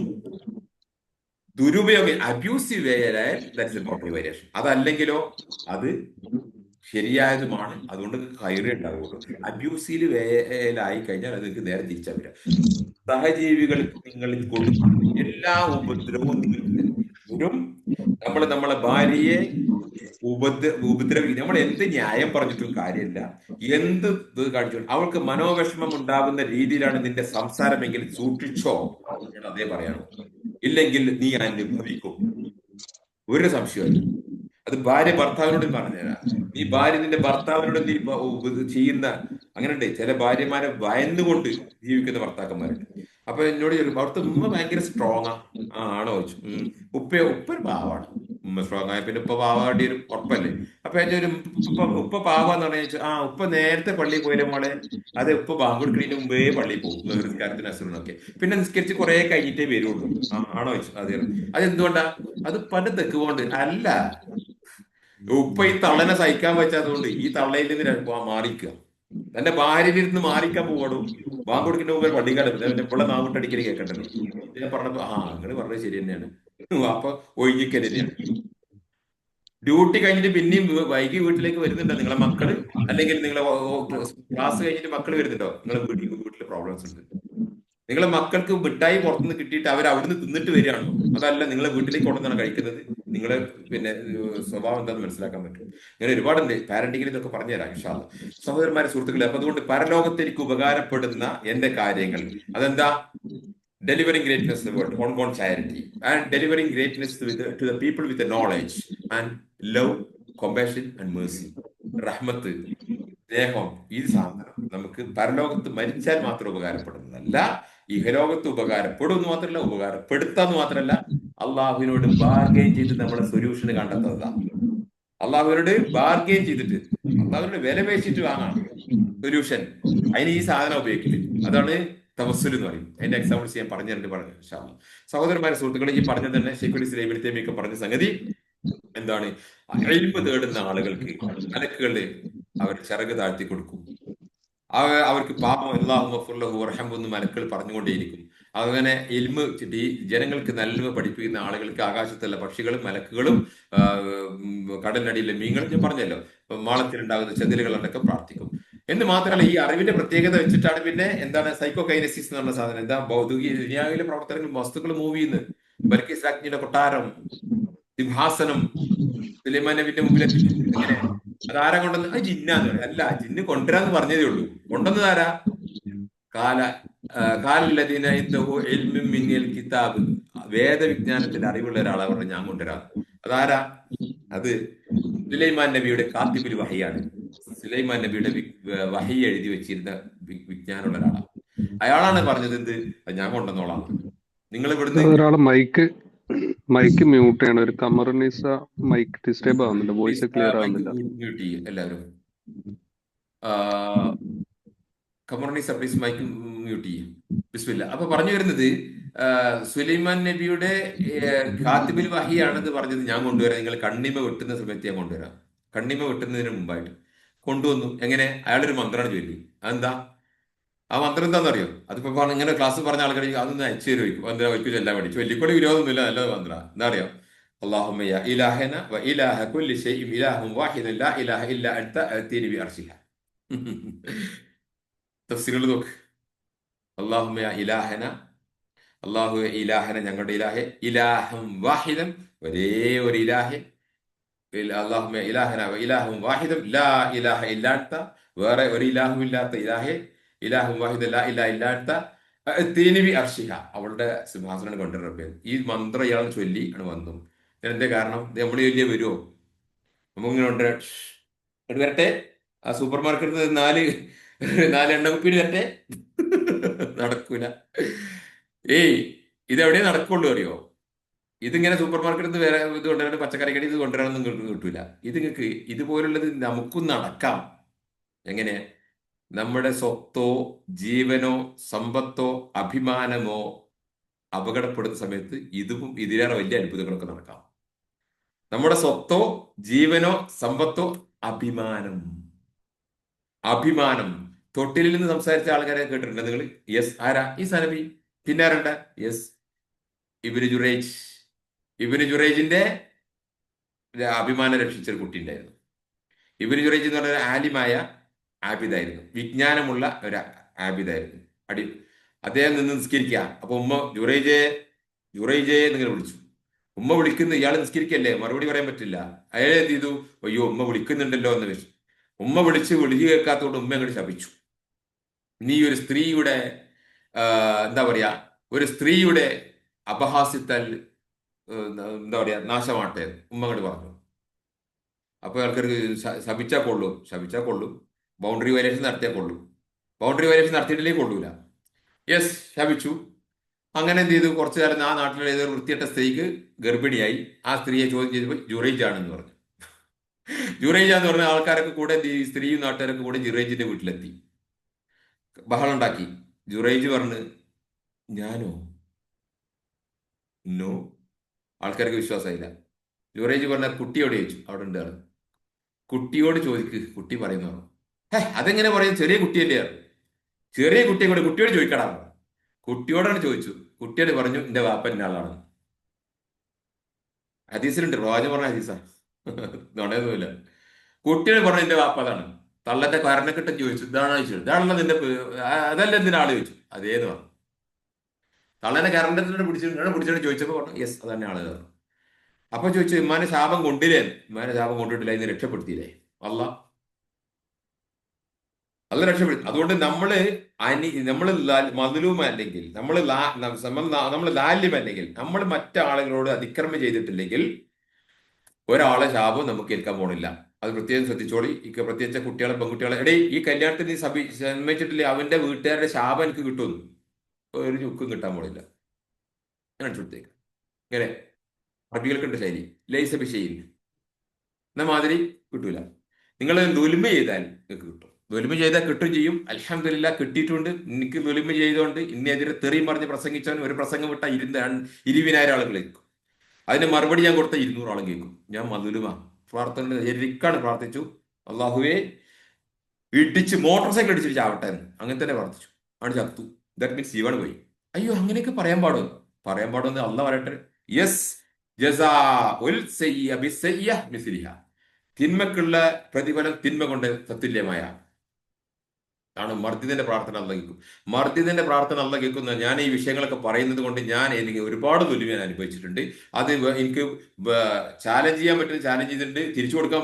ദുരുപയോഗം, അബ്യൂസീവ് വേയാൽ ദാറ്റ്സ് എ ബൗണ്ടറി വേരിയേഷൻ. അതല്ലെങ്കിലോ അത് ശരിയായതുമാണ്. അതുകൊണ്ട് ഹൈറേ ഉണ്ടാവുള്ളൂ. അബ്യൂസീവ് വേലായി കഴിഞ്ഞാൽ അത് നിങ്ങൾക്ക് നേരെ തിരിച്ചാ വരിക. സഹജീവികൾക്ക് നിങ്ങളിൽ കൊടുക്കുന്ന എല്ലാ ഉപദ്രവവും നിങ്ങൾക്ക് വരും. നമ്മളെ ഭാര്യയെ ഉപദ്രവിക്കും. നമ്മൾ എന്ത് ന്യായം പറഞ്ഞിട്ടും കാര്യമില്ല, എന്ത് ഇത് കാണിച്ചു അവൾക്ക് മനോവിഷമം ഉണ്ടാകുന്ന രീതിയിലാണ് നിന്റെ സംസാരമെങ്കിൽ സൂക്ഷിച്ചോ, ഞാൻ അതേ പറയണം. ഇല്ലെങ്കിൽ നീ അനുഭവിക്കും, ഒരു സംശയമില്ല. അത് ഭാര്യ ഭർത്താവിനോട് പറഞ്ഞുതരാം. നീ ഭാര്യ നിന്റെ ഭർത്താവിനോട് നീ ചെയ്യുന്ന അങ്ങനെയുണ്ട്. ചില ഭാര്യമാരെ ഭയന്നുകൊണ്ട് ജീവിക്കുന്ന ഭർത്താക്കന്മാരുണ്ട്. അപ്പൊ എന്നോട് ചോദിക്കും, അവിടുത്തെ ഉമ്മ ഭയങ്കര സ്ട്രോങ് ആണോ ചോദിച്ചു. ഉപ്പ ഒരു പാവാണ്. ഉമ്മ സ്ട്രോങ് ആയ പിന്നെ ഉപ്പ പാവാണ്ടി ഒരു ഉറപ്പല്ലേ. അപ്പൊ എന്റെ ഒരു ഉപ്പ പാവാന്ന് പറഞ്ഞു. ഉപ്പ നേരത്തെ പള്ളിയിൽ പോയാലും മോളെ, അത് ഉപ്പ ബാങ്ക് കൊടുക്കുന്നതിന് മുമ്പേ പള്ളിയിൽ പോകും, നിസ്കാരത്തിന് അസുരനൊക്കെ. പിന്നെ നിസ്കരിച്ച് കുറെ കഴിഞ്ഞിട്ടേ വരുള്ളൂ. ആണോ ചോദിച്ചു. അതെ. അതെന്തുകൊണ്ടാ? അത് പല തെക്കുകൊണ്ട് അല്ല, ഉപ്പ ഈ തള്ളനെ സഹിക്കാൻ പറ്റാത്തതുകൊണ്ട് ഈ തള്ളയിൽ നിന്ന് മാറിക്കുക. തന്റെ ഭാര്യയിൽ നിന്ന് മാറിക്കാൻ പോകണം. ബാങ്ക് കൊടുക്കുന്ന മുമ്പേ പള്ളിക്കാട് ഇവിടെ നാവിട്ടടിക്കല് കേൾക്കണ്ടല്ലോ. ഞാൻ പറഞ്ഞപ്പോ അങ്ങനെ പറഞ്ഞത് ശരി തന്നെയാണ്. അപ്പൊ ഒഴിഞ്ഞിക്കൽ തന്നെയാണ്. ഡ്യൂട്ടി കഴിഞ്ഞിട്ട് പിന്നെയും വൈകി വീട്ടിലേക്ക് വരുന്നുണ്ടോ നിങ്ങളെ മക്കള്? അല്ലെങ്കിൽ നിങ്ങളെ ക്ലാസ് കഴിഞ്ഞിട്ട് മക്കള് വരുന്നുണ്ടോ? നിങ്ങളെ വീട്ടിൽ പ്രോബ്ലംസ് ഉണ്ട്. നിങ്ങളെ മക്കൾക്ക് മിഠായി പുറത്തുനിന്ന് കിട്ടിയിട്ട് അവർ അവിടുന്ന് തിന്നിട്ട് വരികയാണോ? അതല്ല നിങ്ങളെ വീട്ടിലേക്ക് കൊണ്ടുവന്നാണ് കഴിക്കുന്നത്? നിങ്ങളെ പിന്നെ സ്വഭാവം എന്താണെന്ന് മനസ്സിലാക്കാൻ പറ്റും. ഇങ്ങനെ ഒരുപാടുണ്ട് പാരന്റിങ്ങിൽ, ഇതൊക്കെ പറഞ്ഞുതരാം ഇൻഷാ അല്ലാ. സഹോദരന്മാരെ, സുഹൃത്തുക്കളെ, അപ്പൊ അതുകൊണ്ട് പരലോകത്ത് എനിക്ക് ഉപകാരപ്പെടുന്ന എന്റെ കാര്യങ്ങൾ അതെന്താ? Delivering greatness to the world, ongoing charity, and delivering greatness to the people with the knowledge and love, compassion and mercy. റഹ്മത്ത്, സ്നേഹം, ഈ സാധനം നമുക്ക് പരലോകത്ത് മരിച്ചാൽ മാത്രം ഉപകാരപ്പെടുന്നതല്ല, ഇഹലോകത്ത് ഉപകാരപ്പെടുമെന്ന് മാത്രമല്ല, ഉപകാരപ്പെടുത്താന്ന് മാത്രമല്ല, അള്ളാഹുവിനോട് ബാർഗെയിൻ ചെയ്ത് നമ്മുടെ സൊല്യൂഷന് കണ്ടെത്തുന്നതാ. അള്ളാഹുവിനോട് ബാർഗെയിൻ ചെയ്തിട്ട്, അള്ളാഹുവിനോട് വില പേശിട്ട് വാങ്ങാം സൊല്യൂഷൻ. അതിന് ഈ സാധനം ഉപയോഗിക്കല്. അതാണ് തവസ്സുൽ എന്ന് പറയും. അതിന്റെ എക്സാമ്പിൾസ് ഞാൻ പറഞ്ഞു തരുന്നുണ്ട്, പറഞ്ഞു ഇൻഷാ അല്ലാ. സഹോദരന്മാരെ, സുഹൃത്തുക്കളെ, ഈ പറഞ്ഞ തന്നെ ശൈഖുൽ ഇസ്ലാം ഇബ്നു തൈമിയ്യ ഒക്കെ പറഞ്ഞ സംഗതി എന്താണ്? ഇൽമ് തേടുന്ന ആളുകൾക്ക് മലക്കുകള് അവർ ചിറക് താഴ്ത്തി കൊടുക്കും. അവർക്ക് പാപം അല്ലാഹു ഗഫൂർ വർഹംഹു എന്ന് മലക്കൾ പറഞ്ഞുകൊണ്ടേയിരിക്കും. അങ്ങനെ ഇൽമ് ജനങ്ങൾക്ക് നന്മ പഠിപ്പിക്കുന്ന ആളുകൾക്ക് ആകാശത്തുള്ള പക്ഷികളും മലക്കുകളും കടലിനടിയിലെ മീനുകളും, ഞാൻ പറഞ്ഞല്ലോ, മാളത്തിലുണ്ടാകുന്ന ചെതിലുകളടക്കം പ്രാർത്ഥിക്കും. എന്ന് മാത്രമല്ല, ഈ അറിവിന്റെ പ്രത്യേകത വെച്ചിട്ടാണ് പിന്നെ എന്താണ് സൈക്കോ കൈനസിസ് എന്ന് പറഞ്ഞ സാധനം. എന്താ? ഭൗതിക ദുനിയാവിലെ പ്രവർത്തനങ്ങൾ, വസ്തുക്കൾ മൂവ് ചെയ്യുന്നത്. ബൽക്കിസ് രാജ്ഞിയുടെ കൊട്ടാരം, സിംഹാസനം സുലൈമാൻ നബിന്റെ മുമ്പിൽ എത്തിച്ചു. എങ്ങനെ? അതാരാ കൊണ്ടുവന്ന്? അത് ജിന്നാന്ന് പറയും. അല്ല, ജിന്ന് കൊണ്ടുവരാന്ന് പറഞ്ഞതേ ഉള്ളൂ. കൊണ്ടുവന്നത് ആരാ? കാല കാലല്ലദീന ഇൻദഹു ഇൽമും മിനൽ കിതാബ്, വേദവിജ്ഞാനത്തിന്റെ അറിവുള്ള ഒരാളെ പറഞ്ഞു ഞാൻ കൊണ്ടുവരാം. അതാരാ? അത് സുലൈമാൻ നബിയുടെ കാത്തിബുൽ വഹിയാണ്. സുലൈമാൻ നബിയുടെ വഹി എഴുതി വെച്ചിരുന്ന വിജ്ഞാനമുള്ള ഒരാളാണ്. അയാളാണ് പറഞ്ഞത് എന്ത്? അത് ഞാൻ കൊണ്ടുവന്നോളാം. നിങ്ങൾ ഇവിടുന്ന് ഒരാളെ മൈക്ക് മ്യൂട്ട് ചെയ്യണം. ഒരു കമറുനിസ മൈക്ക് ഡിസ്റ്റേബ് ആവുന്നില്ല, വോയിസ് ക്ലിയർ മൈക്ക് ആവുന്നില്ല. മ്യൂട്ട് ചെയ്യും എല്ലാവരും. കമറുനിസ പ്ലീസ് മൈക്ക് മ്യൂട്ട് ചെയ്യും. ബിസ്മില്ല. അപ്പൊ പറഞ്ഞു വരുന്നത്, സുലൈമാൻ നബിയുടെ കാത്തിബുൽ വഹിയാണെന്ന് പറഞ്ഞത് ഞാൻ കൊണ്ടുവരാം. നിങ്ങൾ കണ്ണിമ വെട്ടുന്ന സമയത്ത് ഞാൻ കൊണ്ടുവരാം. കണ്ണിമ വെട്ടുന്നതിന് മുമ്പായിട്ട് കൊണ്ടുവന്നു. എങ്ങനെ? അയാളൊരു മന്ത്രമാണ് ചൊല്ലി. അതെന്താ? ആ മന്ത്രം എന്താണെന്നറിയോ? അതിപ്പോ ഇങ്ങനെ ക്ലാസ് പറഞ്ഞ ആൾക്കാർ അതൊന്ന് അയച്ചു തരുമായിരിക്കും. എന്താ ഒരിക്കലും ചൊല്ലാൻ വേണ്ടി ചൊല്ലിക്കൂടെ വിരോധമൊന്നുമില്ല, നല്ല മന്ത്രം. എന്താ അറിയോ? اللهم يا إلهنا وإله كل شيء إله واحد لا إله إلا أنت آتيني بأرشها. തഫ്സീറുകൾ നോക്ക്. അല്ലാഹുമ്മ യാ ഇലാഹന, അല്ലാഹു ഇലാഹന, ഞങ്ങളുടെ ഇലാഹെ, ഇലാഹം വാഹിദൻ, ഒരേ ഒരു ഇലാഹെ, അല്ലാഹുമ്മ ഇലാഹന വ ഇലാഹും വാഹിദൻ ലാ ഇലാഹ ഇല്ലാ അൻത, വേറെ ഒരു ഇലാഹും ഇല്ലാത്ത ഇലാഹെ, ഇലാഹും വാഹിദൻ ലാ ഇലാഹ ഇല്ലാ അൻത അഅ്തീനി ബി അർശിഹ, അവളുടെ സിംഹാസനം കൊണ്ടുവരപ്പേ. ഈ മന്ത്രം ഇയാൾ ചൊല്ലി ആണ് വന്നു. എന്തേ കാരണം? നമ്മൾ ചൊല്ലിയ വരുമോ? നമ്മളിങ്ങനെ ഉണ്ട് വരട്ടെ. ആ സൂപ്പർ മാർക്കറ്റിൽ നാല് എണ്ണക്കുപ്പിയിൽ വരട്ടെ. നടക്കൂല. ഏയ്, ഇതെവിടെ നടക്കുള്ളൂ അറിയോ? ഇതിങ്ങനെ സൂപ്പർ മാർക്കറ്റിൽ നിന്ന് വേറെ ഇത് കൊണ്ടുവരാൻ, പച്ചക്കറി കടി ഇത് കൊണ്ടുവരാനൊന്നും നിങ്ങൾക്ക് കിട്ടൂല. ഇത് നിങ്ങൾക്ക് ഇതുപോലുള്ളത് നമുക്കും നടക്കാം. എങ്ങനെ? നമ്മുടെ സ്വത്തോ ജീവനോ സമ്പത്തോ അഭിമാനമോ അപകടപ്പെടുന്ന സമയത്ത് ഇതും ഇതിലേറെ വലിയ അത്ഭുതങ്ങളൊക്കെ നടക്കാം. നമ്മുടെ സ്വത്തോ ജീവനോ സമ്പത്തോ അഭിമാനം, അഭിമാനം. തൊട്ടിലിൽ നിന്ന് സംസാരിച്ച ആൾക്കാരെ കേട്ടിട്ടുണ്ട് നിങ്ങൾ? യെസ്. ആരാ? ഈ സനബി. പിന്നെ ആരുണ്ട്? യെസ്, ഇബ്നു ജുറൈജ്. ഇബ്നു ജുറൈജിന്റെ അഭിമാനം രക്ഷിച്ചൊരു കുട്ടി ഉണ്ടായിരുന്നു. ഇബ്നു ജുറൈജ് എന്ന് പറഞ്ഞ ഒരു ആലിമായ ആബിദായിരുന്നു, വിജ്ഞാനമുള്ള ഒരു ആബിദായിരുന്നു. അദ്ദേഹം നിന്ന് നിസ്കരിക്കുക. അപ്പൊ ഉമ്മ ജുറൈജെ, ജുറൈജെ എന്നിങ്ങനെ വിളിച്ചു. ഉമ്മ വിളിക്കുന്നു, ഇയാൾ നിസ്കരിക്കല്ലേ, മറുപടി പറയാൻ പറ്റില്ല. അയാൾ എന്ത് ചെയ്തു? അയ്യോ, ഉമ്മ വിളിക്കുന്നുണ്ടല്ലോ എന്ന് വെച്ചു. ഉമ്മ വിളിച്ച് വിളിച്ചു കേൾക്കാത്തതുകൊണ്ട് ഉമ്മ അങ്ങോട്ട് ശപിച്ചു. നീ ഒരു സ്ത്രീയുടെ എന്താ പറയാ, ഒരു സ്ത്രീയുടെ അപഹാസ്യത്താൽ എന്താ പറയാ നാശമാട്ടെ ഉമ്മ അങ്ങോട്ട് പറഞ്ഞു. അപ്പൊ ആൾക്കാർക്ക് ശപിച്ചാൽ കൊള്ളും, ശപിച്ചാൽ കൊള്ളും, ബൗണ്ടറി വയലേഷൻ നടത്തിയാൽ കൊള്ളും. ബൗണ്ടറി വയലേഷൻ നടത്തിയിട്ടില്ലേ കൊള്ളൂല. യെസ്, ശപിച്ചു. അങ്ങനെ എന്ത് ചെയ്തു? കുറച്ചു കാലം ആ നാട്ടിലെ ഏതൊരു വൃത്തിയിട്ട സ്ത്രീക്ക് ഗർഭിണിയായി. ആ സ്ത്രീയെ ചോദ്യം ചെയ്തപ്പോൾ ജുറൈജ് ആണെന്ന് പറഞ്ഞു. ജുറൈജ എന്ന് പറഞ്ഞ ആൾക്കാരൊക്കെ കൂടെ ഈ സ്ത്രീയും നാട്ടുകാരൊക്കെ കൂടെ ജുറൈജിന്റെ വീട്ടിലെത്തി, ബഹളം ഉണ്ടാക്കി. ജുറൈജ് പറഞ്ഞു, ഞാനോ? നോ. ആൾക്കാർക്ക് വിശ്വാസമായില്ല. ജുറൈജ് പറഞ്ഞ കുട്ടിയോട് ചോദിച്ചു, അവിടെ ഉണ്ട് ആള്, കുട്ടിയോട് ചോദിക്ക്, കുട്ടി പറയുന്നു പറഞ്ഞു. അതെങ്ങനെ പറയും? ചെറിയ കുട്ടിയല്ലേ? ചെറിയ കുട്ടിയെ കൂടെ കുട്ടിയോട് ചോദിക്കടാ. കുട്ടിയോടാണ് ചോദിച്ചു. കുട്ടിയോട് പറഞ്ഞു, എന്റെ വാപ്പൻ്റെ ആളാണ്. ഹദീസിലുണ്ട്, റോജ പറഞ്ഞ ഹദീസാ, നുണയൊന്നുമില്ല. കുട്ടിയോട് പറഞ്ഞു എന്റെ വാപ്പ അതാണ്. തള്ളന്റെ കരണക്കെട്ടും ചോദിച്ചു, ഇതാണോ ചോദിച്ചു. ഇതാണല്ലോ നിന്റെ അതല്ല എന്തിനാ ആള് ചോദിച്ചു. അതേന്ന് പറഞ്ഞു. തള്ളേനെ കറണ്ടത്തിനെ പിടിച്ചിട്ട് ചോദിച്ചപ്പോൾ പറഞ്ഞു യെസ് അത് തന്നെ ആള് പറഞ്ഞു. അപ്പൊ ചോദിച്ചു ഇമ്മാനെ ശാപം കൊണ്ടില്ലേ? ഇമ്മാനെ ശാപം കൊണ്ടിട്ടില്ല, ഇന്ന് രക്ഷപ്പെടുത്തിയില്ലേ അല്ല? അല്ല രക്ഷപ്പെടുത്തി. അതുകൊണ്ട് നമ്മള് മദ്ലൂം അല്ലെങ്കിൽ നമ്മൾ ലാല്യം അല്ലെങ്കിൽ നമ്മൾ മറ്റാളുകളോട് അതിക്രമം ചെയ്തിട്ടില്ലെങ്കിൽ ഒരാളെ ശാപം നമുക്ക് ഏൽക്കാൻ പോണില്ല. അത് പ്രത്യേകം ശ്രദ്ധിച്ചോളി. പ്രത്യേകിച്ച് കുട്ടികളെ പെൺകുട്ടികളെ, എടേ ഈ കല്യാണത്തിന് നീ സമ്മതിച്ചിട്ടില്ലേ അവന്റെ വീട്ടുകാരുടെ ശാപം എനിക്ക് കിട്ടുമെന്ന് ഒരു ചുക്കും കിട്ടാൻ പോണില്ല. ഞാൻ അടിച്ചുകൊടുത്തേക്ക്. ഇങ്ങനെ അറബികൾക്കുണ്ട് ശൈലി, ലൈസ ബിഷൈൻ എന്ന മാതിരി കിട്ടൂല. നിങ്ങൾ ദുൽമ ചെയ്താൽ നിങ്ങൾക്ക് കിട്ടും. ദുൽമ ചെയ്താൽ കിട്ടും ചെയ്യും. അൽഹംദുലില്ലാ കിട്ടിയിട്ടുണ്ട്. എനിക്ക് ദുൽമ ചെയ്തുകൊണ്ട് ഇന്നെതിരെ തെറിയും പറഞ്ഞ് പ്രസംഗിച്ചവൻ ഒരു പ്രസംഗം വിട്ട 20,000 ആളുകൾ കേൾക്കും. അതിന് മറുപടി ഞാൻ കൊടുത്ത 200 ആളും കേൾക്കും. ഞാൻ മധുലുമാ പ്രാർത്ഥന ശരിക്കാണ് പ്രാർത്ഥിച്ചു, അള്ളാഹുവെ ഇടിച്ച് മോട്ടോർ സൈക്കിൾ അടിച്ചിട്ട് ചാവട്ടെ എന്ന്. അങ്ങനെ തന്നെ പ്രാർത്ഥിച്ചു. ആണ് ചത്തു. ദാറ്റ് മീൻസ് ജീവൻ പോയി. അയ്യോ അങ്ങനെയൊക്കെ പറയാൻ പാടും. പറയാൻ പാടുമെന്ന് അല്ല പറയട്ടെ. യെസ്, ജസാ ഉൽ സയ്യ ബിസ്സയ്യ മിസ്ലിഹ. തിന്മക്കുള്ള പ്രതിഫലം തിന്മ കൊണ്ട് തത്തുല്യമായ ആണ്. മർദ്ദിതന്റെ പ്രാർത്ഥന അല്ല കേൾക്കും. മർദ്ദിതന്റെ പ്രാർത്ഥന അല്ല കേൾക്കുന്ന. ഞാൻ ഈ വിഷയങ്ങളൊക്കെ പറയുന്നത് കൊണ്ട് ഞാൻ എനിക്ക് ഒരുപാട് ദുൽമ ഞാൻ അനുഭവിച്ചിട്ടുണ്ട്. അത് എനിക്ക് ചാലഞ്ച് ചെയ്യാൻ പറ്റുന്ന ചാലഞ്ച് ചെയ്തിട്ടുണ്ട്, തിരിച്ചു കൊടുക്കാൻ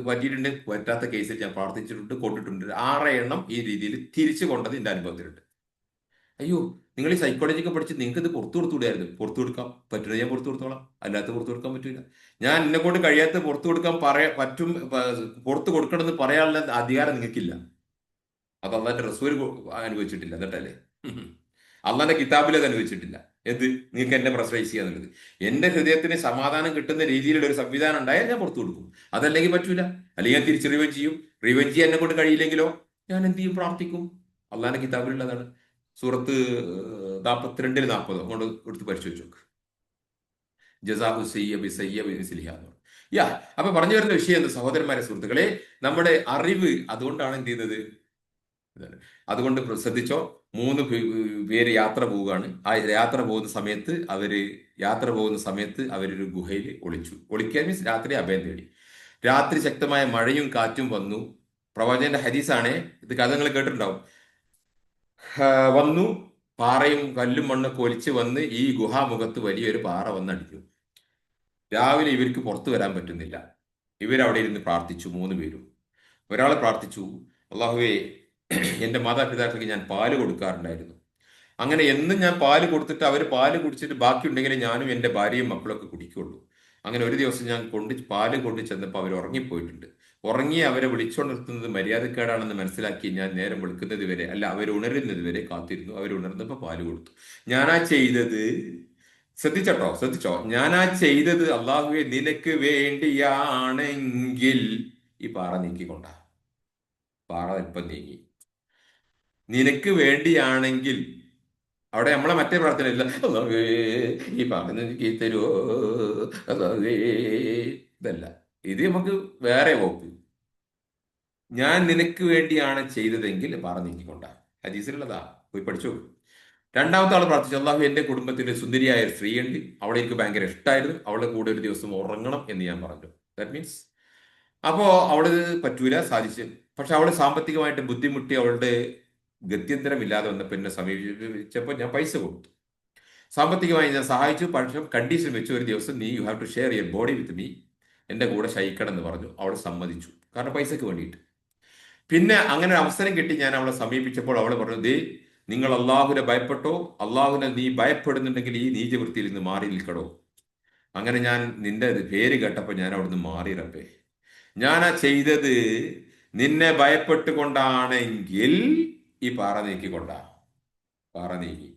പറ്റിയിട്ടുണ്ട്. പറ്റാത്ത കേസിൽ ഞാൻ പ്രാർത്ഥിച്ചിട്ടുണ്ട്, കൊണ്ടിട്ടുണ്ട്. 6 എണ്ണം ഈ രീതിയിൽ തിരിച്ചു കൊണ്ടത് എന്റെ അനുഭവത്തിലുണ്ട്. അയ്യോ നിങ്ങൾ ഈ സൈക്കോളജിയൊക്കെ പഠിച്ച് നിങ്ങൾക്ക് ഇത് പുറത്തു കൊടുത്തുകൂടായിരുന്നു. പുറത്തു കൊടുക്കാം പറ്റില്ല, ഞാൻ പുറത്തു കൊടുത്തോളാം. അല്ലാത്ത പുറത്തു കൊടുക്കാൻ പറ്റില്ല. ഞാൻ എന്നെ കൊണ്ട് കഴിയാത്ത പുറത്തു കൊടുക്കാൻ പറ്റും, പുറത്തു കൊടുക്കണമെന്ന് പറയാനുള്ള അധികാരം നിങ്ങൾക്കില്ല. അത് അള്ളാന്റെ റസൂൽ അനുഭവിച്ചിട്ടില്ല. എന്നിട്ടല്ലേ അള്ളാന്റെ കിതാബിൽ അത് അനുഭവിച്ചിട്ടില്ല. എന്ത് നിങ്ങൾക്ക് എന്നെ പ്രസറൈസ് ചെയ്യാന്നുള്ളത്. എന്റെ ഹൃദയത്തിന് സമാധാനം കിട്ടുന്ന രീതിയിലുള്ള ഒരു സംവിധാനം ഉണ്ടായാൽ ഞാൻ പുറത്തു കൊടുക്കും. അതല്ലെങ്കിൽ പറ്റൂല. അല്ലെങ്കിൽ ഞാൻ തിരിച്ച് റിവെഞ്ച് ചെയ്യും. റിവെഞ്ച് ചെയ്യാൻ എന്നെ കൊണ്ട് കഴിയില്ലെങ്കിലോ ഞാൻ എന്ത് ചെയ്യും? പ്രാർത്ഥിക്കും. അള്ളാന്റെ കിതാബിലുള്ളതാണ്. സൂറത്ത് 42-40 കൊണ്ട് എടുത്ത് പരിശോധിച്ച് നോക്ക്. ജസാഹു സയ്യ ബി സയ്യ ബി മിസ്ലിഹ എന്ന് പറഞ്ഞു. യാ അപ്പൊ പറഞ്ഞു വരുന്ന വിഷയം എന്ത് സഹോദരന്മാരെ, സുഹൃത്തുക്കളെ, നമ്മുടെ അറിവ് അതുകൊണ്ടാണ് എന്ത് ചെയ്യുന്നത്. അതുകൊണ്ട് ശ്രദ്ധിച്ചോ. 3 പേര് യാത്ര പോവുകയാണ്. ആ യാത്ര പോകുന്ന സമയത്ത് അവരൊരു ഗുഹയിൽ ഒളിക്കാൻ മീൻസ് രാത്രി അഭയം തേടി. രാത്രി ശക്തമായ മഴയും കാറ്റും വന്നു. പ്രവാചകന്റെ ഹദീസാണ് ഇത്. കഥ നിങ്ങൾ കേട്ടിട്ടുണ്ടാവും. വന്നു, പാറയും കല്ലും മണ്ണൊക്കെ ഒലിച്ച് വന്ന് ഈ ഗുഹാമുഖത്ത് വലിയൊരു പാറ വന്നടിക്കും. രാവിലെ ഇവർക്ക് പുറത്തു വരാൻ പറ്റുന്നില്ല. ഇവരവിടെ ഇരുന്ന് പ്രാർത്ഥിച്ചു. 3 പേരും. ഒരാൾ പ്രാർത്ഥിച്ചു, അള്ളാഹുവേ എൻ്റെ മാതാപിതാക്കൾക്ക് ഞാൻ പാല് കൊടുക്കാറുണ്ടായിരുന്നു. അങ്ങനെ എന്നും ഞാൻ പാല് കൊടുത്തിട്ട് അവർ പാല് കുടിച്ചിട്ട് ബാക്കിയുണ്ടെങ്കിൽ ഞാനും എൻ്റെ ഭാര്യയും മക്കളൊക്കെ കുടിക്കുള്ളൂ. അങ്ങനെ ഒരു ദിവസം ഞാൻ പാല് കൊണ്ട് ചെന്നപ്പോൾ അവർ ഉറങ്ങിപ്പോയിട്ടുണ്ട്. ഉറങ്ങി അവരെ വിളിച്ചുണർത്തുന്നത് മര്യാദക്കേടാണെന്ന് മനസ്സിലാക്കി ഞാൻ നേരം വെളുക്കുന്നത് വരെ അവർ ഉണരുന്നത് വരെ കാത്തിരുന്നു. അവർ ഉണർന്നപ്പോൾ പാല് കൊടുത്തു. ഞാനാ ചെയ്തത്, ശ്രദ്ധിച്ചോ, ഞാനാ ചെയ്തത് അള്ളാഹുവെ നിനക്ക് വേണ്ടിയാണെങ്കിൽ ഈ പാറ നീക്കിക്കൊണ്ട. പാറ അല്പം നീങ്ങി. നിനക്ക് വേണ്ടിയാണെങ്കിൽ അവിടെ നമ്മളെ മറ്റേ പ്രാർത്ഥന ഇല്ല, അല്ലാഹുവേ ഈ പാറ നീക്കി തരുവോ അല്ലാഹുവേ, ഇതല്ല. ഇത് നമുക്ക് വേറെ വകുപ്പ്. ഞാൻ നിനക്ക് വേണ്ടിയാണ് ചെയ്തതെങ്കിൽ പാറ നീക്കിക്കൊണ്ട. ഹദീസിലുള്ളതാ, പോയി പഠിച്ചു. രണ്ടാമത്തെ ആൾ പ്രാർത്ഥിച്ചു, അള്ളാഹു എൻ്റെ കുടുംബത്തിന്റെ സുന്ദരിയായ ഒരു സ്ത്രീയുണ്ട്, അവളെ എനിക്ക് ഭയങ്കര ഇഷ്ടമായിരുന്നു, അവളുടെ കൂടെ ഒരു ദിവസം ഉറങ്ങണം എന്ന് ഞാൻ പറഞ്ഞു. ദാറ്റ് മീൻസ് അപ്പോ അവള് പറ്റൂല, സാധിച്ചു. പക്ഷെ അവള് സാമ്പത്തികമായിട്ട് ബുദ്ധിമുട്ടി അവളുടെ ഗത്യന്തരമില്ലാതെ വന്നപ്പോൾ എന്നെ സമീപിച്ചപ്പോൾ ഞാൻ പൈസ കൊടുത്തു. സാമ്പത്തികമായി ഞാൻ സഹായിച്ചു. പക്ഷെ കണ്ടീഷൻ വെച്ച് ഒരു ദിവസം നീ you have to share your body with me, എൻ്റെ കൂടെ ശയിക്കണം എന്ന് പറഞ്ഞു. അവൾ സമ്മതിച്ചു, കാരണം പൈസക്ക് വേണ്ടിയിട്ട്. പിന്നെ അങ്ങനെ ഒരു അവസരം കിട്ടി. ഞാൻ അവളെ സമീപിച്ചപ്പോൾ അവൾ പറഞ്ഞു, ദേ നിങ്ങൾ അള്ളാഹുവിനെ ഭയപ്പെട്ടോ, അള്ളാഹുവിനെ നീ ഭയപ്പെടുന്നുണ്ടെങ്കിൽ ഈ നീചവൃത്തിയിൽ നിന്ന് മാറി നിൽക്കടോ. അങ്ങനെ ഞാൻ നിന്റെ പേര് കേട്ടപ്പോൾ ഞാൻ അവിടുന്ന് മാറി. റബ്ബേ, ഞാനാ ചെയ്തത് നിന്നെ ഭയപ്പെട്ടുകൊണ്ടാണെങ്കിൽ ഈ പാറ നീക്കിക്കൊണ്ടാ. പാറ നീക്കി.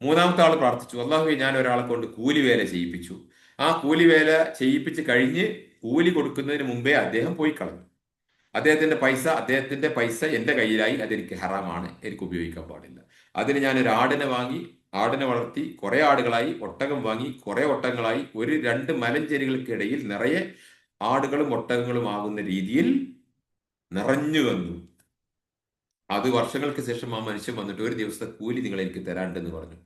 മൂന്നാമത്തെ ആൾ പ്രാർത്ഥിച്ചു, അള്ളാഹുവേ ഞാൻ ഒരാളെ കൊണ്ട് കൂലിവേല ചെയ്യിപ്പിച്ചു. ആ കൂലിവേല ചെയ്യിപ്പിച്ച് കഴിഞ്ഞ് കൂലി കൊടുക്കുന്നതിന് മുമ്പേ അദ്ദേഹം പോയി കളഞ്ഞു. അദ്ദേഹത്തിന്റെ പൈസ എൻ്റെ കയ്യിലായി. അതെനിക്ക് ഹറാമാണ്, എനിക്ക് ഉപയോഗിക്കാൻ പാടില്ല. അതിന് ഞാൻ ഒരു ആടിനെ വാങ്ങി, ആടിനെ വളർത്തി, കുറെ ആടുകളായി. ഒട്ടകം വാങ്ങി, കുറെ ഒട്ടകങ്ങളായി. ഒരു 2 മലഞ്ചേരികൾക്കിടയിൽ നിറയെ ആടുകളും ഒട്ടകങ്ങളും ആകുന്ന രീതിയിൽ നിറഞ്ഞു വന്നു. അത് വർഷങ്ങൾക്ക് ശേഷം ആ മനുഷ്യൻ വന്നിട്ട്, ഒരു ദിവസത്തെ കൂലി നിങ്ങൾ എനിക്ക് തരാണ്ടെന്ന് പറഞ്ഞു.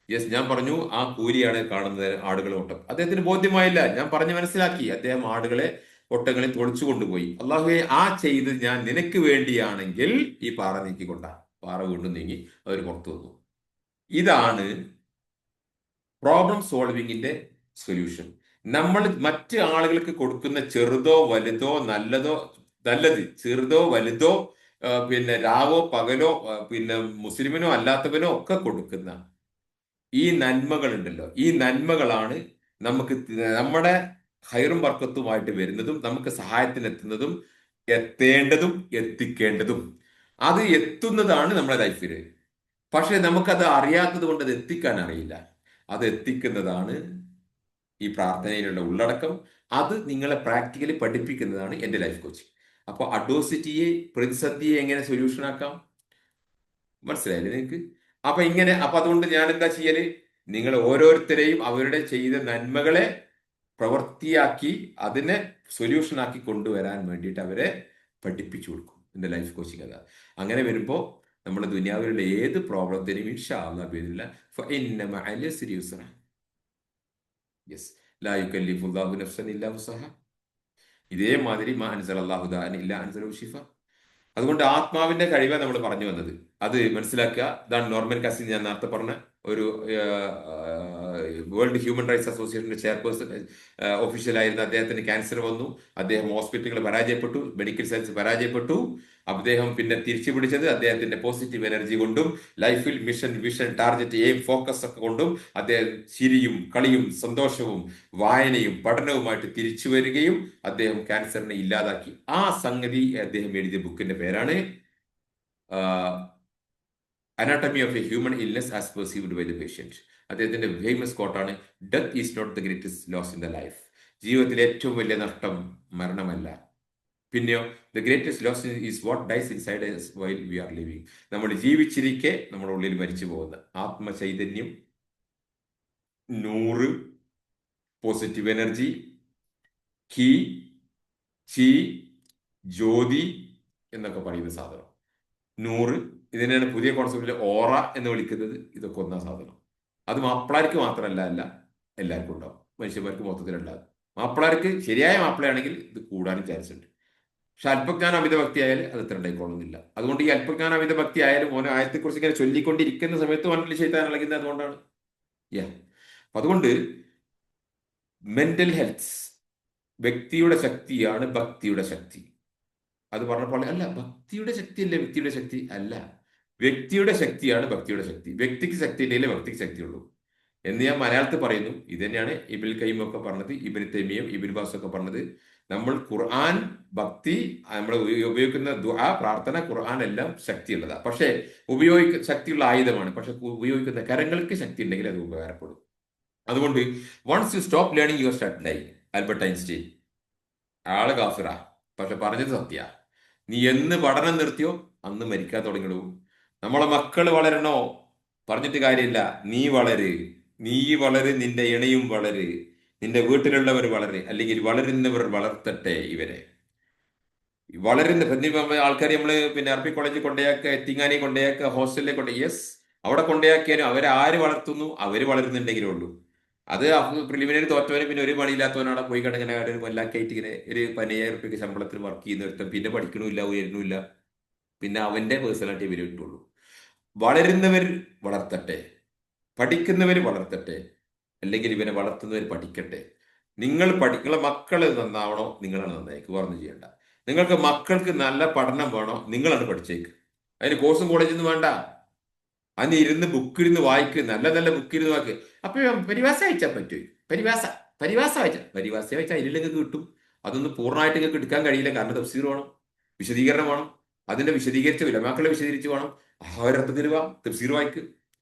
യെസ്, ഞാൻ പറഞ്ഞു ആ കൂലിയാണ് കാണുന്നത്, ആടുകളും ഒട്ടകം. അദ്ദേഹത്തിന് ബോധ്യമായില്ല. ഞാൻ പറഞ്ഞു മനസ്സിലാക്കി. അദ്ദേഹം ആടുകളെ ഒട്ടകങ്ങളെ തൊളിച്ചു കൊണ്ടുപോയി. അള്ളാഹുവെ ആ ചെയ്ത് ഞാൻ നിനക്ക് വേണ്ടിയാണെങ്കിൽ ഈ പാറ നീക്കിക്കൊണ്ട. പാറ വീണ്ടും നീങ്ങി അവർ പുറത്തു വന്നു. ഇതാണ് പ്രോബ്ലം സോൾവിങ്ങിന്റെ സൊല്യൂഷൻ. നമ്മൾ മറ്റ് ആളുകൾക്ക് കൊടുക്കുന്ന ചെറുതോ വലുതോ നല്ലത് ചെറുതോ വലുതോ പിന്നെ രാവോ പകലോ പിന്നെ മുസ്ലിമിനോ അല്ലാത്തവനോ ഒക്കെ കൊടുക്കുന്ന ഈ നന്മകളുണ്ടല്ലോ, ഈ നന്മകളാണ് നമുക്ക് നമ്മുടെ ഹൈറും ബർക്കത്തുമായിട്ട് വരുന്നതും നമുക്ക് സഹായത്തിനെത്തുന്നതും എത്തേണ്ടതും എത്തിക്കേണ്ടതും. അത് എത്തുന്നതാണ് നമ്മുടെ ലൈഫിൽ. പക്ഷെ നമുക്കത് അറിയാത്തത് കൊണ്ട് അത് എത്തിക്കാൻ അറിയില്ല. അത് എത്തിക്കുന്നതാണ് ഈ പ്രാർത്ഥനയിലുള്ള ഉള്ളടക്കം. അത് നിങ്ങളെ പ്രാക്ടിക്കലി പഠിപ്പിക്കുന്നതാണ് എൻ്റെ ലൈഫ് കോച്ചിങ്. അപ്പോൾ അഡോസിറ്റിയെ, പ്രതിസന്ധിയെ എങ്ങനെ സൊല്യൂഷൻ ആക്കാം, മനസ്സിലായില്ലേ നിങ്ങൾക്ക്? അപ്പൊ അതുകൊണ്ട് ഞാൻ എന്താ ചെയ്യല്, നിങ്ങൾ ഓരോരുത്തരെയും അവരുടെ ചെയ്ത നന്മകളെ പ്രവൃത്തിയാക്കി അതിനെ സൊല്യൂഷൻ ആക്കി കൊണ്ടുവരാൻ വേണ്ടിയിട്ട് അവരെ പഠിപ്പിച്ചു കൊടുക്കും. എൻ്റെ ലൈഫ് കോച്ചിങ് അതാ. അങ്ങനെ വരുമ്പോൾ നമ്മുടെ ദുനിയാവിലുള്ള ഏത് പ്രോബ്ലത്തിനും ഇൻഷാ അല്ലാഹ് ബിഇദ്നില്ലാ ഫഇന്ന മഅൽ ഉസ്രി യുസ്റ. യെസ്, ലാ യുകല്ലിഫുല്ലാഹു നഫ്സൻ ഇല്ലാ വുസ്അഹാ. ഇതേമാതിരി മാ അൻസലല്ലാഹു ദാഅൻ ഇല്ലാ അൻസലഹു ശിഫ. അതുകൊണ്ട് ആത്മാവിന്റെ കഴിവ് നമ്മൾ പറഞ്ഞു വന്നത് അത് മനസ്സിലാക്കുക. ഇതാണ് നോർമൻ കാസിൻ, ഞാൻ നേരത്തെ പറഞ്ഞ ഒരു വേൾഡ് ഹ്യൂമൻ റൈറ്റ്സ് അസോസിയേഷന്റെ ചെയർപേഴ്സൺ ഒഫീഷ്യലായിരുന്ന അദ്ദേഹത്തിന് ക്യാൻസർ വന്നു. അദ്ദേഹം ഹോസ്പിറ്റലുകൾ പരാജയപ്പെട്ടു, മെഡിക്കൽ സയൻസ് പരാജയപ്പെട്ടു. അദ്ദേഹം പിന്നെ തിരിച്ചു പിടിച്ചത് അദ്ദേഹത്തിന്റെ പോസിറ്റീവ് എനർജി കൊണ്ടും ലൈഫിൽ mission, vision, target, aim, focus ഒക്കെ കൊണ്ടും അദ്ദേഹം ചിരിയും കളിയും സന്തോഷവും വായനയും പഠനവുമായിട്ട് തിരിച്ചു വരികയും അദ്ദേഹം ക്യാൻസറിനെ ഇല്ലാതാക്കി. ആ സംഗതി അദ്ദേഹം എഴുതിയ ബുക്കിന്റെ പേരാണ് anatomy of a human illness as perceived by the patient. അദ്ദേഹത്തിന്റെ ഫേമസ് കോട്ടാണ്, death is not the greatest loss in the life. ജീവിതത്തിലെ ഏറ്റവും വലിയ നഷ്ടം മരണമല്ല, പിന്നെയോ the greatest loss is what dies inside us while we are living. നമ്മൾ ജീവിച്ചിരിക്കെ നമ്മുടെ ഉള്ളിൽ മരിച്ചു പോകുന്ന ആത്മചൈതന്യം, നൂറ്, പോസിറ്റീവ് എനർജി, കീ, ചി, ജ്യോതി എന്നൊക്കെ പറയുന്ന സാധനം. നൂറ്, ഇതിനാണ് പുതിയ കോൺസെപ്റ്റിൽ ഓറ എന്ന് വിളിക്കുന്നത്. ഇതൊക്കെ ഒന്നാം സാധനം. അത് മാപ്പിളാർക്ക് മാത്രമല്ല, എല്ലാവർക്കും ഉണ്ടാവും, മനുഷ്യന്മാർക്ക് മൊത്തത്തിലുണ്ടാകും. മാപ്പിളാർക്ക് ശരിയായ മാപ്പിളയാണെങ്കിൽ ഇത് കൂടാനും ചാൻസ് ഉണ്ട്. പക്ഷെ അല്പജ്ഞാനം അമിത ഭക്തി ആയാലും അത് ഇത്ര ഉണ്ടായിക്കൊള്ളുന്നില്ല. അതുകൊണ്ട് ഈ അല്പജ്ഞാനം അമിത ഭക്തി ആയാലും ഓരോ ആയത്തെക്കുറിച്ച് ഇങ്ങനെ ചൊല്ലിക്കൊണ്ടിരിക്കുന്ന സമയത്ത് മനസ്സിൽ ചെയ്താൻ ഇളകുന്നത് അതുകൊണ്ടാണ്. അതുകൊണ്ട് മെന്റൽ ഹെൽത്ത് വ്യക്തിയുടെ ശക്തിയാണ് ഭക്തിയുടെ ശക്തി. അത് പറഞ്ഞപ്പോൾ അല്ല, ഭക്തിയുടെ ശക്തി അല്ലേ വ്യക്തിയുടെ ശക്തി അല്ല, വ്യക്തിയുടെ ശക്തിയാണ് ഭക്തിയുടെ ശക്തി. വ്യക്തിക്ക് ശക്തി ഇല്ലെങ്കിലേ ഭക്തിക്ക് ശക്തിയുള്ളൂ എന്ന് ഞാൻ മലയാളത്തിൽ പറയുന്നു. ഇത് തന്നെയാണ് ഇബ്നുൽ ഖയ്യിം ഒക്കെ പറഞ്ഞത്, ഇബ്നു തൈമിയ്യ, ഇബ്നു ബാസ് ഒക്കെ പറഞ്ഞത്. നമ്മൾ ഖുർആൻ, ഭക്തി, നമ്മൾ ഉപയോഗിക്കുന്ന ദുആ, പ്രാർത്ഥന, ഖുർആൻ എല്ലാം ശക്തിയുള്ളതാണ്. പക്ഷേ ശക്തിയുള്ള ആയുധമാണ്. പക്ഷെ ഉപയോഗിക്കുന്ന കരങ്ങൾക്ക് ശക്തി ഉണ്ടെങ്കിൽ അത് ഉപകാരപ്പെടും. അതുകൊണ്ട് once you stop learning your start lie. Albert Einstein ആള് കാഫിറാ, പക്ഷെ പറഞ്ഞത് സത്യ. നീ എന്ന് പഠനം നിർത്തിയോ അന്ന് മരിക്കാൻ തുടങ്ങിടും. നമ്മളെ മക്കള് വളരണോ, പറഞ്ഞിട്ട് കാര്യമില്ല, നീ വളര്, നിന്റെ ഇണയും വളര്, നിന്റെ വീട്ടിലുള്ളവർ വളര്, അല്ലെങ്കിൽ വളരുന്നവർ വളർത്തട്ടെ ഇവരെ. വളരുന്ന ആൾക്കാർ നമ്മൾ പിന്നെ അറബി കോളേജിൽ കൊണ്ടയാക്കുക, എത്തിങ്ങാനി കൊണ്ടയാക്കുക, ഹോസ്റ്റലിൽ യെസ്, അവിടെ കൊണ്ടയാക്കിയാലും അവരെ ആര് വളർത്തുന്നു, അവര് വളരുന്നുണ്ടെങ്കിലേ ഉള്ളൂ. അത് പ്രിലിമിനറി തോറ്റവനും പിന്നെ ഒരു പണിയില്ലാത്തവനാണ് പോയി കിടങ്ങനെ ഒരു കൊല്ലാക്കായിട്ട് ഇങ്ങനെ ഒരു 15,000 ശമ്പളത്തിൽ വർക്ക് ചെയ്യുന്ന ഒരുത്തം പിന്നെ പഠിക്കണമില്ല, ഉയരുന്നില്ല. പിന്നെ അവന്റെ പേഴ്സണാലിറ്റി ഇവർ കിട്ടുള്ളൂ. വളരുന്നവർ വളർത്തട്ടെ, പഠിക്കുന്നവർ വളർത്തട്ടെ, അല്ലെങ്കിൽ ഇവനെ വളർത്തുന്നവർ പഠിക്കട്ടെ. നിങ്ങളെ മക്കൾ നന്നാവണോ, നിങ്ങളാണ് നന്നായിക്ക്, പറഞ്ഞു ചെയ്യണ്ട. നിങ്ങൾക്ക് മക്കൾക്ക് നല്ല പഠനം വേണോ, നിങ്ങളാണ് പഠിച്ചേക്ക്. അതിന് കോഴ്സും കോളേജൊന്നും വേണ്ട. അന്ന് ഇരുന്ന് ബുക്കിരുന്ന് വായിക്ക്, നല്ല നല്ല ബുക്കിരുന്ന് വായിക്ക്. അപ്പൊ പരിഭാഷ വായിച്ചാൽ പറ്റുമോ? പരിഭാഷ വായിച്ചാൽ അതിലേക്ക് കിട്ടും. അതൊന്നും പൂർണ്ണമായിട്ട് നിങ്ങൾക്ക് എടുക്കാൻ കഴിയില്ല. കാരണം തഫ്സീർ വേണം, വിശദീകരണം വേണം. അതിന്റെ വിശദീകരിച്ച ഉലമാക്കളെ വിശദീകരിച്ച് വേണം. ഒരർത്ഥത്തിൽ തഫ്സീർ വായിക്ക്.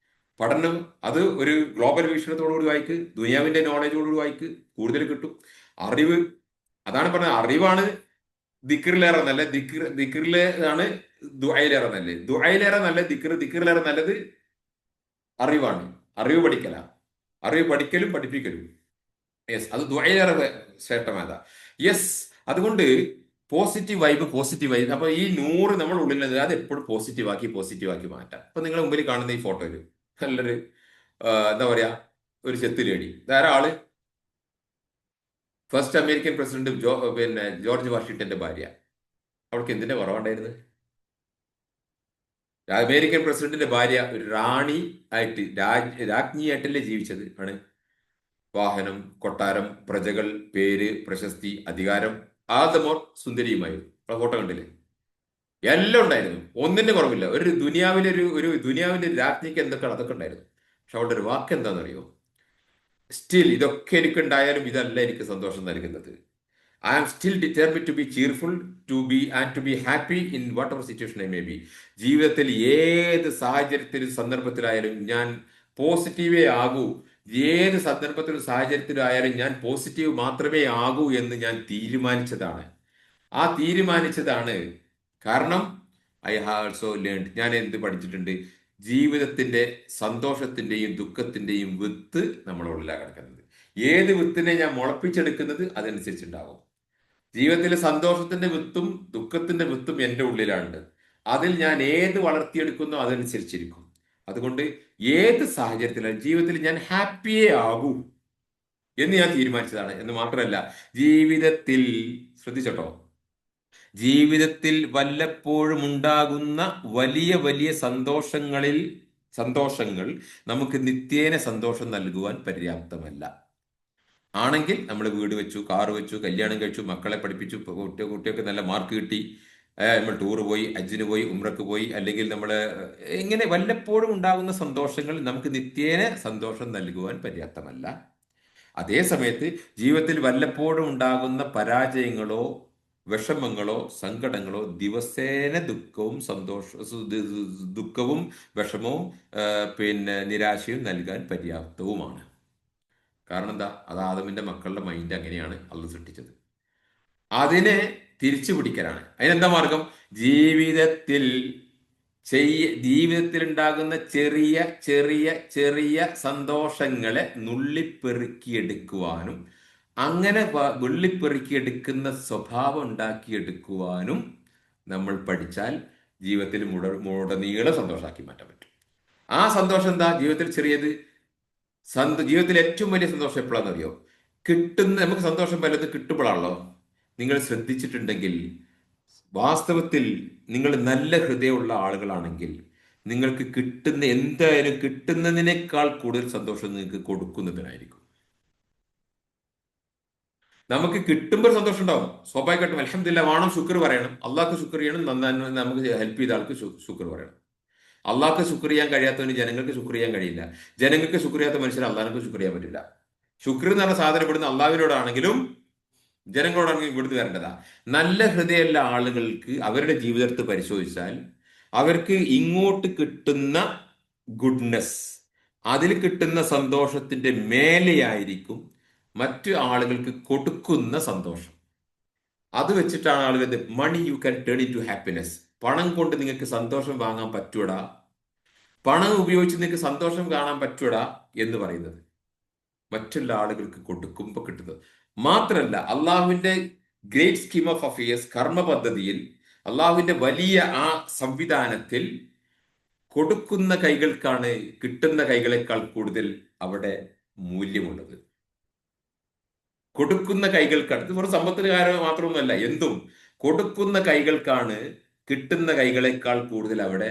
പഠനം അത് ഒരു ഗ്ലോബൽ വീക്ഷണത്തോടുകൂടി വായിക്ക്, ദുനിയാവിന്റെ നോളജോടുകൂടി വായിക്ക്, കൂടുതൽ കിട്ടും. അറിവ്, അതാണ് പറഞ്ഞത്, അറിവാണ് ദിക്റിലേറെ നല്ല. ദിക്റിലാണ് ദുആയിലേറെ നല്ലത്. ദുആയിലേറെ നല്ല ദിക്റിലേറെ നല്ലത് അറിവാണ്. അറിവ് പഠിക്കലാ, അറിവ് പഠിക്കലും പഠിപ്പിക്കലും. യെസ്, അത് ദുആയിലേറെ ശ്രേഷ്ഠമായതാ. യെസ്, അതുകൊണ്ട് പോസിറ്റീവ് വൈബ്. അപ്പൊ ഈ 100 നമ്മുടെ ഉള്ളിലുള്ളത് അത് എപ്പോഴും പോസിറ്റീവാക്കി മാറ്റാം. അപ്പൊ നിങ്ങളുടെ മുമ്പിൽ കാണുന്ന ഈ ഫോട്ടോയില് നല്ലൊരു എന്താ പറയാ, ഒരു ചെത്ത് ലേഡി. ധാരാള് ഫസ്റ്റ് അമേരിക്കൻ പ്രസിഡന്റ് പിന്നെ ജോർജ് വാഷിങ്ടന്റെ ഭാര്യ. അവൾക്ക് എന്തിന്റെ കുറവുണ്ടായിരുന്നത്? അമേരിക്കൻ പ്രസിഡന്റിന്റെ ഭാര്യ ഒരു റാണി ആയിട്ട് രാജ്ഞിയായിട്ടല്ലേ ജീവിച്ചത് ആണ്. വാഹനം, കൊട്ടാരം, പ്രജകൾ, പേര്, പ്രശസ്തി, അധികാരം, ആദമോർ സുന്ദരിയുമായിരുന്നു. ആ ഫോട്ടോ കണ്ടില്ലേ? എല്ലാം ഉണ്ടായിരുന്നു, ഒന്നിന്റെ കുറവില്ല. ഒരു ദുനിയാവിലെ ഒരു ദുനിയാവിന്റെ ഒരു രാജ്ഞിക്ക് എന്തൊക്കെയാണ് അതൊക്കെ ഉണ്ടായിരുന്നു. പക്ഷെ അവളുടെ ഒരു വാക്ക് എന്താണെന്നറിയോ? സ്റ്റിൽ ഇതൊക്കെ എനിക്കുണ്ടായാലും ഇതല്ല എനിക്ക് സന്തോഷം നൽകുന്നത്. I am still determined to be cheerful, to be happy in whatever situation I may be. ജീവിതത്തിൽ ഏത് സാഹചര്യത്തിലും സന്ദർഭത്തിലായാലും ഞാൻ പോസിറ്റീവേ ആകൂ. ഏത് സന്ദർഭത്തിലും സാഹചര്യത്തിലും ആയാലും ഞാൻ പോസിറ്റീവ് മാത്രമേ ആകൂ എന്ന് ഞാൻ തീരുമാനിച്ചതാണ്. ആ തീരുമാനിച്ചതാണ്. കാരണം ഐ ഹാവ് ആൾസോ ലേൺഡ്, ഞാൻ എന്ത് പഠിച്ചിട്ടുണ്ട്? ജീവിതത്തിന്റെ സന്തോഷത്തിന്റെയും ദുഃഖത്തിന്റെയും വിത്ത് നമ്മുടെ ഉള്ളിലാണ് കിടക്കുന്നത്. ഏത് വിത്തിനെ ഞാൻ മുളപ്പിച്ചെടുക്കുന്നത് അതനുസരിച്ചുണ്ടാവും. ജീവിതത്തിലെ സന്തോഷത്തിന്റെ വിത്തും ദുഃഖത്തിന്റെ വിത്തും എൻ്റെ ഉള്ളിലാണ്. അതിൽ ഞാൻ ഏത് വളർത്തിയെടുക്കുന്നോ അതനുസരിച്ചിരിക്കും. അതുകൊണ്ട് ഏത് സാഹചര്യത്തിലും ജീവിതത്തിൽ ഞാൻ ഹാപ്പിയേ ആകൂ എന്ന് ഞാൻ തീരുമാനിച്ചതാണ്. എന്ന് മാത്രമല്ല, ജീവിതത്തിൽ ശ്രദ്ധിച്ചോട്ടോ, ജീവിതത്തിൽ വല്ലപ്പോഴും ഉണ്ടാകുന്ന വലിയ വലിയ സന്തോഷങ്ങൾ നമുക്ക് നിത്യേന സന്തോഷം നൽകുവാൻ പര്യാപ്തമല്ല. ആണെങ്കിൽ നമ്മൾ വീട് വെച്ചു, കാർ വെച്ചു, കല്യാണം കഴിച്ചു, മക്കളെ പഠിപ്പിച്ചു, കുട്ടികൾക്ക് നല്ല മാർക്ക് കിട്ടി, നമ്മൾ ടൂർ പോയി, ഹജ്ജിന് പോയി, ഉംറക്ക് പോയി, അല്ലെങ്കിൽ നമ്മൾ ഇങ്ങനെ വല്ലപ്പോഴും ഉണ്ടാകുന്ന സന്തോഷങ്ങൾ നമുക്ക് നിത്യേന സന്തോഷം നൽകുവാൻ പര്യാപ്തമല്ല. അതേ സമയത്ത് ജീവിതത്തിൽ വല്ലപ്പോഴും ഉണ്ടാകുന്ന പരാജയങ്ങളോ വിഷമങ്ങളോ സങ്കടങ്ങളോ ദിവസേന ദുഃഖവും വിഷമവും പിന്നെ നിരാശയും നൽകാൻ പര്യാപ്തവുമാണ്. കാരണം എന്താ? അത് ആദമിന്റെ മക്കളുടെ മൈൻഡ് അങ്ങനെയാണ് അള്ളാഹ് സൃഷ്ടിച്ചത്. അതിനെ തിരിച്ചു പിടിക്കലാണ്. അതിനെന്താ മാർഗം? ജീവിതത്തിൽ ജീവിതത്തിൽ ഉണ്ടാകുന്ന ചെറിയ ചെറിയ ചെറിയ സന്തോഷങ്ങളെ നുള്ളിപ്പെറുക്കിയെടുക്കുവാനും അങ്ങനെ നുള്ളിപ്പെറുക്കിയെടുക്കുന്ന സ്വഭാവം ഉണ്ടാക്കിയെടുക്കുവാനും നമ്മൾ പഠിച്ചാൽ ജീവിതത്തിൽ മുടനീളം സന്തോഷമാക്കി മാറ്റാൻ പറ്റും. ആ സന്തോഷം എന്താ? ജീവിതത്തിൽ ചെറിയത് ജീവിതത്തിൽ ഏറ്റവും വലിയ സന്തോഷം എപ്പോഴാണെന്നറിയോ? നമുക്ക് സന്തോഷം പലത് കിട്ടുമ്പോഴാണല്ലോ. നിങ്ങൾ ശ്രദ്ധിച്ചിട്ടുണ്ടെങ്കിൽ, വാസ്തവത്തിൽ നിങ്ങൾ നല്ല ഹൃദയമുള്ള ആളുകളാണെങ്കിൽ നിങ്ങൾക്ക് എന്തായാലും കിട്ടുന്നതിനേക്കാൾ കൂടുതൽ സന്തോഷം നിങ്ങൾക്ക് കൊടുക്കുന്നതിനായിരിക്കും. നമുക്ക് കിട്ടുമ്പോൾ സന്തോഷം ഉണ്ടാവും, സ്വാഭാവികമായിട്ടും. അൽഹംദുലില്ലാ വേണം, ശുക്ർ പറയണം, അള്ളാഹ്ക്ക് ശുക്ർ ചെയ്യണം. നന്നായി നമുക്ക് ഹെൽപ്പ് ചെയ്ത ആൾക്ക് ശുക്ർ പറയണം. അള്ളാഹ്ക്ക് ശുക്ർ ചെയ്യാൻ കഴിയാത്തവന് ജനങ്ങൾക്ക് ശുക്ർ ചെയ്യാൻ കഴിയില്ല. ജനങ്ങൾക്ക് ശുക്ർ ചെയ്യാത്ത മനുഷ്യന് അള്ളാഹിനൊക്കെ ശുക്ർ ചെയ്യാൻ പറ്റില്ല. ശുക്ർ എന്ന് പറഞ്ഞ സാധനം ഇവിടുന്ന് അള്ളാഹുവിനോടാണെങ്കിലും ജനങ്ങളോടാണെങ്കിലും ഇവിടുന്ന് വരേണ്ടതാ. നല്ല ഹൃദയമുള്ള ആളുകൾക്ക് അവരുടെ ജീവിതത്തെ പരിശോധിച്ചാൽ അവർക്ക് ഇങ്ങോട്ട് കിട്ടുന്ന ഗുഡ്നെസ്, അതിൽ കിട്ടുന്ന സന്തോഷത്തിന്റെ മേലെയായിരിക്കും മറ്റു ആളുകൾക്ക് കൊടുക്കുന്ന സന്തോഷം. അത് വെച്ചിട്ടാണ് ആളുകൾ money you can turn into happiness. പണം കൊണ്ട് നിങ്ങൾക്ക് സന്തോഷം വാങ്ങാൻ പറ്റൂടാ, പണം ഉപയോഗിച്ച് നിങ്ങൾക്ക് സന്തോഷം കാണാൻ പറ്റൂടാ എന്ന് പറയുന്നത്. മറ്റുള്ള ആളുകൾക്ക് കൊടുക്കുമ്പോൾ കിട്ടുന്നത് മാത്രമല്ല, അള്ളാഹുവിന്റെ ഗ്രേറ്റ് സ്കീം ഓഫ് അഫയേഴ്സ്, കർമ്മ പദ്ധതിയിൽ, അള്ളാഹുവിന്റെ വലിയ ആ സംവിധാനത്തിൽ കൊടുക്കുന്ന കൈകൾക്കാണ് കിട്ടുന്ന കൈകളെക്കാൾ കൂടുതൽ അവിടെ മൂല്യമുള്ളത്. കൊടുക്കുന്ന കൈകൾക്കാണ്. ഇത് വെറും സമ്പത്തിന് കാരണം മാത്രമൊന്നുമല്ല, എന്തും കൊടുക്കുന്ന കൈകൾക്കാണ് കിട്ടുന്ന കൈകളെക്കാൾ കൂടുതൽ അവിടെ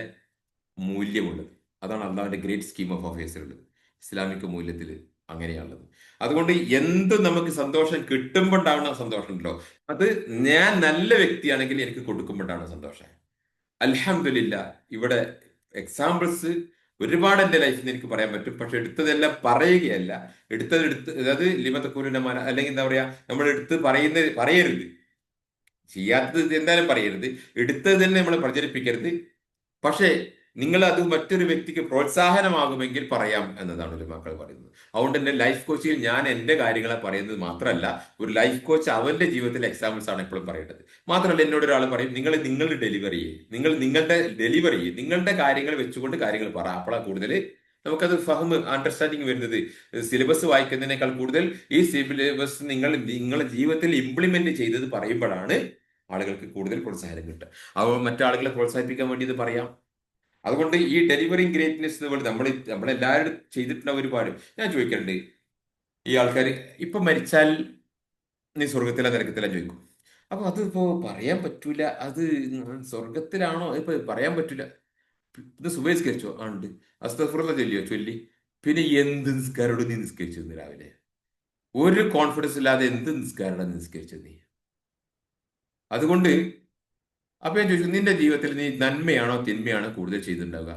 മൂല്യമുള്ളത്. അതാണ് അള്ളാഹുവിന്റെ ഗ്രേറ്റ് സ്കീം ഓഫ് അഫയേഴ്സ് ഉള്ളത്. ഇസ്ലാമിക മൂല്യത്തിൽ അങ്ങനെയാണുള്ളത്. അതുകൊണ്ട് എന്ത് നമുക്ക് സന്തോഷം കിട്ടുമ്പോൾ ഉണ്ടാവുന്ന സന്തോഷം ഉണ്ടല്ലോ, അത് ഞാൻ നല്ല വ്യക്തിയാണെങ്കിൽ എനിക്ക് കൊടുക്കുമ്പോൾ ഉണ്ടാവുന്ന സന്തോഷം. അൽഹംദുലില്ലാ, ഇവിടെ എക്സാമ്പിൾസ് ഒരുപാട് എൻ്റെ ലൈഫിൽ നിന്ന് എനിക്ക് പറയാൻ പറ്റും. പക്ഷെ എടുത്തതെല്ലാം പറയുകയല്ല. അതായത് ലിമത്തക്കൂലിന്റെ മന, അല്ലെങ്കിൽ എന്താ പറയാ, നമ്മൾ എടുത്ത് പറയരുത്. ചെയ്യാത്തത് എന്തായാലും പറയരുത്, എടുത്തത് തന്നെ നമ്മൾ പ്രചരിപ്പിക്കരുത്. പക്ഷേ നിങ്ങൾ അത് മറ്റൊരു വ്യക്തിക്ക് പ്രോത്സാഹനമാകുമെങ്കിൽ പറയാം എന്നതാണ് ഒരു മക്കൾ പറയുന്നത്. അതുകൊണ്ട് തന്നെ ലൈഫ് കോച്ചിൽ ഞാൻ എൻ്റെ കാര്യങ്ങളെ പറയുന്നത് മാത്രമല്ല, ഒരു ലൈഫ് കോച്ച് അവന്റെ ജീവിതത്തിലെ എക്സാമ്പിൾസ് ആണ് എപ്പോഴും പറയേണ്ടത്. മാത്രമല്ല, എന്നോട് ഒരാൾ പറയും, നിങ്ങളുടെ ഡെലിവറി നിങ്ങളുടെ കാര്യങ്ങൾ വെച്ചുകൊണ്ട് കാര്യങ്ങൾ പറ. അപ്പോഴാണ് കൂടുതൽ നമുക്കത് അണ്ടർസ്റ്റാൻഡിങ് വരുന്നത്. സിലബസ് വായിക്കുന്നതിനേക്കാൾ കൂടുതൽ ഈ സിലബസ് നിങ്ങളുടെ ജീവിതത്തിൽ ഇംപ്ലിമെന്റ് ചെയ്തത് പറയുമ്പോഴാണ് ആളുകൾക്ക് കൂടുതൽ പ്രോത്സാഹനം കിട്ടുക. അപ്പോൾ മറ്റാളുകളെ പ്രോത്സാഹിപ്പിക്കാൻ വേണ്ടി ഇത് പറയാം. അതുകൊണ്ട് ഈ ഡെലിവറിങ് ഗ്രേറ്റ്നെസ് നമ്മളെല്ലാവരും ചെയ്തിട്ടുള്ള ഒരുപാട്. ഞാൻ ചോദിക്കണ്ട്, ഈ ആൾക്കാർ ഇപ്പൊ മരിച്ചാൽ നീ സ്വർഗത്തിലെ നരകത്തിലാ ചോദിക്കും. അപ്പൊ അതിപ്പോ പറയാൻ പറ്റൂല, അത് സ്വർഗത്തിലാണോ ഇപ്പൊ പറയാൻ പറ്റൂല. ഇത് സുബഹി നിസ്കരിച്ചോ? ആ ഉണ്ട്. അസ്തഗ്ഫിറുല്ലാ ചൊല്ലിയോ? ചൊല്ലി. പിന്നെ എന്ത് നിസ്കാരോട് നീ നിസ്കരിച്ചു ഇന്ന് രാവിലെ? ഒരു കോൺഫിഡൻസ് ഇല്ലാതെ എന്ത് നിസ്കാരമാണ് നിസ്കരിച്ചത് നീ? അതുകൊണ്ട് അപ്പൊ ഞാൻ ചോദിച്ചു, നിന്റെ ജീവിതത്തിൽ നീ നന്മയാണോ തിന്മയാണോ കൂടുതൽ ചെയ്തിട്ടുണ്ടാവുക?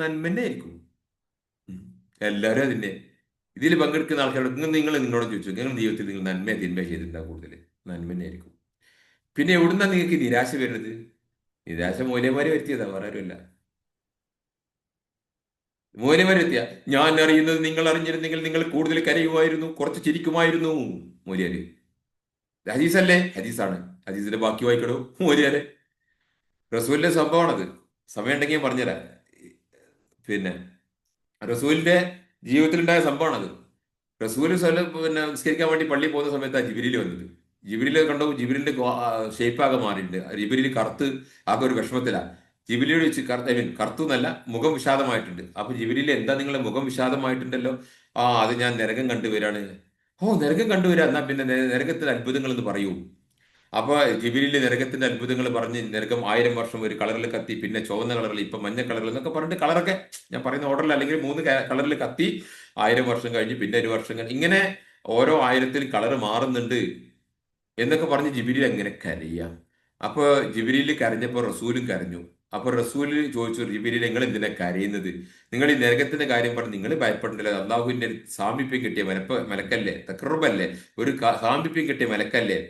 നന്മ ആയിരിക്കും. ഉം. എല്ലാവരും അതിന്റെ ഇതിൽ പങ്കെടുക്കുന്ന ആൾക്കാരോട് നിങ്ങൾ നിങ്ങളോട് ചോദിച്ചു, നിങ്ങളുടെ ജീവിതത്തിൽ നിങ്ങൾ നന്മ തിന്മ ചെയ്തിട്ടുണ്ടാവും കൂടുതൽ? നന്മ ആയിരിക്കും. പിന്നെ എവിടുന്നാ നിങ്ങൾക്ക് നിരാശ വരുന്നത്? നിരാശ മൂല്യന്മാര് വരുത്തിയതാ, വേറെ ആരുമല്ല. മൂല്യന്മാര് വരുത്തിയ, ഞാൻ അറിയുന്നത് നിങ്ങൾ അറിഞ്ഞിരുന്നെങ്കിൽ നിങ്ങൾ കൂടുതൽ കരയുമായിരുന്നു, കുറച്ച് ചിരിക്കുമായിരുന്നു. മൂല്യര് ഹദീസല്ലേ? ഹദീസാണ്. ഹദീസിന്റെ ബാക്കി വായിക്കടോ മൂല്യരെ. റസൂലിന്റെ സംഭവമാണത്. സമയം ഉണ്ടെങ്കിൽ ഞാൻ പറഞ്ഞുതരാം. പിന്നെ റസൂലിന്റെ ജീവിതത്തിലുണ്ടായ സംഭവമാണത്. റസൂല് പിന്നെ നിസ്കരിക്കാൻ വേണ്ടി പള്ളിയിൽ പോകുന്ന സമയത്താണ് ജിബിരിയിൽ വന്നത്. ജിബിരിയിൽ കണ്ടു, ജിബിരിന്റെ ഷേപ്പ് ആകെ മാറിയിട്ടുണ്ട്. ജിബിരിയിൽ കറുത്ത് ആകെ ഒരു വിഷമത്തിലാണ്. ജിബിലിയോട് വെച്ച് ഐ മീൻ കറുത്തു എന്നല്ല, മുഖം വിഷാദമായിട്ടുണ്ട്. അപ്പൊ ജിബിലിയിൽ എന്താ നിങ്ങളെ മുഖം വിഷാദമായിട്ടുണ്ടല്ലോ? അത് ഞാൻ നരകം കണ്ടുവരാണ്. ഓ, നരകം കണ്ടുവരാ, എന്നാ പിന്നെ നരകത്തിന്റെ അത്ഭുതങ്ങൾ എന്ന് പറയൂ. അപ്പൊ ജിബിലിയിൽ നരകത്തിന്റെ അത്ഭുതങ്ങൾ പറഞ്ഞ്, നരകം 1000 വർഷം ഒരു കളറിൽ കത്തി, പിന്നെ ചുവന്ന കളറിൽ, ഇപ്പൊ മഞ്ഞ കളറിൽ എന്നൊക്കെ പറഞ്ഞിട്ട്, കളറൊക്കെ ഞാൻ പറയുന്ന ഓർഡറിൽ, അല്ലെങ്കിൽ 3 കളറിൽ കത്തി 1000 വർഷം കഴിഞ്ഞ്, പിന്നെ 1 വർഷം കഴിഞ്ഞ്, ഇങ്ങനെ ഓരോ 1000ത്തിൽ കളർ മാറുന്നുണ്ട് എന്നൊക്കെ പറഞ്ഞ് ജിബിരിൽ എങ്ങനെ കരയാം? അപ്പൊ ജിബിരിയിൽ കരഞ്ഞപ്പോ റസൂലും കരഞ്ഞു. അപ്പൊ റസൂല് ചോദിച്ചു, ജിബിരിൽ നിങ്ങൾ എന്തിനാ കരയുന്നത്? നിങ്ങൾ ഈ നരകത്തിന്റെ കാര്യം പറഞ്ഞ് നിങ്ങൾ ഭയപ്പെടണ്ടല്ലോ, അള്ളാഹുവിന്റെ സാമീപ്യം കിട്ടിയ മലക്കല്ലേ, തഖറുബല്ലേ, ഒരു സാമീപ്യം കിട്ടിയ മലക്കല്ലേ?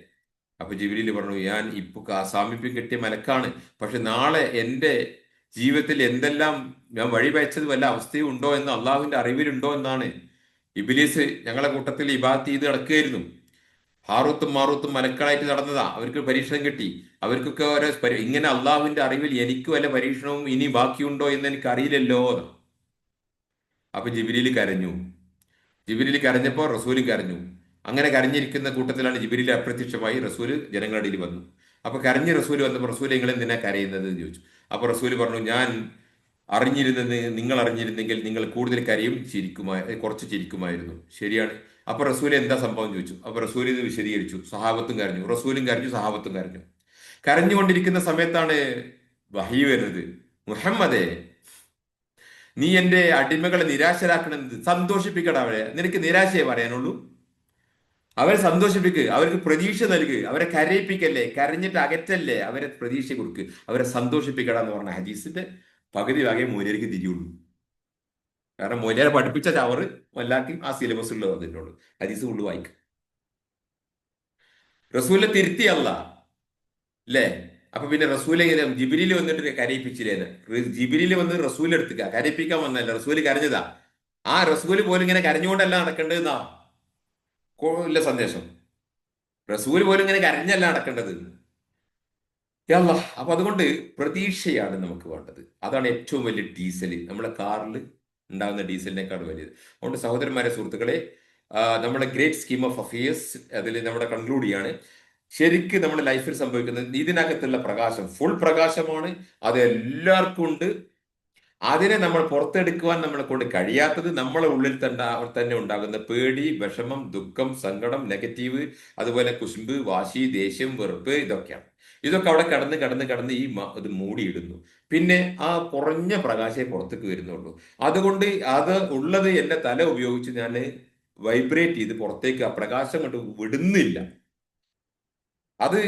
അപ്പൊ ജിബ്രീൽ പറഞ്ഞു, ഞാൻ ഇപ്പൊ സാമീപ്യം കിട്ടിയ മലക്കാണ്, പക്ഷെ നാളെ എന്റെ ജീവിതത്തിൽ എന്തെല്ലാം ഞാൻ വഴിപയച്ചത് വല്ല അവസ്ഥയും ഉണ്ടോ എന്ന് അള്ളാഹുവിന്റെ അറിവിലുണ്ടോ എന്നാണ്. ഇബ്ലീസ് ഞങ്ങളെ കൂട്ടത്തിൽ ഇബാദത്ത് ചെയ്ത് നടക്കുകയായിരുന്നു. ഹാറൂത്തും മാറൂത്തും മലക്കളായിട്ട് നടന്നതാ. അവർക്ക് പരീക്ഷണം കിട്ടി. അവർക്കൊക്കെ ഓരോ ഇങ്ങനെ അള്ളാഹുവിന്റെ അറിവിൽ എനിക്ക് വല്ല പരീക്ഷണവും ഇനി ബാക്കിയുണ്ടോ എന്ന് എനിക്ക് അറിയില്ലല്ലോ. അപ്പൊ ജിബ്രീൽ കരഞ്ഞു. ജിബിരിൽ കരഞ്ഞപ്പോൾ റസൂലും കരഞ്ഞു. അങ്ങനെ കരഞ്ഞിരിക്കുന്ന കൂട്ടത്തിലാണ് ജിബിരിൽ അപ്രത്യക്ഷമായി റസൂല് ജനങ്ങളുടെ ഇടയിൽ വന്നു. അപ്പൊ കരഞ്ഞ് റസൂല് വന്നപ്പോൾ റസൂൽ നിങ്ങൾ എന്തിനാ കരയുന്നത് എന്ന് ചോദിച്ചു. അപ്പൊ റസൂല് പറഞ്ഞു, ഞാൻ അറിഞ്ഞിരുന്നത്, നിങ്ങൾ അറിഞ്ഞിരുന്നെങ്കിൽ നിങ്ങൾ കൂടുതൽ കരയും കുറച്ച് ചിരിക്കുമായിരുന്നു. ശരിയാണ്. അപ്പൊ റസൂല് എന്താ സംഭവം ചോദിച്ചു. അപ്പൊ റസൂൽ ഇത് വിശദീകരിച്ചു. സഹാബത്തും കരഞ്ഞു, റസൂലും കരഞ്ഞു, സഹാബത്തും കരഞ്ഞു. കരഞ്ഞുകൊണ്ടിരിക്കുന്ന സമയത്താണ് വഹി വരുന്നത്. മുഹമ്മദേ, നീ എന്റെ അടിമകളെ നിരാശരാക്കണമെന്ന് സന്തോഷിപ്പിക്കടാ അവരെ. നിനക്ക് നിരാശയെ പറയാനുള്ളൂ? അവരെ സന്തോഷിപ്പിക്ക്, അവർക്ക് പ്രതീക്ഷ നൽകുക, അവരെ കരയിപ്പിക്കല്ലേ, കരഞ്ഞിട്ട് അകറ്റല്ലേ, അവരെ പ്രതീക്ഷ കൊടുക്ക്, അവരെ സന്തോഷിപ്പിക്കടാ എന്ന് പറഞ്ഞ ഹദീസിന്റെ പകുതി വകയെ മൂല്യർക്ക് തിരിയുള്ളൂ. കാരണം മൂല്യരെ പഠിപ്പിച്ച ചവറ് വല്ലാക്കും ആ സിലബസ് ഉള്ളത് അതിൻ്റെ ഉള്ളു. ഹദീസ് ഉള്ളു വായിക്കും. റസൂലിനെ തിരുത്തിയല്ല അല്ലേ? അപ്പൊ പിന്നെ റസൂലെ ജിബിരിയിൽ വന്നിട്ട് കരയിപ്പിച്ചില്ലേന്ന്. ജിബിരിയിൽ വന്ന് റസൂൽ എടുത്തുക, കരയിപ്പിക്കാൻ വന്നല്ല, റസൂല് കരഞ്ഞതാ. ആ റസൂല് പോലും ഇങ്ങനെ കരഞ്ഞുകൊണ്ടല്ല നടക്കേണ്ടതെന്നാ ഇല്ല സന്ദേശം. റസൂല് പോലും ഇങ്ങനെ കരഞ്ഞല്ല നടക്കേണ്ടത്. യല്ല. അപ്പൊ അതുകൊണ്ട് പ്രതീക്ഷയാണ് നമുക്ക് വേണ്ടത്. അതാണ് ഏറ്റവും വലിയ ഡീസൽ. നമ്മളെ കാറിൽ ഉണ്ടാകുന്ന ഡീസലിനേക്കാൾ വലിയത്. അതുകൊണ്ട് സഹോദരന്മാരെ, സുഹൃത്തുക്കളെ, നമ്മുടെ ഗ്രേറ്റ് സ്കീം ഓഫ് അഫയേഴ്സ് അതിൽ നമ്മുടെ കൺക്ലൂഡ് ചെയ്യാണ്. ശരിക്ക് നമ്മുടെ ലൈഫിൽ സംഭവിക്കുന്നത് ഇതിനകത്തുള്ള പ്രകാശം ഫുൾ പ്രകാശമാണ്. അത് എല്ലാവർക്കും ഉണ്ട്. അതിനെ നമ്മൾ പുറത്തെടുക്കുവാൻ നമ്മളെ കൊണ്ട് കഴിയാത്തത് നമ്മളെ ഉള്ളിൽ തന്നെ ഉണ്ടാകുന്ന പേടി, വിഷമം, ദുഃഖം, സങ്കടം, നെഗറ്റീവ്, അതുപോലെ കുശുമ്പ്, വാശി, ദേഷ്യം, വെറുപ്പ്, ഇതൊക്കെയാണ്. ഇതൊക്കെ അവിടെ കടന്ന് കടന്ന് കടന്ന് ഇത് മൂടിയിടുന്നു. പിന്നെ ആ കുറഞ്ഞ പ്രകാശമേ പുറത്തേക്ക് വരുന്നുള്ളൂ. അതുകൊണ്ട് അത് ഉള്ളത് എന്റെ തല ഉപയോഗിച്ച് ഞാൻ വൈബ്രേറ്റ് ചെയ്ത് പുറത്തേക്ക് ആ പ്രകാശം കൊണ്ട് വിടുന്നില്ല. അത്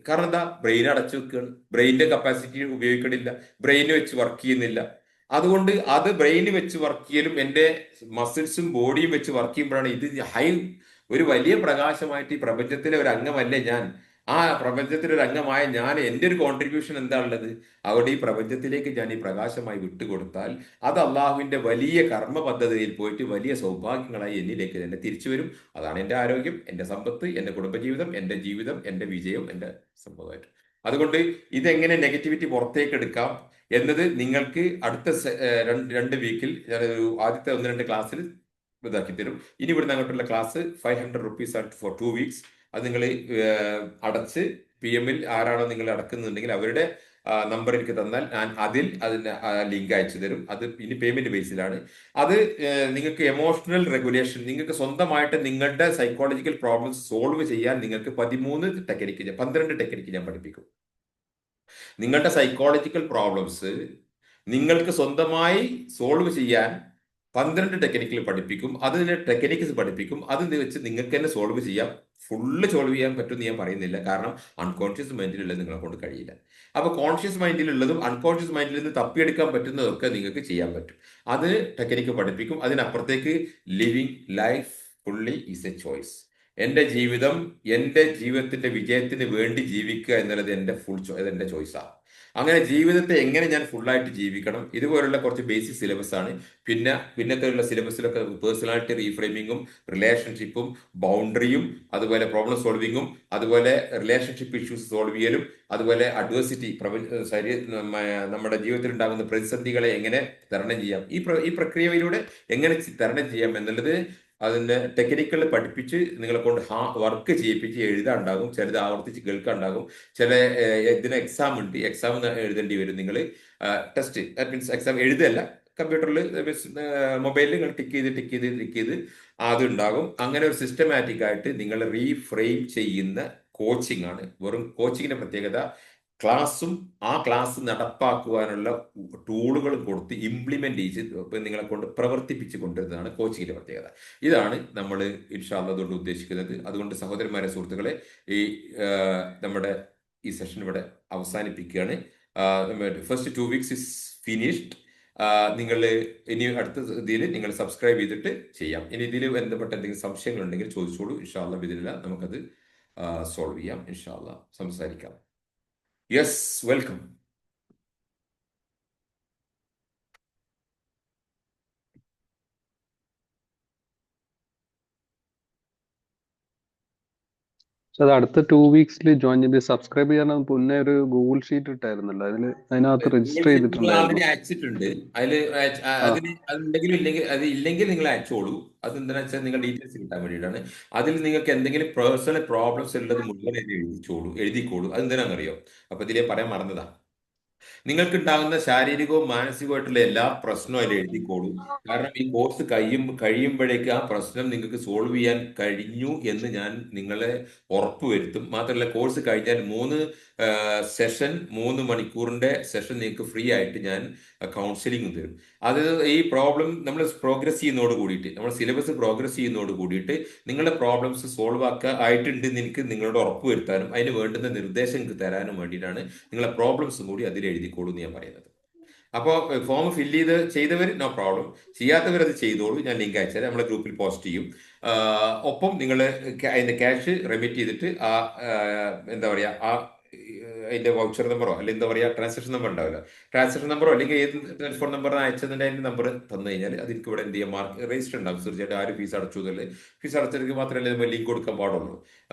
കാരണം എന്താ? ബ്രെയിൻ അടച്ചു വെക്കുകയാണ്. ബ്രെയിനിന്റെ കപ്പാസിറ്റി ഉപയോഗിക്കണില്ല. ബ്രെയിന് വെച്ച് വർക്ക് ചെയ്യുന്നില്ല. അതുകൊണ്ട് അത് ബ്രെയിന് വെച്ച് വർക്ക് ചെയ്യലും എന്റെ മസിൽസും ബോഡിയും വെച്ച് വർക്ക് ചെയ്യുമ്പോഴാണ് ഇത് ഒരു വലിയ പ്രകാശമായിട്ട് ഈ പ്രപഞ്ചത്തിലെ ഒരു അംഗമല്ലേ ഞാൻ. ആ പ്രപഞ്ചത്തിലെ ഒരു അംഗമായ ഞാൻ എൻ്റെ ഒരു കോൺട്രിബ്യൂഷൻ എന്താ ഉള്ളത്? അവിടെ ഈ പ്രപഞ്ചത്തിലേക്ക് ഞാൻ ഈ പ്രകാശമായി വിട്ടുകൊടുത്താൽ അത് അള്ളാഹുവിന്റെ വലിയ കർമ്മ പദ്ധതിയിൽ പോയിട്ട് വലിയ സൗഭാഗ്യങ്ങളായി എന്നിലേക്ക് തന്നെ തിരിച്ചു വരും. അതാണ് എൻ്റെ ആരോഗ്യം, എൻ്റെ സമ്പത്ത്, എൻ്റെ കുടുംബജീവിതം, എൻ്റെ ജീവിതം, എൻ്റെ വിജയം, എൻ്റെ സംഭവമായിട്ട്. അതുകൊണ്ട് ഇതെങ്ങനെ നെഗറ്റിവിറ്റി പുറത്തേക്ക് എടുക്കാം എന്നത് നിങ്ങൾക്ക് അടുത്ത 2 വീക്കിൽ ഞാനൊരു ആദ്യത്തെ 1-2 ക്ലാസ്സിൽ ഇതാക്കി തരും. ഇനി ഇവിടുന്ന് അങ്ങോട്ടുള്ള ക്ലാസ് 500 റുപ്പീസ് ഫോർ 2 വീക്സ്. അത് നിങ്ങൾ അടച്ച് PM-ൽ ആരാണോ നിങ്ങൾ അടക്കുന്നുണ്ടെങ്കിൽ അവരുടെ നമ്പർ എനിക്ക് തന്നാൽ ഞാൻ അതിന് ലിങ്ക് അയച്ചു തരും. അത് ഇനി പേയ്മെന്റ് ബേസിലാണ്. അത് നിങ്ങൾക്ക് എമോഷണൽ റെഗുലേഷൻ, നിങ്ങൾക്ക് സ്വന്തമായിട്ട് നിങ്ങളുടെ സൈക്കോളജിക്കൽ പ്രോബ്ലംസ് സോൾവ് ചെയ്യാൻ നിങ്ങൾക്ക് 12 ടെക്നിക്ക് ഞാൻ പഠിപ്പിക്കും. നിങ്ങളുടെ സൈക്കോളജിക്കൽ പ്രോബ്ലംസ് നിങ്ങൾക്ക് സ്വന്തമായി സോൾവ് ചെയ്യാൻ 12 ടെക്നിക്കിൽ പഠിപ്പിക്കും. അതിന് ടെക്നിക്സ് പഠിപ്പിക്കും. അത് വെച്ച് നിങ്ങൾക്ക് തന്നെ സോൾവ് ചെയ്യാം. ഫുള്ള് സോൾവ് ചെയ്യാൻ പറ്റുമെന്ന് ഞാൻ പറയുന്നില്ല, കാരണം അൺകോൺഷ്യസ് മൈൻഡിലുള്ളത് നിങ്ങളെ കൊണ്ട് കഴിയില്ല. അപ്പൊ കോൺഷ്യസ് മൈൻഡിലുള്ളതും അൺകോൺഷ്യസ് മൈൻഡിൽ നിന്ന് തപ്പിയെടുക്കാൻ പറ്റുന്നതൊക്കെ നിങ്ങൾക്ക് ചെയ്യാൻ പറ്റും. അത് ടെക്നിക്ക് പഠിപ്പിക്കും. അതിനപ്പുറത്തേക്ക് living life fully is A choice. എന്റെ ജീവിതം എന്റെ ജീവിതത്തിന്റെ വിജയത്തിന് വേണ്ടി ജീവിക്കുക എന്നുള്ളത് എന്റെ ചോയ്സാണ്. അങ്ങനെ ജീവിതത്തെ എങ്ങനെ ഞാൻ ഫുള്ളായിട്ട് ജീവിക്കണം, ഇതുപോലുള്ള കുറച്ച് ബേസിക് സിലബസ് ആണ്. പിന്നത്തെയുള്ള സിലബസിലൊക്കെ പേഴ്സണാലിറ്റി റീഫ്രെയിമിങ്ങും റിലേഷൻഷിപ്പും ബൗണ്ടറിയും അതുപോലെ പ്രോബ്ലം സോൾവിങ്ങും അതുപോലെ റിലേഷൻഷിപ്പ് ഇഷ്യൂസ് സോൾവ് ചെയ്യലും അതുപോലെ അഡ്വേഴ്സിറ്റി നമ്മുടെ ജീവിതത്തിൽ ഉണ്ടാകുന്ന പ്രതിസന്ധികളെ എങ്ങനെ തരണം ചെയ്യാം, ഈ പ്രക്രിയയിലൂടെ എങ്ങനെ തരണം ചെയ്യാം എന്നുള്ളത് അതിന്റെ ടെക്നിക്കുകൾ പഠിപ്പിച്ച് നിങ്ങളെ കൊണ്ട് വർക്ക് ചെയ്യിപ്പിച്ച് എഴുതാണ്ടാകും. ചിലത് ആവർത്തിച്ച് കേൾക്കാണ്ടാകും. ചില ഇതിന് എക്സാം ഉണ്ട്. എക്സാം എഴുതേണ്ടി വരും നിങ്ങൾ. ടെസ്റ്റ്, ദാറ്റ് മീൻസ് എക്സാം എഴുതല്ല, കമ്പ്യൂട്ടറിൽ മൊബൈലിൽ നിങ്ങൾ ടിക്ക് ചെയ്ത് അത് ഉണ്ടാകും. അങ്ങനെ ഒരു സിസ്റ്റമാറ്റിക് ആയിട്ട് നിങ്ങൾ റീഫ്രെയിം ചെയ്യുന്ന കോച്ചിങ് ആണ്. വെറും കോച്ചിങ്ങിന്റെ പ്രത്യേകത ആ ക്ലാസ് നടപ്പാക്കുവാനുള്ള ടൂളുകൾ കൊടുത്ത് ഇംപ്ലിമെന്റ് ചെയ്ത് നിങ്ങളെ കൊണ്ട് പ്രവർത്തിപ്പിച്ച് കൊണ്ടുവരുന്നതാണ് കോച്ചിങ്ങിന്റെ പ്രത്യേകത. ഇതാണ് നമ്മൾ ഇൻഷാ അല്ലാഹ് അതുകൊണ്ട് ഉദ്ദേശിക്കുന്നത്. അതുകൊണ്ട് സഹോദരന്മാരെ, സുഹൃത്തുക്കളെ, ഈ നമ്മുടെ ഈ സെഷൻ ഇവിടെ അവസാനിപ്പിക്കുകയാണ്. First 2 weeks is finished. നിങ്ങൾ ഇനി അടുത്ത ഇതിൽ നിങ്ങൾ സബ്സ്ക്രൈബ് ചെയ്തിട്ട് ചെയ്യാം. ഇനി ഇതിൽ ബന്ധപ്പെട്ട എന്തെങ്കിലും സംശയങ്ങൾ ഉണ്ടെങ്കിൽ ചോദിച്ചോളൂ. ഇൻഷാ അല്ലാഹ് ഇതില്ല, നമുക്കത് സോൾവ് ചെയ്യാം. ഇൻഷാ അല്ലാഹ് സംസാരിക്കാം. Yes, welcome. പക്ഷെ അത് അടുത്ത 2 വീക്സിൽ ജോയിൻ ചെയ്ത് സബ്സ്ക്രൈബ് ചെയ്യാൻ മുന്നേ ഒരു ഗൂഗിൾ ഷീറ്റ് ഇട്ടായിരുന്നല്ലോ, അതിനകത്ത് ഗൂഗിൾ രജിസ്റ്റർ ഷീറ്റ് നിങ്ങൾ ചെയ്തിട്ടുണ്ടായിരുന്നു. ആൾറെഡി അയച്ചിട്ടുണ്ട്. അതിൽ ആ, അതുണ്ടെങ്കിലും ഇല്ലെങ്കിൽ നിങ്ങൾ അയച്ചോളൂ. അത് എന്താണെന്ന് വെച്ചാൽ നിങ്ങൾ ഡീറ്റെയിൽസ് കിട്ടാൻ വേണ്ടിയിട്ടാണ്. അതിൽ നിങ്ങൾക്ക് എന്തെങ്കിലും പേഴ്സണൽ പ്രോബ്ലംസ് ഉള്ളത് മുഴുവൻ എഴുതിക്കോളൂ. അത് എന്തിനാണെന്നറിയോ? അപ്പൊ ഇതിലേ പറയാൻ മറന്നതാ. നിങ്ങൾക്ക് ഉണ്ടാകുന്ന ശാരീരികവും മാനസികവുമായിട്ടുള്ള എല്ലാ പ്രശ്നവും അതിൽ എഴുതിക്കോളൂ. കാരണം ഈ കോഴ്സ് കഴിയുമ്പോഴേക്ക് ആ പ്രശ്നം നിങ്ങൾക്ക് സോൾവ് ചെയ്യാൻ കഴിഞ്ഞു എന്ന് ഞാൻ നിങ്ങളെ ഉറപ്പുവരുത്തും. മാത്രമല്ല, കോഴ്സ് കഴിഞ്ഞാൽ 3 മണിക്കൂറിന്റെ സെഷൻ നിങ്ങൾക്ക് ഫ്രീ ആയിട്ട് ഞാൻ കൗൺസിലിംഗ് തരും. അത് ഈ പ്രോബ്ലം നമ്മൾ പ്രോഗ്രസ് ചെയ്യുന്നതോട് കൂടിയിട്ട്, നമ്മൾ സിലബസ് പ്രോഗ്രസ് ചെയ്യുന്നതോട് കൂടിയിട്ട് നിങ്ങളുടെ പ്രോബ്ലംസ് സോൾവ് ആയിട്ടുണ്ട് എന്ന് എനിക്ക് നിങ്ങളോട് ഉറപ്പ് വരുത്താനും അതിന് വേണ്ടുന്ന നിർദ്ദേശം നിങ്ങൾക്ക് തരാനും വേണ്ടിയിട്ടാണ്. നിങ്ങളെ പ്രോബ്ലംസും കൂടി അതിൽ എഴുതിക്കോളൂ എന്ന് ഞാൻ പറയുന്നത്. അപ്പോൾ ഫോം ഫില്ല് ചെയ്തവർ നോ പ്രോബ്ലം, ചെയ്യാത്തവർ അത് ചെയ്തോളൂ. ഞാൻ ലിങ്ക് അയച്ചാൽ നമ്മളെ ഗ്രൂപ്പിൽ പോസ്റ്റ് ചെയ്യും. ഒപ്പം നിങ്ങൾ അതിന്റെ ക്യാഷ് റെമിറ്റ് ചെയ്തിട്ട് എന്താ പറയുക, അതിന്റെ വൗച്ചർ നമ്പറോ അല്ലെങ്കിൽ എന്താ പറയുക ട്രാൻസാക്ഷൻ നമ്പർ ഉണ്ടാവില്ല, ട്രാൻസാക്ഷൻ നമ്പറോ അല്ലെങ്കിൽ ഏത് ടെലിഫോൺ നമ്പറിന് അയച്ചതിന്റെ അതിന്റെ നമ്പർ തന്നു കഴിഞ്ഞാൽ അതിലേക്ക് ഇവിടെ എന്ത് ചെയ്യാം, മാർക്ക് രജിസ്റ്റർ ഉണ്ടാവും. തീർച്ചയായിട്ടും ആരും ഫീസ് അടച്ചു എന്നല്ലേ, ഫീസ് അടച്ചവർക്ക് മാത്രമല്ലേ നമ്മൾ ലിങ്ക് കൊടുക്കാൻ പാടുള്ളൂ.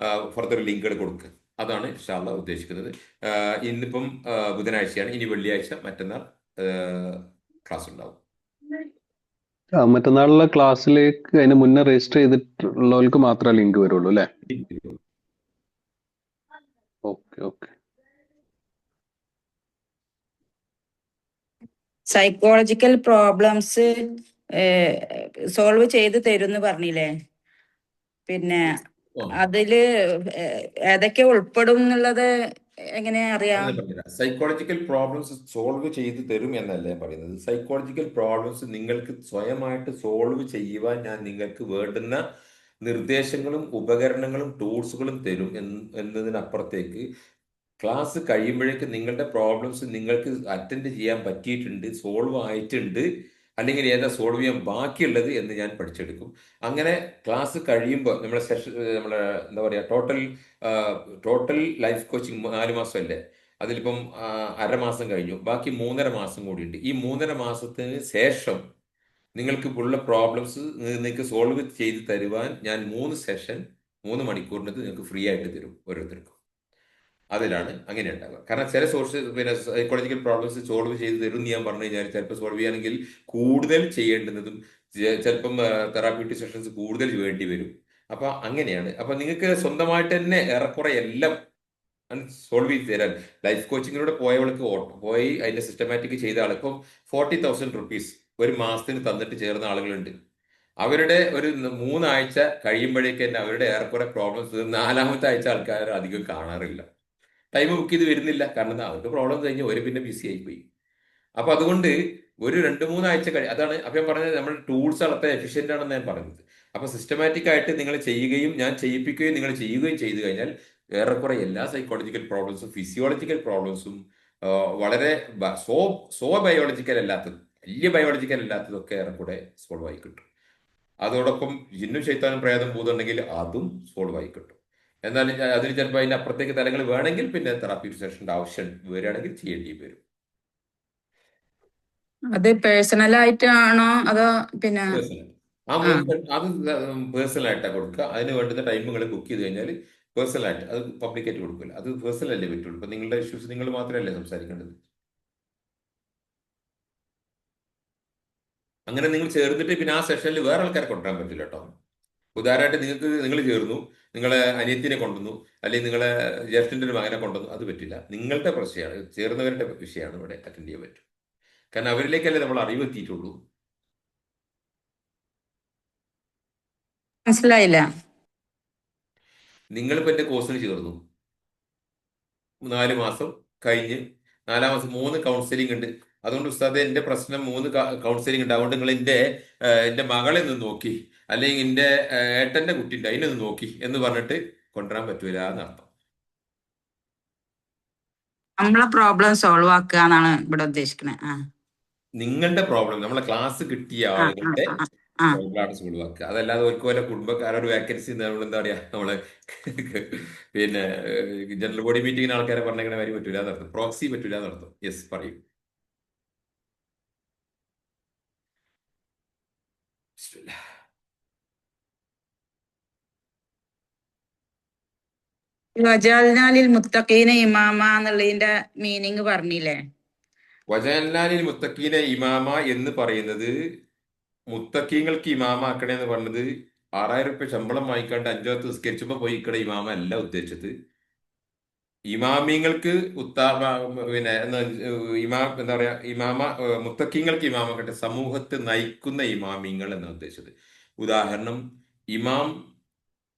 ഫർദർ ലിങ്കുകൾ കൊടുക്കുക. അതാണ് ഇൻഷാ അല്ലാഹ് ഉദ്ദേശിക്കുന്നത്. ഇന്നിപ്പം ബുധനാഴ്ചയാണ്. ഇനി വെള്ളിയാഴ്ച മറ്റന്നാൾ ക്ലാസ് ഉണ്ടാവും. മറ്റന്നാളുള്ള ക്ലാസ്സിലേക്ക് അതിന് മുന്നേ രജിസ്റ്റർ ചെയ്തിട്ടുള്ളവർക്ക് മാത്രമേ ലിങ്ക് വരുള്ളൂ അല്ലേ? Okay okay. Psychological problems solve ചെയ്ത് തരുമെന്ന് പറഞ്ഞില്ലേ? പിന്നെ അതില് ഏതൊക്കെ ഉൾപ്പെടും എന്നുള്ളത് എങ്ങനെയാ അറിയാം? സൈക്കോളജിക്കൽ പ്രോബ്ലംസ് സോൾവ് ചെയ്ത് തരും എന്നല്ല ഞാൻ പറയുന്നത്. സൈക്കോളജിക്കൽ പ്രോബ്ലംസ് നിങ്ങൾക്ക് സ്വയമായിട്ട് സോൾവ് ചെയ്യുവാൻ ഞാൻ നിങ്ങൾക്ക് വേണ്ടുന്ന നിർദ്ദേശങ്ങളും ഉപകരണങ്ങളും ടൂൾസുകളും തരും എന്നതിനപ്പുറത്തേക്ക് ക്ലാസ് കഴിയുമ്പോഴേക്ക് നിങ്ങളുടെ പ്രോബ്ലംസ് നിങ്ങൾക്ക് അറ്റൻഡ് ചെയ്യാൻ പറ്റിയിട്ടുണ്ട്, സോൾവ് ആയിട്ടുണ്ട്, അല്ലെങ്കിൽ ഏതാ സോൾവ് ചെയ്യാൻ ബാക്കിയുള്ളത് എന്ന് ഞാൻ പഠിച്ചെടുക്കും. അങ്ങനെ ക്ലാസ് കഴിയുമ്പോൾ നമ്മളെ എന്താ പറയുക, ടോട്ടൽ ലൈഫ് കോച്ചിങ് 4 മാസമല്ലേ, അതിലിപ്പം അരമാസം കഴിഞ്ഞു, ബാക്കി 3.5 മാസം കൂടിയുണ്ട്. ഈ 3.5 മാസത്തിന് ശേഷം നിങ്ങൾക്ക് ഉള്ള പ്രോബ്ലംസ് നിങ്ങൾക്ക് സോൾവ് ചെയ്ത് തരുവാൻ ഞാൻ 3 മണിക്കൂറിനത് നിങ്ങൾക്ക് ഫ്രീ ആയിട്ട് തരും ഓരോരുത്തർക്കും. അതിലാണ് അങ്ങനെ ഉണ്ടാവുക. കാരണം ചില സൈക്കോളജിക്കൽ പ്രോബ്ലംസ് സോൾവ് ചെയ്ത് തരും എന്ന് ഞാൻ പറഞ്ഞു കഴിഞ്ഞാൽ ചിലപ്പോൾ സോൾവ് ചെയ്യുകയാണെങ്കിൽ കൂടുതൽ ചെയ്യേണ്ടുന്നതും ചിലപ്പം തെറാപ്യൂട്ടിക് സെഷൻസ് കൂടുതൽ വേണ്ടി വരും. അപ്പൊ അങ്ങനെയാണ്. അപ്പൊ നിങ്ങൾക്ക് സ്വന്തമായിട്ട് തന്നെ ഏറെക്കുറെ എല്ലാം സോൾവ് ചെയ്ത് തരാൻ ലൈഫ് കോച്ചിങ്ങിലൂടെ പോയി അതിന്റെ സിസ്റ്റമാറ്റിക് ചെയ്ത ആൾ ഇപ്പം 40,000 റുപ്പീസ് ഒരു മാസത്തിന് തന്നിട്ട് ചേർന്ന ആളുകളുണ്ട്. അവരുടെ ഒരു 3 ആഴ്ച കഴിയുമ്പോഴേക്ക് തന്നെ അവരുടെ ഏറെക്കുറെ പ്രോബ്ലംസ് 4-മത്തെ ആഴ്ച ആൾക്കാർ അധികം കാണാറില്ല. ടൈം ബുക്ക് ചെയ്ത് വരുന്നില്ല. കാരണം എന്താ, അവർക്ക് പ്രോബ്ലം കഴിഞ്ഞ് ഒരു പിന്നെ ബിസി ആയിപ്പോയി. അപ്പൊ അതുകൊണ്ട് ഒരു 2-3 ആഴ്ച അതാണ് അപ്പൊ ഞാൻ പറഞ്ഞത്, നമ്മുടെ ടൂൾസ് അത്ര എഫിഷ്യന്റ് ആണെന്ന് ഞാൻ പറഞ്ഞത്. അപ്പൊ സിസ്റ്റമാറ്റിക് ആയിട്ട് നിങ്ങൾ ചെയ്യുകയും ഞാൻ ചെയ്യിപ്പിക്കുകയും നിങ്ങൾ ചെയ്യുകയും ചെയ്തു കഴിഞ്ഞാൽ ഏറെക്കുറെ എല്ലാ സൈക്കോളജിക്കൽ പ്രോബ്ലംസും ഫിസിയോളജിക്കൽ പ്രോബ്ലംസും വളരെ സോ സോ ബയോളജിക്കൽ അല്ലാത്തത്, വലിയ ബയോളജിക്കൽ അല്ലാത്തതൊക്കെ ഏറെക്കുറെ സോൾവ് ആയി കിട്ടും. അതോടൊപ്പം ജിന്നും ശൈത്താനും പ്രേതം ഭൂതമുണ്ടെങ്കിൽ അതും സോൾവ് ആയി കിട്ടും. എന്നാൽ അതിന് ചിലപ്പോൾ അതിന്റെ അപ്പുറത്തേക്ക് തലങ്ങൾ വേണമെങ്കിൽ പിന്നെ തെറാപ്പി സെഷന്റെ ആവശ്യം വരികയാണെങ്കിൽ ചെയ്യേണ്ടി വരും. അത് പേഴ്സണൽ ആയിട്ടാണോ അതോ പിന്നെ പേഴ്സണൽ ആ ആ അത് പേഴ്സണൽ ആയിട്ടാണ് കൊടുക്കുക. അതിന് വേണ്ടുന്ന ടൈം നിങ്ങൾ ബുക്ക് ചെയ്ത് കഴിഞ്ഞാൽ പേഴ്സണൽ ആയിട്ട്, അത് പബ്ലിക്കായിട്ട് കൊടുക്കില്ല. അത് പേഴ്സണൽ അല്ലേ പറ്റുള്ളൂ. ഇപ്പൊ നിങ്ങളുടെ ഇഷ്യൂസ് നിങ്ങൾ മാത്രമല്ലേ സംസാരിക്കേണ്ടത്. അങ്ങനെ നിങ്ങൾ ചേർന്നിട്ട് പിന്നെ ആ സെഷനിൽ വേറെ ആൾക്കാരെ കൊണ്ടുവരാൻ പറ്റില്ല കേട്ടോ. ഉദാഹരണമായിട്ട് നിങ്ങൾ ചേർന്നു, നിങ്ങളെ അനിയത്തിനെ കൊണ്ടുവന്നു, അല്ലെങ്കിൽ നിങ്ങളെ ജ്യേഷ്ഠൻ്റെ ഒരു മകനെ കൊണ്ടുവന്നു, അത് പറ്റില്ല. നിങ്ങളുടെ പ്രശ്നമാണ്, ചേർന്നവരുടെ വിഷയമാണ് ഇവിടെ അറ്റൻഡ് ചെയ്യാൻ പറ്റും. കാരണം അവരിലേക്കല്ലേ നമ്മൾ അറിവ് എത്തിയിട്ടുള്ളൂ. മനസ്സിലായില്ല. നിങ്ങളിപ്പോൾ എൻ്റെ കോഴ്സിന് ചേർന്നു, 4 മാസം കഴിഞ്ഞ് 4-ാം മാസം 3 കൗൺസിലിംഗ് ഉണ്ട്. അതുകൊണ്ട് ഉസ്താദെ എൻ്റെ പ്രശ്നം 3 കൗൺസിലിംഗ് ഉണ്ട്, അതുകൊണ്ട് നിങ്ങൾ എൻ്റെ മകളെ ഒന്ന് നോക്കി, അല്ലെങ്കിൽ എൻ്റെ ഏട്ടൻ്റെ കുട്ടി ഉണ്ട് അതിനൊന്ന് നോക്കി എന്ന് പറഞ്ഞിട്ട് കൊണ്ടുവരാൻ പറ്റൂല എന്നർത്ഥം. നമ്മളെ പ്രോബ്ലം സോൾവ് ആക്കുക എന്നാണ് ഇവിടെ ഉദ്ദേശിക്കുന്നത്. നിങ്ങളുടെ പ്രോബ്ലം, നമ്മളെ ക്ലാസ് കിട്ടിയ ആ ആളുകളുടെ ആ ആ പ്രോബ്ലമാണ് സോൾവ് ആക്കുക. അതല്ലാതെ ഒരു പോലെ കുടുംബക്കാരോട് വേക്കൻസി നമ്മൾ എന്താ പറയാ, നമ്മള് പിന്നെ ജനറൽ ബോഡി മീറ്റിങ്ങിന് ആൾക്കാരെ പറഞ്ഞേക്കണ കാര്യം പറ്റൂല എന്നർത്ഥം, പ്രോക്സി പറ്റൂല എന്നർത്ഥം. യെസ്, പറയൂ. വജാൽനാലിൽ മുത്തഖീന ഇമാമ എന്നുള്ളതിന്റെ മീനിങ് പറഞ്ഞില്ലേ? വജഅൽനാലിൽ മുത്തഖീന ഇമാമ എന്ന് പറയുന്നത്, മുത്തഖീങ്ങൾക്ക് ഇമാമ ആക്കണേ എന്ന് പറഞ്ഞത് 6000 രൂപ ശമ്പളം വാങ്ങിക്കാണ്ട് 5 വക്ത് നിസ്കരിച്ചപ്പോ പോയി ഇക്കടെ ഇമാമ അല്ല ഉദ്ദേശിച്ചത്. ഇമാമിങ്ങൾക്ക് പിന്നെ എന്താ പറയാ, മുത്തക്കിങ്ങൾക്ക് ഇമാമാക്കട്ടെ, സമൂഹത്തെ നയിക്കുന്ന ഇമാമിങ്ങൾ എന്നാണ് ഉദ്ദേശിച്ചത്. ഉദാഹരണം, ഇമാം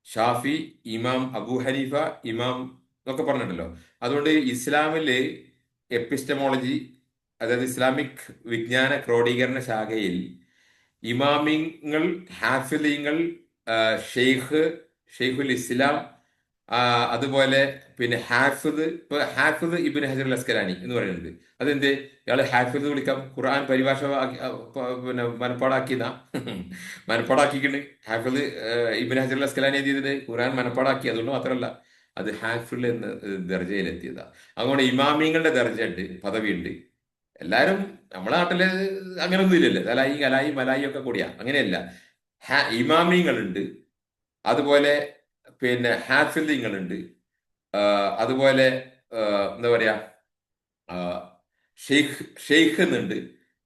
ഷാഫി, ഇമാം അബൂ ഹനീഫ, ഇമാം എന്നൊക്കെ പറഞ്ഞിട്ടല്ലോ. അതുകൊണ്ട് ഇസ്ലാമില് എപ്പിസ്റ്റമോളജി, അതായത് ഇസ്ലാമിക് വിജ്ഞാന ക്രോഡീകരണ ശാഖയിൽ ഇമാമിങ്ങൾ, ഹാഫിലിങ്ങൾ, ഷെയ്ഖ്, ഷെയ്ഖുൽ ഇസ്ലാം, അതുപോലെ പിന്നെ ഹാഫിദ് ഇബ്നു ഹജർ അൽ അസ്കലാനി എന്ന് പറയുന്നുണ്ട്. അതെന്ത്, ഇയാള് ഹാഫിദ് വിളിക്കാം? ഖുർആൻ പരിഭാഷ പിന്നെ മനപ്പാടാക്കിയതാ. മനപ്പാടാക്കിയിട്ടുണ്ട്. ഹാഫിദ് ഇബ്നു ഹജർ അൽ അസ്കലാനി എന്ത് ചെയ്തത്? ഖുർആൻ മനപ്പാടാക്കി. അതുകൊണ്ട് മാത്രമല്ല, അത് ഹാഫിൽ എന്ന ദർജയിലെത്തിയതാ. അതുകൊണ്ട് ഇമാമിങ്ങളുടെ ദർജയുണ്ട്, പദവിയുണ്ട്. എല്ലാരും നമ്മളെ നാട്ടില് അങ്ങനൊന്നും ഇല്ലല്ലോ, തലായി കലായി മലായി ഒക്കെ കൂടിയാ, അങ്ങനെയല്ല. ഇമാമിങ്ങളുണ്ട്, അതുപോലെ പിന്നെ ഹാഫിലിങ്ങളുണ്ട്, അതുപോലെ എന്താ പറയാ, ഷെയ്ഖ് എന്നുണ്ട്.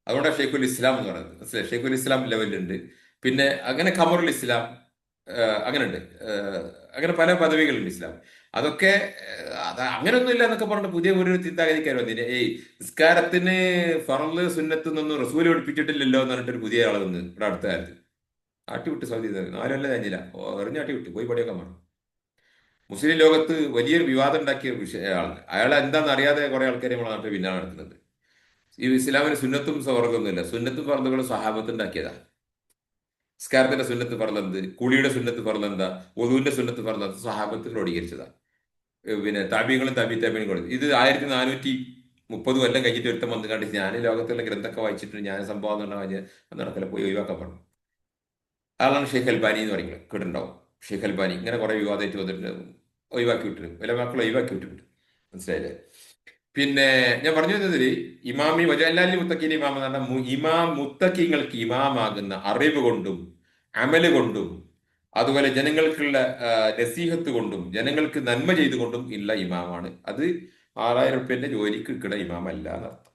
അതുകൊണ്ടാണ് ഷെയ്ഖുൽ ഇസ്ലാം എന്ന് പറയുന്നത്. മനസ്സിലായി? ഷെയ്ഖുൽ ഇസ്ലാം ലെവലുണ്ട്. പിന്നെ അങ്ങനെ ഖമറുൽ ഇസ്ലാം, അങ്ങനെ ഉണ്ട്. അങ്ങനെ പല പദവികളുണ്ട് ഇസ്ലാം. അതൊക്കെ അത് അങ്ങനെയൊന്നും ഇല്ല എന്നൊക്കെ പറഞ്ഞിട്ട് പുതിയ ഒരു ചിന്താഗതിക്കാർ വന്നില്ല. നിസ്കാരത്തിന് ഫറള് സുന്നത്ത് എന്നൊന്നും റസൂല് പഠിപ്പിച്ചിട്ടില്ലല്ലോ എന്ന് പറഞ്ഞിട്ട് ഒരു പുതിയ ആൾ വന്ന് ഇവിടെ അടുത്ത കാലത്ത് ആട്ടിവിട്ട്. സൗദി 4 കൊല്ലം കഴിഞ്ഞില്ല, എറിഞ്ഞാട്ടി വിട്ട് പോയി പടിയൊക്കെ മാറും. മുസ്ലിം ലോകത്ത് വലിയൊരു വിവാദം ഉണ്ടാക്കിയ ആളാണ് അയാൾ. എന്താണെന്ന് അറിയാതെ കുറെ ആൾക്കാർ നമ്മുടെ നാട്ടിൽ പിന്നാലെ നടക്കുന്നത്. ഈ ഇസ്ലാമിന് സുന്നത്തും സ്വർഗമൊന്നുമില്ല. സുന്നത്തും ഫർളുകളും സഹാബത്ത് ഉണ്ടാക്കിയതാ. നിസ്കാരത്തിന്റെ സുന്നത്ത് ഫർളെന്ത്, കുളിയുടെ സുന്നത്ത് ഫർളെന്താ, വധുവിന്റെ സുന്നത്ത് ഫർളെന്ത്, സഹാബത്ത് ക്രോഡീകരിച്ചതാ. പിന്നെ താബികളും താബികളും. ഇത് 1430 കൊല്ലം കഴിഞ്ഞിട്ട് ഒരുത്തം വന്ന് കണ്ട് ഞാൻ ലോകത്തുള്ള ഗ്രന്ഥമൊക്കെ വായിച്ചിട്ട് ഞാൻ സംഭവം എന്ന് പറഞ്ഞാൽ നടക്കല, പോയി ഒഴിവാക്കാൻ പറഞ്ഞു. ആളാണ് ഷെയ്ഖ് അൽബാനി എന്ന് പറയുന്നത്, കേട്ടിട്ടുണ്ടാവും. ഷെയ്ഖ് അൽബാനി ഇങ്ങനെ കുറെ വിവാദമായിട്ട് വന്നിട്ട് ഒഴിവാക്കി വിട്ടിട്ടുണ്ട്, വില മക്കൾ ഒഴിവാക്കി വിട്ടിട്ടുണ്ട്. മനസ്സിലായില്ലേ? പിന്നെ ഞാൻ പറഞ്ഞു തന്നതിൽ ഇമാമി വജഅൽനാലിൽ മുത്തഖീന ഇമാം എന്ന് പറഞ്ഞാൽ മുത്തഖീങ്ങൾക്ക് ഇമാമാകുന്ന അറിവ് കൊണ്ടും അമല് കൊണ്ടും അതുപോലെ ജനങ്ങൾക്കുള്ള നസീഹത്ത് കൊണ്ടും ജനങ്ങൾക്ക് നന്മ ചെയ്തുകൊണ്ടും ഉള്ള ഇമാമാണ്. അത് 6000 റുപ്യന്റെ ജോലിക്ക് കിട്ടുന്ന ഇമാമല്ല എന്നർത്ഥം.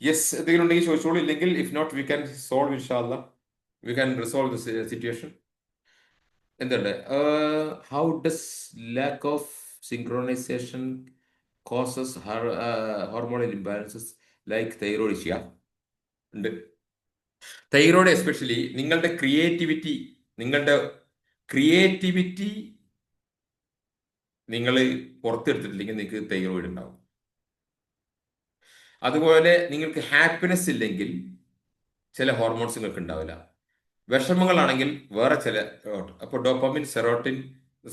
യെസ്, എന്തെങ്കിലും ഉണ്ടെങ്കിൽ ചോദിച്ചോളൂ. ഇല്ലെങ്കിൽ if not we can solve ഇൻഷാല്ലാ, we can resolve the situation. എന്തുണ്ട്, how does lack of synchronization causes hormonal imbalances? Like thyroid ഉണ്ട്. തൈറോയ്ഡ് എസ്പെഷ്യലി നിങ്ങളുടെ ക്രിയേറ്റിവിറ്റി നിങ്ങൾ പുറത്തെടുത്തിട്ടില്ലെങ്കിൽ നിങ്ങൾക്ക് തൈറോയിഡ് ഉണ്ടാവും. അതുപോലെ നിങ്ങൾക്ക് ഹാപ്പിനെസ് ഇല്ലെങ്കിൽ ചില ഹോർമോൺസ് നിങ്ങൾക്ക് ഉണ്ടാവില്ല. വിഷമങ്ങളാണെങ്കിൽ വേറെ ചില അപ്പോൾ ഡോപ്പമിൻ,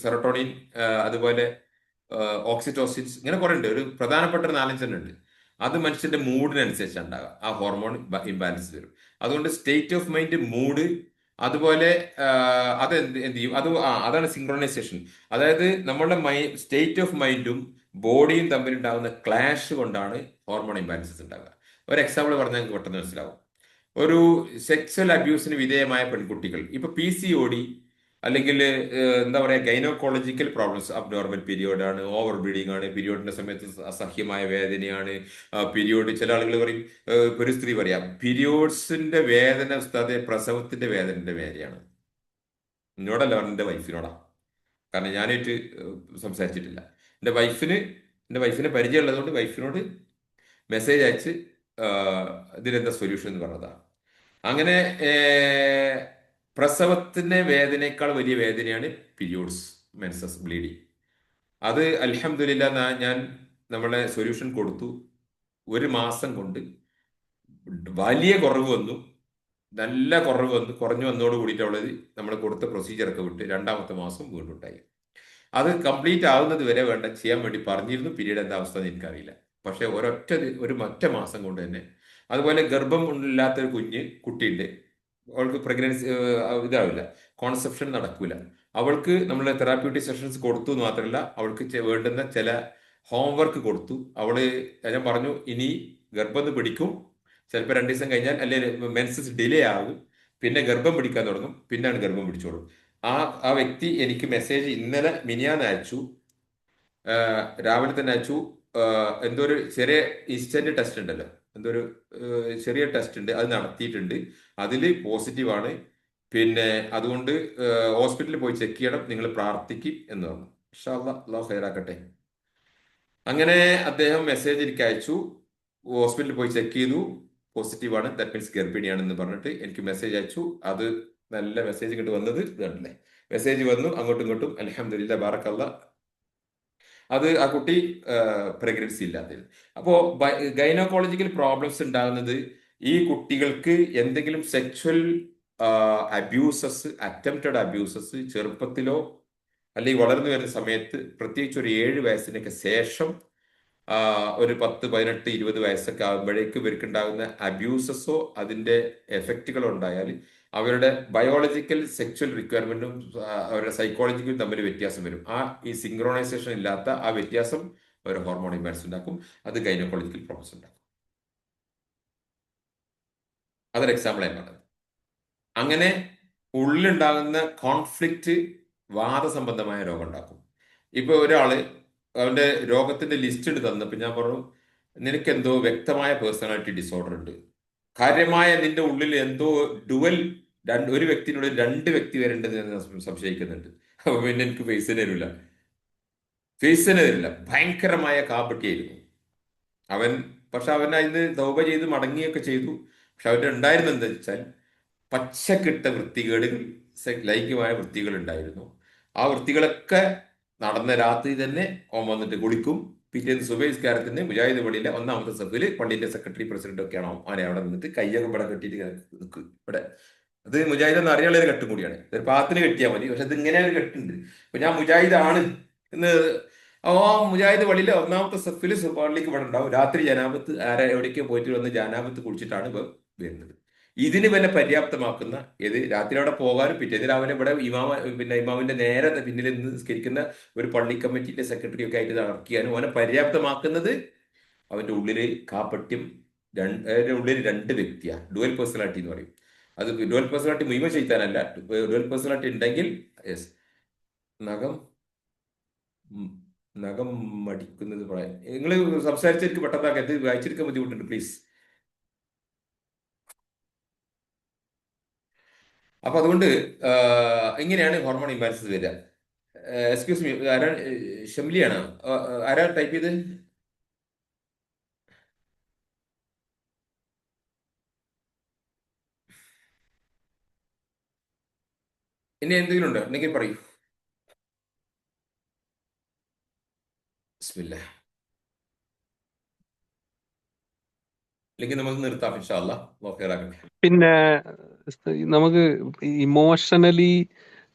സെറോട്ടോണിൻ, അതുപോലെ ഓക്സിറ്റോസിൻസ്, ഇങ്ങനെ കുറെ ഉണ്ട്. ഒരു പ്രധാനപ്പെട്ട ഒരു 4-5 ഉണ്ട്. അത് മനുഷ്യന്റെ മൂഡിനനുസരിച്ച് ഉണ്ടാകുക. ആ ഹോർമോൺ ഇംബാലൻസ് വരും. അതുകൊണ്ട് സ്റ്റേറ്റ് ഓഫ് മൈൻഡ്, മൂഡ്, അതുപോലെ അത് എന്ത് ചെയ്യും, അതാണ് സിങ്ക്രോണൈസേഷൻ. അതായത് നമ്മളുടെ സ്റ്റേറ്റ് ഓഫ് മൈൻഡും ബോഡിയും തമ്മിലുണ്ടാകുന്ന ക്ലാഷ് കൊണ്ടാണ് ഹോർമോൺ ഇംബാലൻസസ് ഉണ്ടാകുക. ഒരു എക്സാമ്പിൾ പറഞ്ഞാൽ നിങ്ങൾക്ക് പെട്ടെന്ന് മനസ്സിലാവും. ഒരു സെക്സ്വൽ അബ്യൂസിന് വിധേയമായ പെൺകുട്ടികൾ, ഇപ്പൊ PCOD അല്ലെങ്കിൽ എന്താ പറയുക, ഗൈനോക്കോളജിക്കൽ പ്രോബ്ലംസ്, അബ്നോർമൽ പീരിയോഡ് ആണ്, ഓവർ ബ്ലീഡിംഗ് ആണ്, പീരിയോഡിന്റെ സമയത്ത് അസഹ്യമായ വേദനയാണ്, പീരിയോഡ്, ചില ആളുകൾ പറയും, ഇപ്പൊ ഒരു സ്ത്രീ പറയാം, പീരിയോഡ്സിന്റെ വേദന ഉസ്താദെ പ്രസവത്തിന്റെ വേദനന്റെ വേദനയാണ്. എന്നോടല്ല പറഞ്ഞ, എൻ്റെ വൈഫിനോടാ. കാരണം ഞാനായിട്ട് സംസാരിച്ചിട്ടില്ല. എൻ്റെ വൈഫിന് പരിചയമുള്ളതുകൊണ്ട് വൈഫിനോട് മെസ്സേജ് അയച്ച് ഇതിനെന്താ സൊല്യൂഷൻ എന്ന് പറഞ്ഞതാ. അങ്ങനെ പ്രസവത്തിന്റെ വേദനയേക്കാൾ വലിയ വേദനയാണ് പീരിയോഡ്സ്, മെൻസസ്, ബ്ലീഡിങ്. അത് അൽഹംദുലില്ലാ ഞാൻ നമ്മളെ സൊല്യൂഷൻ കൊടുത്തു. 1 മാസം കൊണ്ട് വലിയ കുറവ് വന്നു, നല്ല കുറവ് വന്നു. കുറഞ്ഞു വന്നതോട് കൂടിയിട്ട് അവളത് നമ്മൾ കൊടുത്ത പ്രൊസീജിയറൊക്കെ വിട്ട് 2ാമത്തെ മാസം വീണ്ടും ഉണ്ടായി. അത് കംപ്ലീറ്റ് ആവുന്നത് വരെ ചെയ്യാൻ വേണ്ടി പറഞ്ഞിരുന്നു. പീരീഡ് എന്താ അവസ്ഥ എന്ന് എനിക്കറിയില്ല. പക്ഷെ ഒറ്റ മാസം കൊണ്ട് തന്നെ. അതുപോലെ ഗർഭം ഇല്ലാത്തൊരു കുട്ടിയുണ്ട്, അവൾക്ക് പ്രഗ്നൻസി ഇതാവില്ല, കോൺസെപ്ഷൻ നടക്കൂല. അവൾക്ക് നമ്മൾ തെറാപ്യൂട്ടിക് സെഷൻസ് കൊടുത്തു എന്ന് മാത്രമല്ല, അവൾക്ക് വേണ്ടുന്ന ചില ഹോംവർക്ക് കൊടുത്തു. ഞാൻ പറഞ്ഞു, ഇനി ഗർഭം പിടിക്കും, ചിലപ്പോൾ 2 ദിവസം കഴിഞ്ഞാൽ, അല്ലെങ്കിൽ മെൻസസ് ഡിലേ ആകും, പിന്നെ ഗർഭം പിടിക്കാൻ തുടങ്ങും, പിന്നെയാണ് ഗർഭം പിടിച്ചോളും. ആ വ്യക്തി എനിക്ക് മെസ്സേജ് ഇന്നലെ മിനിയാന്ന് അയച്ചു, രാവിലെ തന്നെ അയച്ചു. എന്തോ ഒരു ചെറിയ ഇൻസ്റ്റന്റ് ടെസ്റ്റ് ഉണ്ടല്ലോ, എന്തോ ഒരു ചെറിയ ടെസ്റ്റ് ഉണ്ട്, അത് നടത്തിയിട്ടുണ്ട്, അതിൽ പോസിറ്റീവാണ്. പിന്നെ അതുകൊണ്ട് ഹോസ്പിറ്റലിൽ പോയി ചെക്ക് ചെയ്യണം, നിങ്ങൾ പ്രാർത്ഥിക്കും എന്ന് പറഞ്ഞു. ഇൻഷാ അല്ലാഹ്, അല്ലാഹു ഖൈറാക്കട്ടെ. അങ്ങനെ അദ്ദേഹം മെസ്സേജ് എനിക്ക് അയച്ചു, ഹോസ്പിറ്റലിൽ പോയി ചെക്ക് ചെയ്തു, പോസിറ്റീവാണ്, ദാറ്റ് മീൻസ് ഗർഭിണിയാണെന്ന് പറഞ്ഞിട്ട് എനിക്ക് മെസ്സേജ് അയച്ചു. അത് നല്ല മെസ്സേജ് ഇങ്ങോട്ട് വന്നത് ഇതല്ലേ, മെസ്സേജ് വന്നു അങ്ങോട്ടും ഇങ്ങോട്ടും, അൽഹംദുലില്ലാ, ബാറക്കല്ലാഹ്. അത് ആ കുട്ടി പ്രഗ്നൻസി ഇല്ലാത്തത്. അപ്പോൾ ഗൈനക്കോളജിക്കൽ പ്രോബ്ലംസ് ഉണ്ടാകുന്നത് ഈ കുട്ടികൾക്ക് എന്തെങ്കിലും സെക്ഷൽ അറ്റംപ്റ്റഡ് അബ്യൂസസ് ചെറുപ്പത്തിലോ അല്ലെങ്കിൽ വളർന്നു വരുന്ന സമയത്ത്, പ്രത്യേകിച്ച് ഒരു 7 വയസ്സിനൊക്കെ ശേഷം, ഒരു 10, 18, 20 വയസ്സൊക്കെ ആകുമ്പോഴേക്ക് ഇവർക്കുണ്ടാകുന്ന അബ്യൂസസോ അതിന്റെ എഫക്റ്റുകളോ ഉണ്ടായാൽ അവരുടെ ബയോളജിക്കൽ സെക്ച്വൽ റിക്വയർമെന്റും അവരുടെ സൈക്കോളജിക്കലും തമ്മിൽ വ്യത്യാസം വരും. ഈ സിങ്ക്രോണൈസേഷൻ ഇല്ലാത്ത ആ വ്യത്യാസം ഒരു ഹോർമോൺ ഇംബാലൻസ് ഉണ്ടാക്കും. അത് ഗൈനക്കോളജിക്കൽ പ്രോബ്ലംസ് ഉണ്ടാക്കും. അതൊരു എക്സാമ്പിൾ ആയി പറഞ്ഞത്. അങ്ങനെ ഉള്ളിലുണ്ടാകുന്ന കോൺഫ്ലിക്റ്റ് വാദസംബന്ധമായ രോഗം ഉണ്ടാക്കും. ഇപ്പൊ ഒരാള് അവന്റെ രോഗത്തിന്റെ ലിസ്റ്റ് എടുത്ത് തന്നപ്പോൾ ഞാൻ പറഞ്ഞു, നിനക്കെന്തോ വ്യക്തമായ പേഴ്സണാലിറ്റി ഡിസോർഡർ ഉണ്ട്, കാര്യമായ നിന്റെ ഉള്ളിൽ എന്തോ ഒരു വ്യക്തിനുള്ളിൽ 2 വ്യക്തി വരേണ്ടത് ഞാൻ സംശയിക്കുന്നുണ്ട്. അപ്പൊ പിന്നെ എനിക്ക് ഫേസ് തരില്ല. ഭയങ്കരമായ കാപ്പട്ടിയായിരുന്നു അവൻ. പക്ഷെ അവൻ അതിന് തൗബ ചെയ്ത് മടങ്ങിയൊക്കെ ചെയ്തു. പക്ഷെ അവന്റെ ഉണ്ടായിരുന്നത് എന്താ വെച്ചാൽ, പച്ചക്കിട്ട വൃത്തികേടുകൾ, ലൈംഗികമായ വൃത്തികൾ ഉണ്ടായിരുന്നു. ആ വൃത്തികളൊക്കെ നടന്ന രാത്രി തന്നെ ഓൻ വന്നിട്ട് കുളിക്കും. പിറ്റേന്ന് സുബഹിസ്കാരത്തിന് മുജാഹിദ് പള്ളിയിലെ 1ാമത്തെ സഫില് പള്ളിന്റെ സെക്രട്ടറി പ്രസിഡന്റ് ഒക്കെ ആണോ അവനെ അവിടെ നിന്നിട്ട് കയ്യൊക്കെ ഇവിടെ കെട്ടിയിട്ട് നിൽക്കും. ഇവിടെ അത് മുജാഹിദ് എന്ന് അറിയാനുള്ള ഒരു കെട്ടും കൂടിയാണ്. ഒരു പാത്തിന് കെട്ടിയാൽ മതി, പക്ഷെ അത് ഇങ്ങനെ ഒരു കെട്ടുണ്ട്. ഇപ്പൊ ഞാൻ മുജാഹിദ് ആണ് എന്ന്, മുജാഹിദ് പള്ളിയിലെ 1ാമത്തെ സഫില് പള്ളിക്ക് ഇവിടെ ഉണ്ടാവും. രാത്രി ജനാപത്ത് എവിടേക്കോ പോയിട്ട് വന്ന് ജനാപത്ത് കുളിച്ചിട്ടാണ് ഇപ്പൊ വരുന്നത്. ഇതിന് വല്ല പര്യാപ്തമാക്കുന്ന, രാത്രി അവിടെ പോകാനും പിറ്റേന്ന് രാവിലെ ഇവിടെ ഇമാമിന്റെ നേരെ പിന്നിൽ നിന്ന് നിസ്കരിക്കുന്ന ഒരു പള്ളി കമ്മിറ്റിന്റെ സെക്രട്ടറി ഒക്കെ ആയിട്ട് നടക്കിയാനും അവനെ പര്യാപ്തമാക്കുന്നത് അവന്റെ ഉള്ളില് കാപ്പട്യം, ഉള്ളിൽ 2 വ്യക്തിയാണ്. ഡുവൽ പേഴ്സണാലിറ്റി എന്ന് പറയും. അത് ഡുവൽ പേഴ്സണാലിറ്റി മുഴുവൻ ചെയ്താനല്ല, ഡുവൽ പേഴ്സണാലിറ്റി ഉണ്ടെങ്കിൽ യെസ്. നഖം മടിക്കുന്നത് പറയാം. നിങ്ങൾ സംസാരിച്ചെനിക്ക് പെട്ടെന്നാക്കരുത്, വായിച്ചെടുക്കാൻ ബുദ്ധിമുട്ടുണ്ട് പ്ലീസ്. അപ്പൊ അതുകൊണ്ട് ഇങ്ങനെയാണ് ഹോർമോൺ ഇംബാലൻസസ് വരിക. എക്സ്ക്യൂസ് മീ, ആരാ? ഷംലിയാണോ? ആരാ ടൈപ്പ് ചെയ്ത്? ഇനി എന്തെങ്കിലും ഉണ്ടോ? ഉണ്ടെങ്കിൽ പറയൂ. ബിസ്മില്ലാ. അല്ലെങ്കിൽ നമുക്ക് നിർത്താം. ഇൻഷാ അല്ലാഹ്. അല്ലാഹു ഖൈറാക്കട്ടെ. പിന്നെ നമുക്ക് ഇമോഷണലി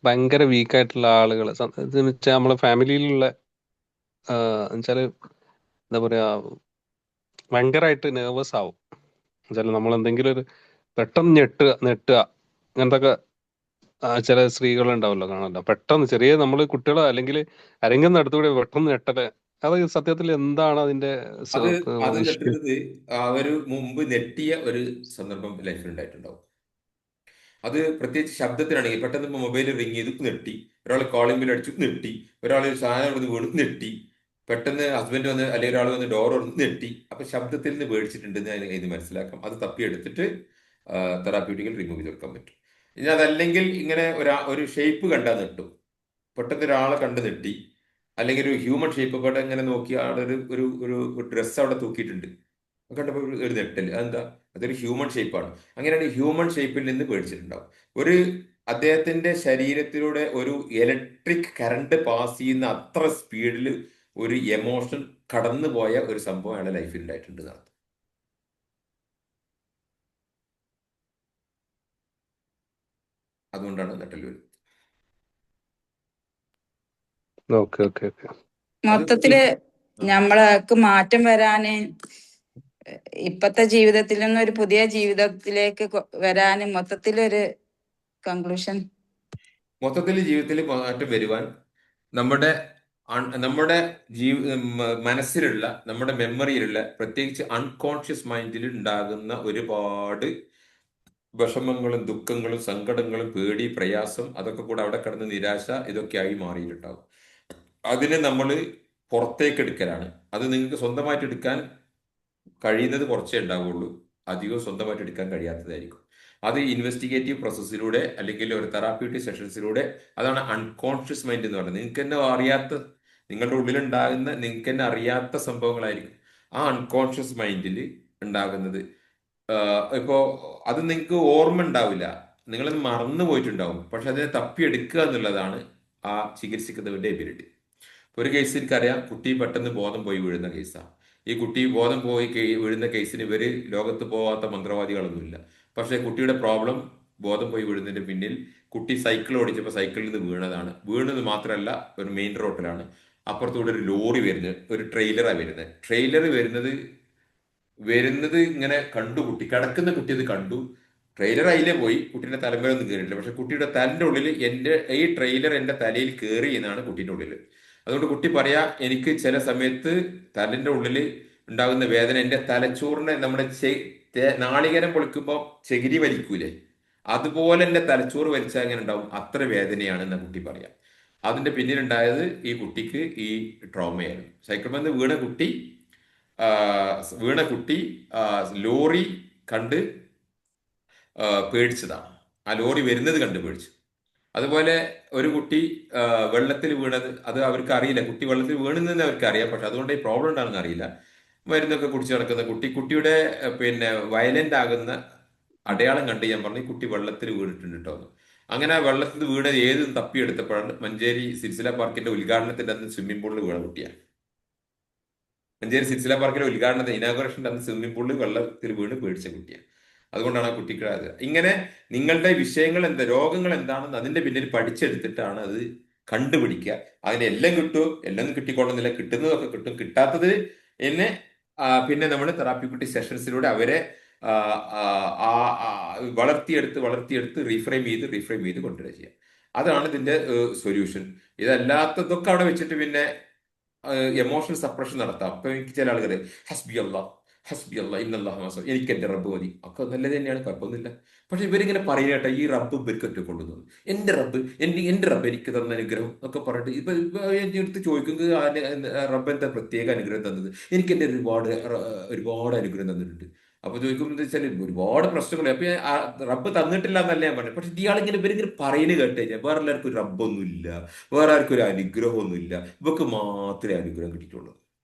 ഭയങ്കര വീക്കായിട്ടുള്ള ആളുകൾ എന്ന് വെച്ചാൽ നമ്മളെ ഫാമിലിയിലുള്ള എന്നുവെച്ചാല് എന്താ പറയാ, ഭയങ്കരമായിട്ട് നെർവസ് ആവും. എന്നുവെച്ചാൽ നമ്മൾ എന്തെങ്കിലും ഒരു പെട്ടെന്ന് നെട്ടുക അങ്ങനത്തെ ചില സ്ത്രീകൾ ഉണ്ടാവല്ലോ, കാണല്ലോ, പെട്ടെന്ന് ചെറിയ നമ്മൾ കുട്ടികളോ അല്ലെങ്കിൽ ആരെങ്കിലും അടുത്തുകൂടെ പെട്ടെന്ന് നെട്ടല്. അത് സത്യത്തിൽ എന്താണ് അതിന്റെ അത് അത് ഇഷ്യൂ? നെട്ടുന്നത് അവര് മുമ്പ് നെട്ടിയ ഒരു സന്ദർഭം ലൈഫിൽ ഉണ്ടായിട്ടുണ്ടാവും. അത് പ്രത്യേകിച്ച് ശബ്ദത്തിനാണെങ്കിൽ പെട്ടെന്ന് ഇപ്പോൾ മൊബൈൽ റിങ് ചെയ്ത് നെട്ടി, ഒരാൾ കോളിംഗ് ബെൽ അടിച്ചു നെട്ടി, ഒരാൾ ഒരു സാധനം വന്ന് വീണ് നെട്ടി, പെട്ടെന്ന് ഹസ്ബൻഡ് വന്ന് അല്ലെങ്കിൽ ഒരാൾ വന്ന് ഡോർ വന്ന് നെട്ടി. അപ്പൊ ശബ്ദത്തിൽ നിന്ന് പേടിച്ചിട്ടുണ്ടെന്ന് ഇത് മനസ്സിലാക്കാം. അത് തപ്പിയെടുത്തിട്ട് തെറാപ്യൂട്ടിക്കൽ റിമൂവ് ചെയ്ത് കൊടുക്കാൻ പറ്റും. ഇനി അതല്ലെങ്കിൽ ഇങ്ങനെ ഒരു ഷേപ്പ് കണ്ടാൽ നെട്ടും, പെട്ടെന്ന് ഒരാളെ കണ്ട് നെട്ടി, അല്ലെങ്കിൽ ഒരു ഹ്യൂമൻ ഷേപ്പ് പെട്ടെന്ന് ഇങ്ങനെ നോക്കി ആടെ ഒരു ഒരു ഡ്രസ്സ് അവിടെ തൂക്കിയിട്ടുണ്ട്, കണ്ടപ്പോൾ ഒരു നെട്ടൽ. അതെന്താ? അതൊരു ഹ്യൂമൻ ഷേപ്പാണ്. അങ്ങനെയാണ് ഹ്യൂമൻ ഷേപ്പിൽ നിന്ന് പേടിച്ചിട്ടുണ്ടാവും. ഒരു അദ്ദേഹത്തിന്റെ ശരീരത്തിലൂടെ ഒരു ഇലക്ട്രിക് കറണ്ട് പാസ് ചെയ്യുന്ന അത്ര സ്പീഡിൽ ഒരു എമോഷൻ കടന്നു പോയ ഒരു സംഭവം അയാളുടെ ലൈഫിൽ ഉണ്ടായിട്ടുണ്ട് എന്നാണ്. അതുകൊണ്ടാണ് നെട്ടൽ വരുന്നത്. Okay okay okay. അത് മൊത്തത്തില് ആ. നമ്മൾക്ക് മാറ്റം വരാന് ഇപ്പത്തെ ജീവിതത്തിൽ നിന്ന് ഒരു പുതിയ ജീവിതത്തിലേക്ക് വരാന് മൊത്തത്തിലൊരു കൺക്ലൂഷൻ. മൊത്തത്തിൽ ജീവിതത്തിൽ മാറ്റം വരുവാൻ നമ്മുടെ നമ്മുടെ മനസ്സിലുള്ള, നമ്മുടെ മെമ്മറിയിലുള്ള, പ്രത്യേകിച്ച് അൺകോൺഷ്യസ് മൈൻഡിൽ ഉണ്ടാകുന്ന ഒരുപാട് വിഷമങ്ങളും ദുഃഖങ്ങളും സങ്കടങ്ങളും പേടി പ്രയാസം അതൊക്കെ കൂടെ അവിടെ കിടന്ന് നിരാശ ഇതൊക്കെയായി മാറിയിട്ടുണ്ടാവും. അതിനെ നമ്മൾ പുറത്തേക്ക് എടുക്കലാണ്. അത് നിങ്ങൾക്ക് സ്വന്തമായിട്ട് എടുക്കാൻ കഴിയുന്നത് കുറച്ചേ ഉണ്ടാവുള്ളൂ, അധികം സ്വന്തമായിട്ട് എടുക്കാൻ കഴിയാത്തതായിരിക്കും. അത് ഇൻവെസ്റ്റിഗേറ്റീവ് പ്രോസസ്സിലൂടെ അല്ലെങ്കിൽ ഒരു തെറാപ്യൂട്ടിക് സെഷൻസിലൂടെ, അതാണ് അൺകോൺഷ്യസ് മൈൻഡ് എന്ന് പറയുന്നത്. നിങ്ങൾക്ക് തന്നെ അറിയാത്ത, നിങ്ങളുടെ ഉള്ളിലുണ്ടാകുന്ന നിങ്ങൾക്ക് തന്നെ അറിയാത്ത സംഭവങ്ങളായിരിക്കും ആ അൺകോൺഷ്യസ് മൈൻഡിൽ ഉണ്ടാകുന്നത്. ഇപ്പോ അത് നിങ്ങൾക്ക് ഓർമ്മ ഉണ്ടാവില്ല, നിങ്ങളത് മറന്നു പോയിട്ടുണ്ടാവും. പക്ഷെ അതിനെ തപ്പിയെടുക്കുക എന്നുള്ളതാണ് ആ ചികിത്സിക്കുന്നവന്റെ എബിലിറ്റി. ഒരു കേസ് എനിക്കറിയാം, കുട്ടി പെട്ടെന്ന് ബോധം പോയി വീഴുന്ന കേസാണ്. ഈ കുട്ടി ബോധം പോയി വീഴുന്ന കേസിന് ഇവര് ലോകത്ത് പോവാത്ത മന്ത്രവാദികളൊന്നുമില്ല. പക്ഷെ കുട്ടിയുടെ പ്രോബ്ലം, ബോധം പോയി വീഴുന്നതിന്റെ പിന്നിൽ കുട്ടി സൈക്കിൾ ഓടിച്ചപ്പോൾ സൈക്കിളിൽ നിന്ന് വീണതാണ്. വീണത് മാത്രമല്ല, ഒരു മെയിൻ റോഡിലാണ്. അപ്പുറത്തൂടെ ഒരു ലോറി വരുന്നത്, ഒരു ട്രെയിലറാണ് വരുന്നത്. ട്രെയിലർ വരുന്നത് വരുന്നത് ഇങ്ങനെ കണ്ടു, കുട്ടി കിടക്കുന്ന കുട്ടി അത് കണ്ടു. ട്രെയിലർ അതിലേ പോയി, കുട്ടീന്റെ തലമേലൊന്നും കയറിയില്ല. പക്ഷെ കുട്ടിയുടെ തലന്റെ ഉള്ളിൽ ഈ ട്രെയിലർ എന്റെ തലയിൽ കയറി എന്നാണ് കുട്ടീന്റെ ഉള്ളിൽ. അതുകൊണ്ട് കുട്ടി പറയാ, എനിക്ക് ചില സമയത്ത് തലന്റെ ഉള്ളിൽ ഉണ്ടാകുന്ന വേദന എന്റെ തലച്ചോറിനെ, നമ്മുടെ നാളികേരം പൊളിക്കുമ്പോൾ ചെകിരി വലിക്കൂലേ, അതുപോലെ എന്റെ തലച്ചോറ് വലിച്ചാൽ എങ്ങനെ ഉണ്ടാവും, അത്ര വേദനയാണെന്ന് കുട്ടി പറയാം. അതിന്റെ പിന്നിലുണ്ടായത് ഈ കുട്ടിക്ക് ഈ ട്രോമയായിരുന്നു. സൈക്കിൾമെന്ന് ആ, വീണ കുട്ടി ലോറി കണ്ട് പേടിച്ചതാണ്. ആ ലോറി വരുന്നത് കണ്ട് പേടിച്ചു. അതുപോലെ ഒരു കുട്ടി വെള്ളത്തിൽ വീണത്, അത് അവർക്ക് അറിയില്ല, കുട്ടി വെള്ളത്തിൽ വീണെന്ന് അവർക്ക് അറിയാം, പക്ഷെ അതുകൊണ്ട് ഈ പ്രോബ്ലം ഉണ്ടാകുന്ന അറിയില്ല. മരുന്നൊക്കെ കുടിച്ച് നടക്കുന്ന കുട്ടിയുടെ പിന്നെ വയലന്റ് ആകുന്ന അടയാളം കണ്ട് ഞാൻ പറഞ്ഞു, ഈ കുട്ടി വെള്ളത്തിൽ വീണിട്ടുണ്ട് കേട്ടോ എന്ന്. അങ്ങനെ ആ വെള്ളത്തിൽ വീണ ഏത് തപ്പിയെടുത്തപ്പോഴാണ് മഞ്ചേരി സിൽസില പാർക്കിന്റെ ഉദ്ഘാടനത്തിന്റെ അന്ന് സ്വിമ്മിംഗ് പൂളിൽ വീണ കുട്ടിയാണ്. മഞ്ചേരി സിൽസില പാർക്കിന്റെ ഉദ്ഘാടനത്തിന് ഇനാഗുറേഷന്റെ അന്ന് സ്വിമ്മിംഗ് പൂളിൽ വെള്ളത്തിൽ വീണ് പേടിച്ച കുട്ടിയാണ്. അതുകൊണ്ടാണ് ആ കുട്ടിക്ക് അത്. ഇങ്ങനെ നിങ്ങളുടെ വിഷയങ്ങൾ എന്താ, രോഗങ്ങൾ എന്താണെന്ന് അതിന്റെ പിന്നിൽ പഠിച്ചെടുത്തിട്ടാണ് അത് കണ്ടുപിടിക്കുക. അതിനെല്ലാം കിട്ടുമോ? എല്ലാം കിട്ടിക്കൊള്ളുന്നില്ല, കിട്ടുന്നതൊക്കെ കിട്ടും. കിട്ടാത്തത് എന്നെ പിന്നെ നമ്മൾ തെറാപ്യൂട്ടിക് സെഷൻസിലൂടെ അവരെ ആ, ആ, ആ, ആ, വളർത്തിയെടുത്ത് റീഫ്രെയിം ചെയ്ത് കൊണ്ടുവരിക ചെയ്യുക. അതാണ് ഇതിന്റെ സൊല്യൂഷൻ. ഇതല്ലാത്തതൊക്കെ അവിടെ വെച്ചിട്ട് പിന്നെ എമോഷണൽ സപ്രഷൻ നടത്താം. ഇപ്പൊ എനിക്ക് ചില ആളുകൾ ഹസ്ബി അല്ലാ ഇന്നല്ലാഹ്, എനിക്ക് എന്റെ റബ്ബ് മതി, ഒക്കെ നല്ലത് തന്നെയാണ്, കുഴപ്പമൊന്നുമില്ല. പക്ഷെ ഇവരിങ്ങനെ പറയുക കേട്ടോ, ഈ റബ്ബ് ഇവർക്ക് ഒറ്റ കൊണ്ടുവന്നു, എന്റെ റബ്ബ് എനിക്ക് തന്ന അനുഗ്രഹം ഒക്കെ പറഞ്ഞിട്ട് ഇപ്പൊ എന്റെ അടുത്ത് ചോദിക്കുന്നത് റബ്ബ് എന്താ പ്രത്യേക അനുഗ്രഹം തന്നത്? എനിക്ക് എന്റെ ഒരുപാട് അനുഗ്രഹം തന്നിട്ടുണ്ട്. അപ്പൊ ചോദിക്കുമ്പോൾ വെച്ചാൽ ഒരുപാട് പ്രശ്നങ്ങൾ, അപ്പൊ റബ്ബ് തന്നിട്ടില്ല എന്നല്ല ഞാൻ പറഞ്ഞു. പക്ഷെ ഇവരിങ്ങനെ പറയുന്നത് കേട്ട് കഴിഞ്ഞാൽ വേറെ എല്ലാവർക്കും ഒരു റബ്ബൊന്നുമില്ല, വേറെ ആർക്കും ഒരു അനുഗ്രഹമൊന്നുമില്ല, ഇവക്ക് മാത്രമേ അനുഗ്രഹം കിട്ടിയിട്ടുള്ളൂ.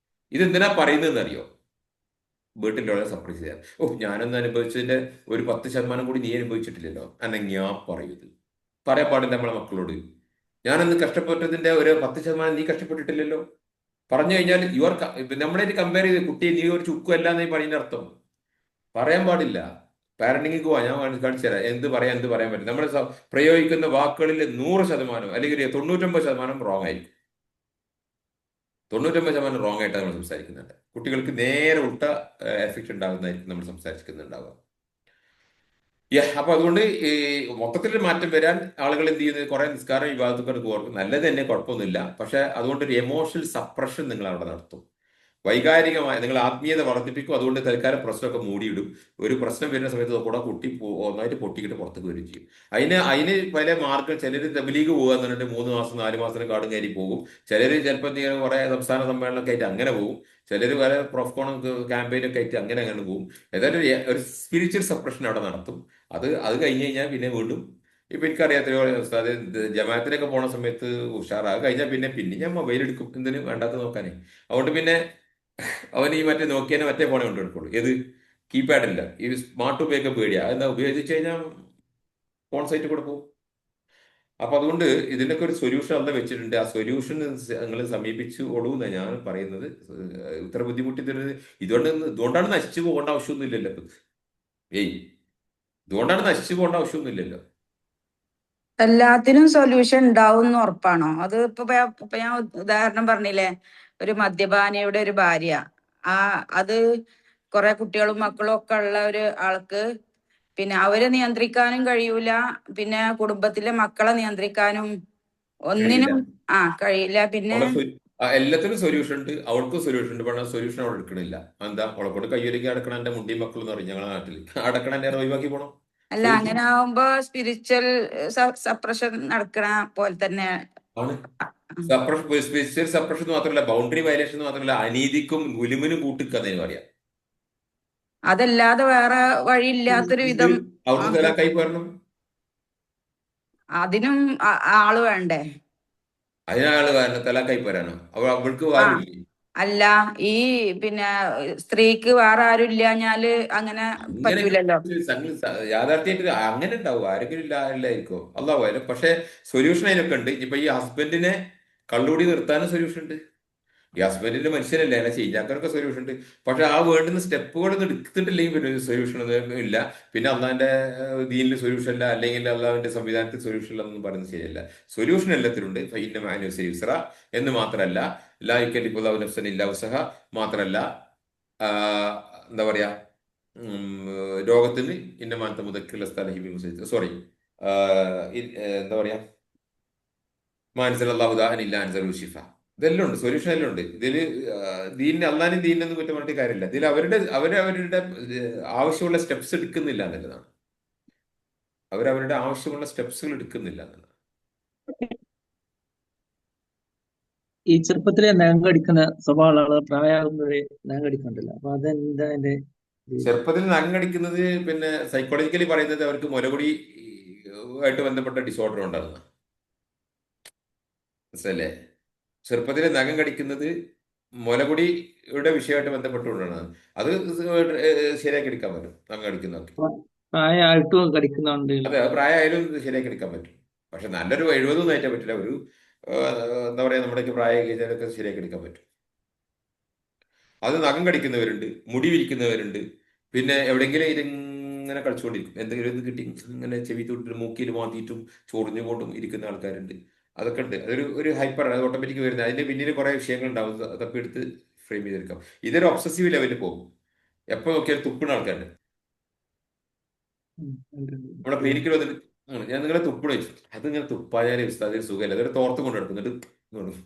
ഇതെന്തിനാ പറയുന്നതെന്ന് അറിയോ? വീട്ടിലുള്ള സർപ്രൈസ് ചെയ്യാൻ. ഓ, ഞാനൊന്നും അനുഭവിച്ചതിന്റെ ഒരു 10% കൂടി നീ അനുഭവിച്ചിട്ടില്ലല്ലോ, എന്നെ ഞാൻ പറയുന്നത്. പറയാൻ പാടില്ല നമ്മളെ മക്കളോട്. ഞാനന്ന് കഷ്ടപ്പെട്ടതിന്റെ ഒരു 10% നീ കഷ്ടപ്പെട്ടിട്ടില്ലല്ലോ. പറഞ്ഞു കഴിഞ്ഞാൽ യു ആർ നമ്മളായിട്ട് കമ്പയർ ചെയ്ത് കുട്ടിയെ നീ ഒരു ചുക്കും അല്ല എന്നീ പറയുന്ന അർത്ഥം. പറയാൻ പാടില്ല. പാരന്റിങ്ങിക്ക് പോവാ, ഞാൻ കാണിച്ചു തരാം എന്ത് പറയാൻ പറ്റും. നമ്മൾ പ്രയോഗിക്കുന്ന വാക്കുകളിൽ 100% അല്ലെങ്കിൽ ഒരു 99% റോങ് ആയിരിക്കും. 99% റോങ് ആയിട്ടാണ് നമ്മൾ സംസാരിക്കുന്നുണ്ട്. കുട്ടികൾക്ക് നേരെ ഉൾട്ട എഫക്റ്റ് ഉണ്ടാകുന്നതായിരിക്കും നമ്മൾ സംസാരിക്കുന്നുണ്ടാവുക. അപ്പൊ അതുകൊണ്ട് ഈ മൊത്തത്തിൽ മാറ്റം വരാൻ ആളുകൾ എന്ത് ചെയ്യുന്നത്, കുറെ നിസ്കാരം വിവാദത്തൊക്കെ ഓർക്കും, നല്ലത് തന്നെ, കുഴപ്പമൊന്നുമില്ല. പക്ഷെ അതുകൊണ്ട് ഒരു എമോഷണൽ സപ്രഷൻ നിങ്ങൾ അവിടെ നടത്തും. വൈകാരികമായ നിങ്ങൾ ആത്മീയത വർദ്ധിപ്പിക്കും. അതുകൊണ്ട് തൽക്കാലം പ്രശ്നമൊക്കെ മൂടിയിടും. ഒരു പ്രശ്നം വരുന്ന സമയത്ത് കൂടെ കുട്ടി ഒന്നായിട്ട് പൊട്ടിക്കിട്ട് പുറത്തേക്ക് വരികയും ചെയ്യും. അതിന് പല മാർഗം. ചിലർ തബ്ലീഗ് പോകുക എന്ന് പറഞ്ഞിട്ട് 3 മാസം 4 മാസത്തിന് കാടും കയറി പോകും. ചിലർ ചിലപ്പോൾ എന്തെങ്കിലും കുറെ സംസ്ഥാന സമ്മേളനമൊക്കെ ആയിട്ട് അങ്ങനെ പോകും. ചിലർ പല പ്രൊഫ്കോൺ ക്യാമ്പയിനൊക്കെ ആയിട്ട് അങ്ങനെ പോകും. ഏതായാലും ഒരു സ്പിരിച്വൽ സപ്രഷൻ അവിടെ നടത്തും. അത് കഴിഞ്ഞ് കഴിഞ്ഞാൽ പിന്നെ വീണ്ടും ഇപ്പൊ എനിക്കറിയാത്ത ജമാഅത്തിനൊക്കെ പോണ സമയത്ത് ഉഷാറാകുക കഴിഞ്ഞാൽ പിന്നെ ഞാൻ മൊബൈൽ എടുക്കും, എന്തിനു വേണ്ടാത്ത നോക്കാനേ. അതുകൊണ്ട് പിന്നെ അവൻ ഈ മറ്റേ നോക്കിയതിനെ മറ്റേ ഫോണേ കൊണ്ടെടുക്കുള്ളൂ. ഏത് കീപാഡ് ഇല്ല, ഈ സ്മാർട്ട് ഉപയോഗിക്കാൻ പേടിയാ. എന്താ ഉപയോഗിച്ച് കഴിഞ്ഞാൽ ഫോൺ സൈറ്റിൽ കൂടെ പോകും. അപ്പൊ അതുകൊണ്ട് ഇതിനൊക്കെ ഒരു സൊല്യൂഷൻ അന്ന് വെച്ചിട്ടുണ്ട്. ആ സൊല്യൂഷൻ നിങ്ങൾ സമീപിച്ചോളൂ എന്നാണ് ഞാൻ പറയുന്നത്. ഇത്ര ബുദ്ധിമുട്ടി തരുന്നത് ഇതുകൊണ്ടാണ് നശിച്ചു പോകേണ്ട ആവശ്യമൊന്നും ഇല്ലല്ലോ. ഏയ് ഇതുകൊണ്ടാണ് നശിച്ചു പോകേണ്ട ആവശ്യമൊന്നും ഇല്ലല്ലോ. എല്ലാത്തിനും സൊല്യൂഷൻ ഉണ്ടാവും എന്ന് ഉറപ്പാണോ? അത് ഇപ്പൊ ഞാൻ ഉദാഹരണം പറഞ്ഞില്ലേ, ഒരു മദ്യപാനിയുടെ ഒരു ഭാര്യ, അത് കുറെ കുട്ടികളും മക്കളും ഒക്കെ ഉള്ള ഒരു ആൾക്ക് പിന്നെ അവരെ നിയന്ത്രിക്കാനും കഴിയൂല, പിന്നെ കുടുംബത്തിലെ മക്കളെ നിയന്ത്രിക്കാനും കഴിയില്ല. ഒന്നിനും കഴിയില്ല. പിന്നെ എല്ലാത്തിനും സൊല്യൂഷൻ ഉണ്ട്. അവൾക്കും സൊല്യൂഷൻ ഉണ്ട്. പക്ഷേ സൊല്യൂഷൻ അവൾ എടുക്കണില്ല. എന്താ, അവളെ കൊണ്ട് കയ്യൊരുക്കി അടക്കണ എന്റെ മുണ്ടി മക്കൾ എന്ന് പറയും ഞങ്ങളുടെ നാട്ടിൽ. അടക്കണ എന്നെ ഒഴിവാക്കി പോണം. അല്ല, സൊല്യൂഷൻ അങ്ങനെ ആവുമ്പോ സ്പിരിച്വൽ സപ്രഷൻ നടക്കണ പോലെ തന്നെ ആണ്. സ്പെഷ്യൽ സപ്രഷൻ മാത്രമല്ല, ബൗണ്ടറി വയലേഷൻ മാത്രമല്ല, അനീതിക്കും ഗുലുമിനും കൂട്ടിക്കുന്നതിന് പറയാം. അതല്ലാതെ വേറെ വഴിയില്ലാത്തൊരു ഇത് വിധം അവിടുന്ന് തലാക്കായി പോരണം. അതിനും ആള് വേണ്ടേ? അതിനാള് കാരണം തലാക്കായി പോരാനോ? അവൾക്ക് ആ ആരുമില്ലേ? അല്ല, ഈ പിന്നെ സ്ത്രീക്ക് വേറെ ആരും ഇല്ലാഞ്ഞാല് അങ്ങനെ അങ്ങനെ പറ്റൂലല്ലോ. യാഥാർത്ഥ്യമായിട്ട് അങ്ങനെ ഉണ്ടാവും. ആരെങ്കിലും ഇല്ലായിരിക്കോ, അള്ളാഹു. പക്ഷെ സൊല്യൂഷൻ അതിനൊക്കെ ഉണ്ട്. ഇപ്പൊ ഈ ഹസ്ബൻഡിനെ കള്ളുകൂടി നിർത്താനും സൊല്യൂഷൻ ഉണ്ട്. ഈ ഹസ്ബൻഡിന്റെ മനുഷ്യനല്ലേ, അതിനെ ചെയ്യാക്കാനൊക്കെ സൊല്യൂഷൻ ഉണ്ട്. പക്ഷെ ആ വേണ്ടുന്ന സ്റ്റെപ്പുകളൊന്നും എടുത്തിട്ടില്ലെങ്കിൽ പിന്നെ സൊല്യൂഷൻ ഒന്നും ഇല്ല. പിന്നെ അള്ളാഹിന്റെ ദീനിൽ സൊല്യൂഷൻ ഇല്ല, അല്ലെങ്കിൽ അള്ളാഹുവിന്റെ സംവിധാനത്തിൽ സൊല്യൂഷൻ ഇല്ല എന്നൊന്നും പറയുന്നത് ശരിയല്ല. സൊല്യൂഷൻ എല്ലാത്തിലുണ്ട്. ഫഇന്ന മഅൽ ഉസ്രി യുസ്റ എന്ന് മാത്രമല്ല, ലാ യുകല്ലിഫുല്ലാഹു നഫ്സൻ ഇല്ലാ വസ്അഹാ മാത്രമല്ല, ആ, എന്താ പറയാ, രോഗത്തിന് ഇന്നമാനത്തെ മുതക്കുള്ള സ്ഥലം സോറി, എന്താ പറയാ, മാനസലാഹുദാഹനില്ല അൻസലു ഷിഫ. ഇതെല്ലാം ഉണ്ട്, സൊല്യൂഷൻ എല്ലാം ഉണ്ട് ഇതില്. ദീനിന് അള്ളാനും ദീനിനൊന്നും കുറ്റം പറഞ്ഞിട്ട് കാര്യമില്ല. ഇതിൽ അവരവരുടെ ആവശ്യമുള്ള സ്റ്റെപ്സ് എടുക്കുന്നില്ല എന്നുള്ളതാണ്. അവരവരുടെ ആവശ്യമുള്ള സ്റ്റെപ്സുകൾ എടുക്കുന്നില്ല എന്നുള്ളതാണ്. ഈ ചെറുപ്പത്തിലെ നഖം കടിക്കുന്ന സ്വഭാവമുള്ള ആളുകൾ പ്രായമാകുമ്പോഴേ നഖം കടിക്കണ്ടല്ലോ. അപ്പൊ അതെന്താ അതിന്റെ ചെറുപ്പത്തിൽ നഖം പിന്നെ സൈക്കോളജിക്കലി പറയുന്നത് അവർക്ക് മുലകുടി ആയിട്ട് ബന്ധപ്പെട്ട ഡിസോർഡർ ഉണ്ടാകുന്ന, മനസ്സിലല്ലേ? ചെറുപ്പത്തിൽ നഖം കടിക്കുന്നത് മുലകുടിയുടെ വിഷയമായിട്ട് ബന്ധപ്പെട്ടുകൊണ്ടാണ്. അത് ശരിയാക്കി എടുക്കാൻ പറ്റും. നഖം കടിക്കുന്നതൊക്കെ പ്രായമായിട്ടും കടിക്കുന്നുണ്ട്? അതെ, അത് പ്രായമായാലും ഇത് ശരിയാക്കി എടുക്കാൻ പറ്റും. പക്ഷെ നല്ലൊരു 70 നയിറ്റാൻ പറ്റില്ല. ഒരു എന്താ പറയാ, നമ്മുടെയൊക്കെ പ്രായം കഴിഞ്ഞാലൊക്കെ ശരിയാക്കി എടുക്കാൻ പറ്റും. അത് നഖം കടിക്കുന്നവരുണ്ട്, മുടി വിരിക്കുന്നവരുണ്ട്, പിന്നെ എവിടെയെങ്കിലും ഇതിങ്ങനെ കളിച്ചുകൊണ്ടിരിക്കും. എന്തെങ്കിലും ഇത് കിട്ടി ഇങ്ങനെ ചെവി തൊട്ടിട്ട് മൂക്കിൽ മാന്തിയിട്ടും ചൊറിഞ്ഞുകൊണ്ടും ഇരിക്കുന്ന ആൾക്കാരുണ്ട്. അതൊക്കെ ഉണ്ട്. ഒരു ഹൈപ്പർ, അത് ഓട്ടോമാറ്റിക് വരുന്നത്. അതിന്റെ പിന്നിൽ കുറെ വിഷയങ്ങൾ ഉണ്ടാവും. അതൊക്കെ എടുത്ത് ഫ്രെയിം ചെയ്തെടുക്കാം. ഇതൊരു ഒബ്സസീവ് ലെവലിൽ പോകും. എപ്പോ നോക്കിയാലും തുപ്പുന്ന ആൾക്കാരുണ്ട്. നമ്മുടെ ക്ലിനിക്കിൽ വന്നിട്ട് ഞാൻ നിങ്ങളെ തുപ്പണ വെച്ചു, അത് ഇങ്ങനെ തുപ്പായാലും അതിന് സുഖമല്ല, അതൊരു തോർത്ത് കൊണ്ട് നടക്കുന്നുണ്ട്.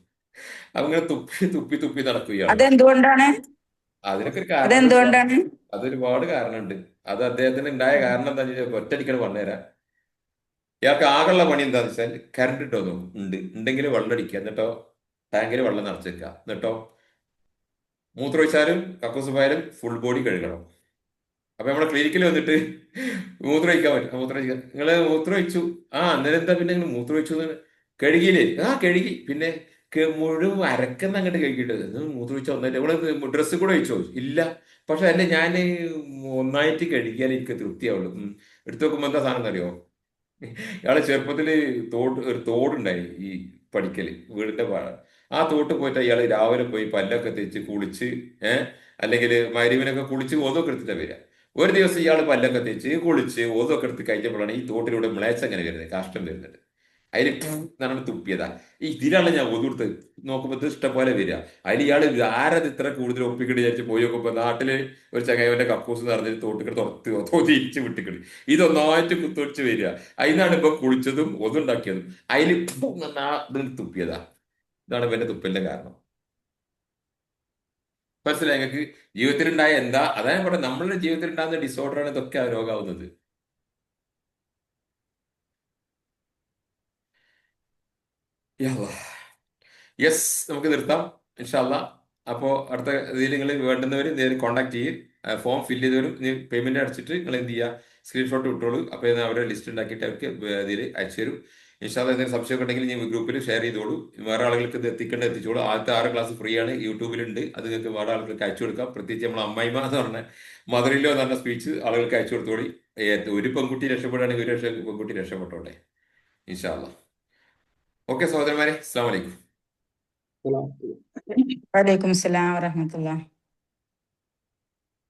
അങ്ങനെ തുപ്പി തുപ്പി തുപ്പി നടക്കുകയാണ്. അതെന്തുകൊണ്ടാണ്? അതിനൊക്കെ ഒരു കാരണമുണ്ട്. അതെന്തുകൊണ്ടാണ്? അതൊരുപാട് കാരണമുണ്ട്. അത് അദ്ദേഹത്തിന് ഉണ്ടായ കാരണം എന്താ വെച്ചാൽ ഒറ്റടിക്കണം പറഞ്ഞുതരാം. ഇയാൾക്ക് ആകെയുള്ള പണി എന്താന്ന് വെച്ചാൽ കറണ്ട് ഇട്ടൊന്നും ഉണ്ടെങ്കിൽ വെള്ളം അടിക്കുക, എന്നിട്ടോ ടാങ്കിൽ വെള്ളം നിറച്ച് വെക്കുക, എന്നിട്ടോ മൂത്രമൊഴിച്ചാലും കക്കൂസ് പോയാലും ഫുൾ ബോഡി കഴുകണം. അപ്പൊ നമ്മുടെ ക്ലിനിക്കിൽ വന്നിട്ട് മൂത്രമൊഴിക്കാൻ പറ്റും, മൂത്രമൊഴിക്കാൻ നിങ്ങള് മൂത്രമൊഴിച്ചു, അന്നേരം എന്താ പിന്നെ നിങ്ങൾ മൂത്രമൊഴിച്ചു കഴുകിയില്ലേ? കഴുകി. പിന്നെ മുഴുവൻ അരക്കുന്ന അങ്ങോട്ട് കഴുകിയിട്ട് മൂത്രമൊഴിച്ച ഒന്നായിട്ട് ഇവിടെ ഡ്രസ്സ് കൂടെ ഒഴിച്ചോ? ഇല്ല. പക്ഷെ അല്ല, ഞാൻ ഒന്നായിട്ട് കഴുകിയാൽ എനിക്ക് തൃപ്തിയാവുള്ളൂ. എടുത്തു നോക്കുമ്പോ എന്താ സാധനം അറിയോ? ഇയാളെ ചെറുപ്പത്തില് ഒരു തോടുണ്ടായി ഈ പഠിക്കല് വീടിന്റെ ആ തോട്ട് പോയിട്ട് ഇയാള് രാവിലെ പോയി പല്ലൊക്കെ തേച്ച് കുളിച്ച് അല്ലെങ്കിൽ മരുവിനൊക്കെ കുളിച്ച് ഒതൊക്കെ എടുത്തിട്ടാ വരിക. ഒരു ദിവസം ഇയാൾ പല്ലൊക്കെ തേച്ച് കുളിച്ച് ഒതൊക്കെ എടുത്ത് കഴിഞ്ഞപ്പോഴാണ് ഈ തോട്ടിലൂടെ മ്ലേച്ഛ അങ്ങനെ വരുന്നത്, കാഷ്ടം വരുന്നുണ്ട്. അതിൽ എന്നാണ് തുപ്പിയതാ. ഈ ഇതിലാണ് ഞാൻ ഒതുകൊടുത്ത് നോക്കുമ്പോൾ ഇത് ഇഷ്ടം പോലെ വരിക. അതിൽ ഇയാൾ ആരത് ഇത്ര കൂടുതൽ ഒപ്പിക്കിട്ട് വിചാരിച്ച് പോയി നോക്കുമ്പോ നാട്ടില് ഒരു ചങ്ങായിന്റെ കക്കൂസ് നിറഞ്ഞ് തോട്ടിക്കിട്ട് തിരിച്ച് വിട്ടിക്കിട്ട് ഇതൊന്നായിട്ട് കുത്തൊടിച്ച് വരിക. അതിനാണ് ഇപ്പൊ കുളിച്ചതും ഒതുണ്ടാക്കിയതും. അതിൽ ഇതിൽ തുപ്പിയതാ. ഇതാണ് ഇവന്റെ തുപ്പലിന്റെ കാരണം. മനസ്സിലായി ഞങ്ങൾക്ക്? ജീവിതത്തിലുണ്ടായ എന്താ അതായത് ഇവിടെ നമ്മളുടെ ജീവിതത്തിൽ ഉണ്ടാകുന്ന ഡിസോർഡറാണ് ഇതൊക്കെ ആ രോഗമാവുന്നത്. യെസ്, നമുക്ക് നിർത്താം ഇൻഷാല്ല. അപ്പോൾ അടുത്ത ഇതിൽ നിങ്ങൾ വേണ്ടുന്നവർ നേരിൽ കോൺടാക്ട് ചെയ്യും. ഫോം ഫില്ല് ചെയ്തവരും പേയ്മെന്റ് അടച്ചിട്ട് നിങ്ങൾ എന്ത് ചെയ്യുക, സ്ക്രീൻഷോട്ട് വിട്ടോളൂ. അപ്പോൾ ഞാൻ അവരുടെ ലിസ്റ്റ് ഉണ്ടാക്കിയിട്ട് അവർക്ക് ഇതിൽ അയച്ചു തരും. ഇൻഷാല്ല എന്തെങ്കിലും സംശയമൊക്കെ ഉണ്ടെങ്കിൽ ഞാൻ ഗ്രൂപ്പിൽ ഷെയർ ചെയ്തോളൂ. വേറെ ആളുകൾക്ക് ഇത് എത്തിച്ചോളൂ. ആദ്യത്തെ 6 ക്ലാസ് ഫ്രീ ആണ്, യൂട്യൂബിലുണ്ട്. അത് നിങ്ങൾക്ക് വേറെ ആളുകൾക്ക് അയച്ചു കൊടുക്കാം. പ്രത്യേകിച്ച് നമ്മൾ അമ്മായിമ എന്ന് പറഞ്ഞ മദറിലോ എന്ന് പറഞ്ഞ സ്പീച്ച് ആളുകൾക്ക് അയച്ചു കൊടുത്തോളി. ഒരു പെൺകുട്ടി രക്ഷപ്പെടുകയാണെങ്കിൽ ഒരു പെൺകുട്ടി രക്ഷപ്പെട്ടോട്ടെ ഇൻഷാല്ല. ഓക്കെ സഹോദരന്മാരെ, അസ്സാം വലൈക്കും. സലാം. വലൈക്കും അസ്സലാം വറഹമത്തുള്ള.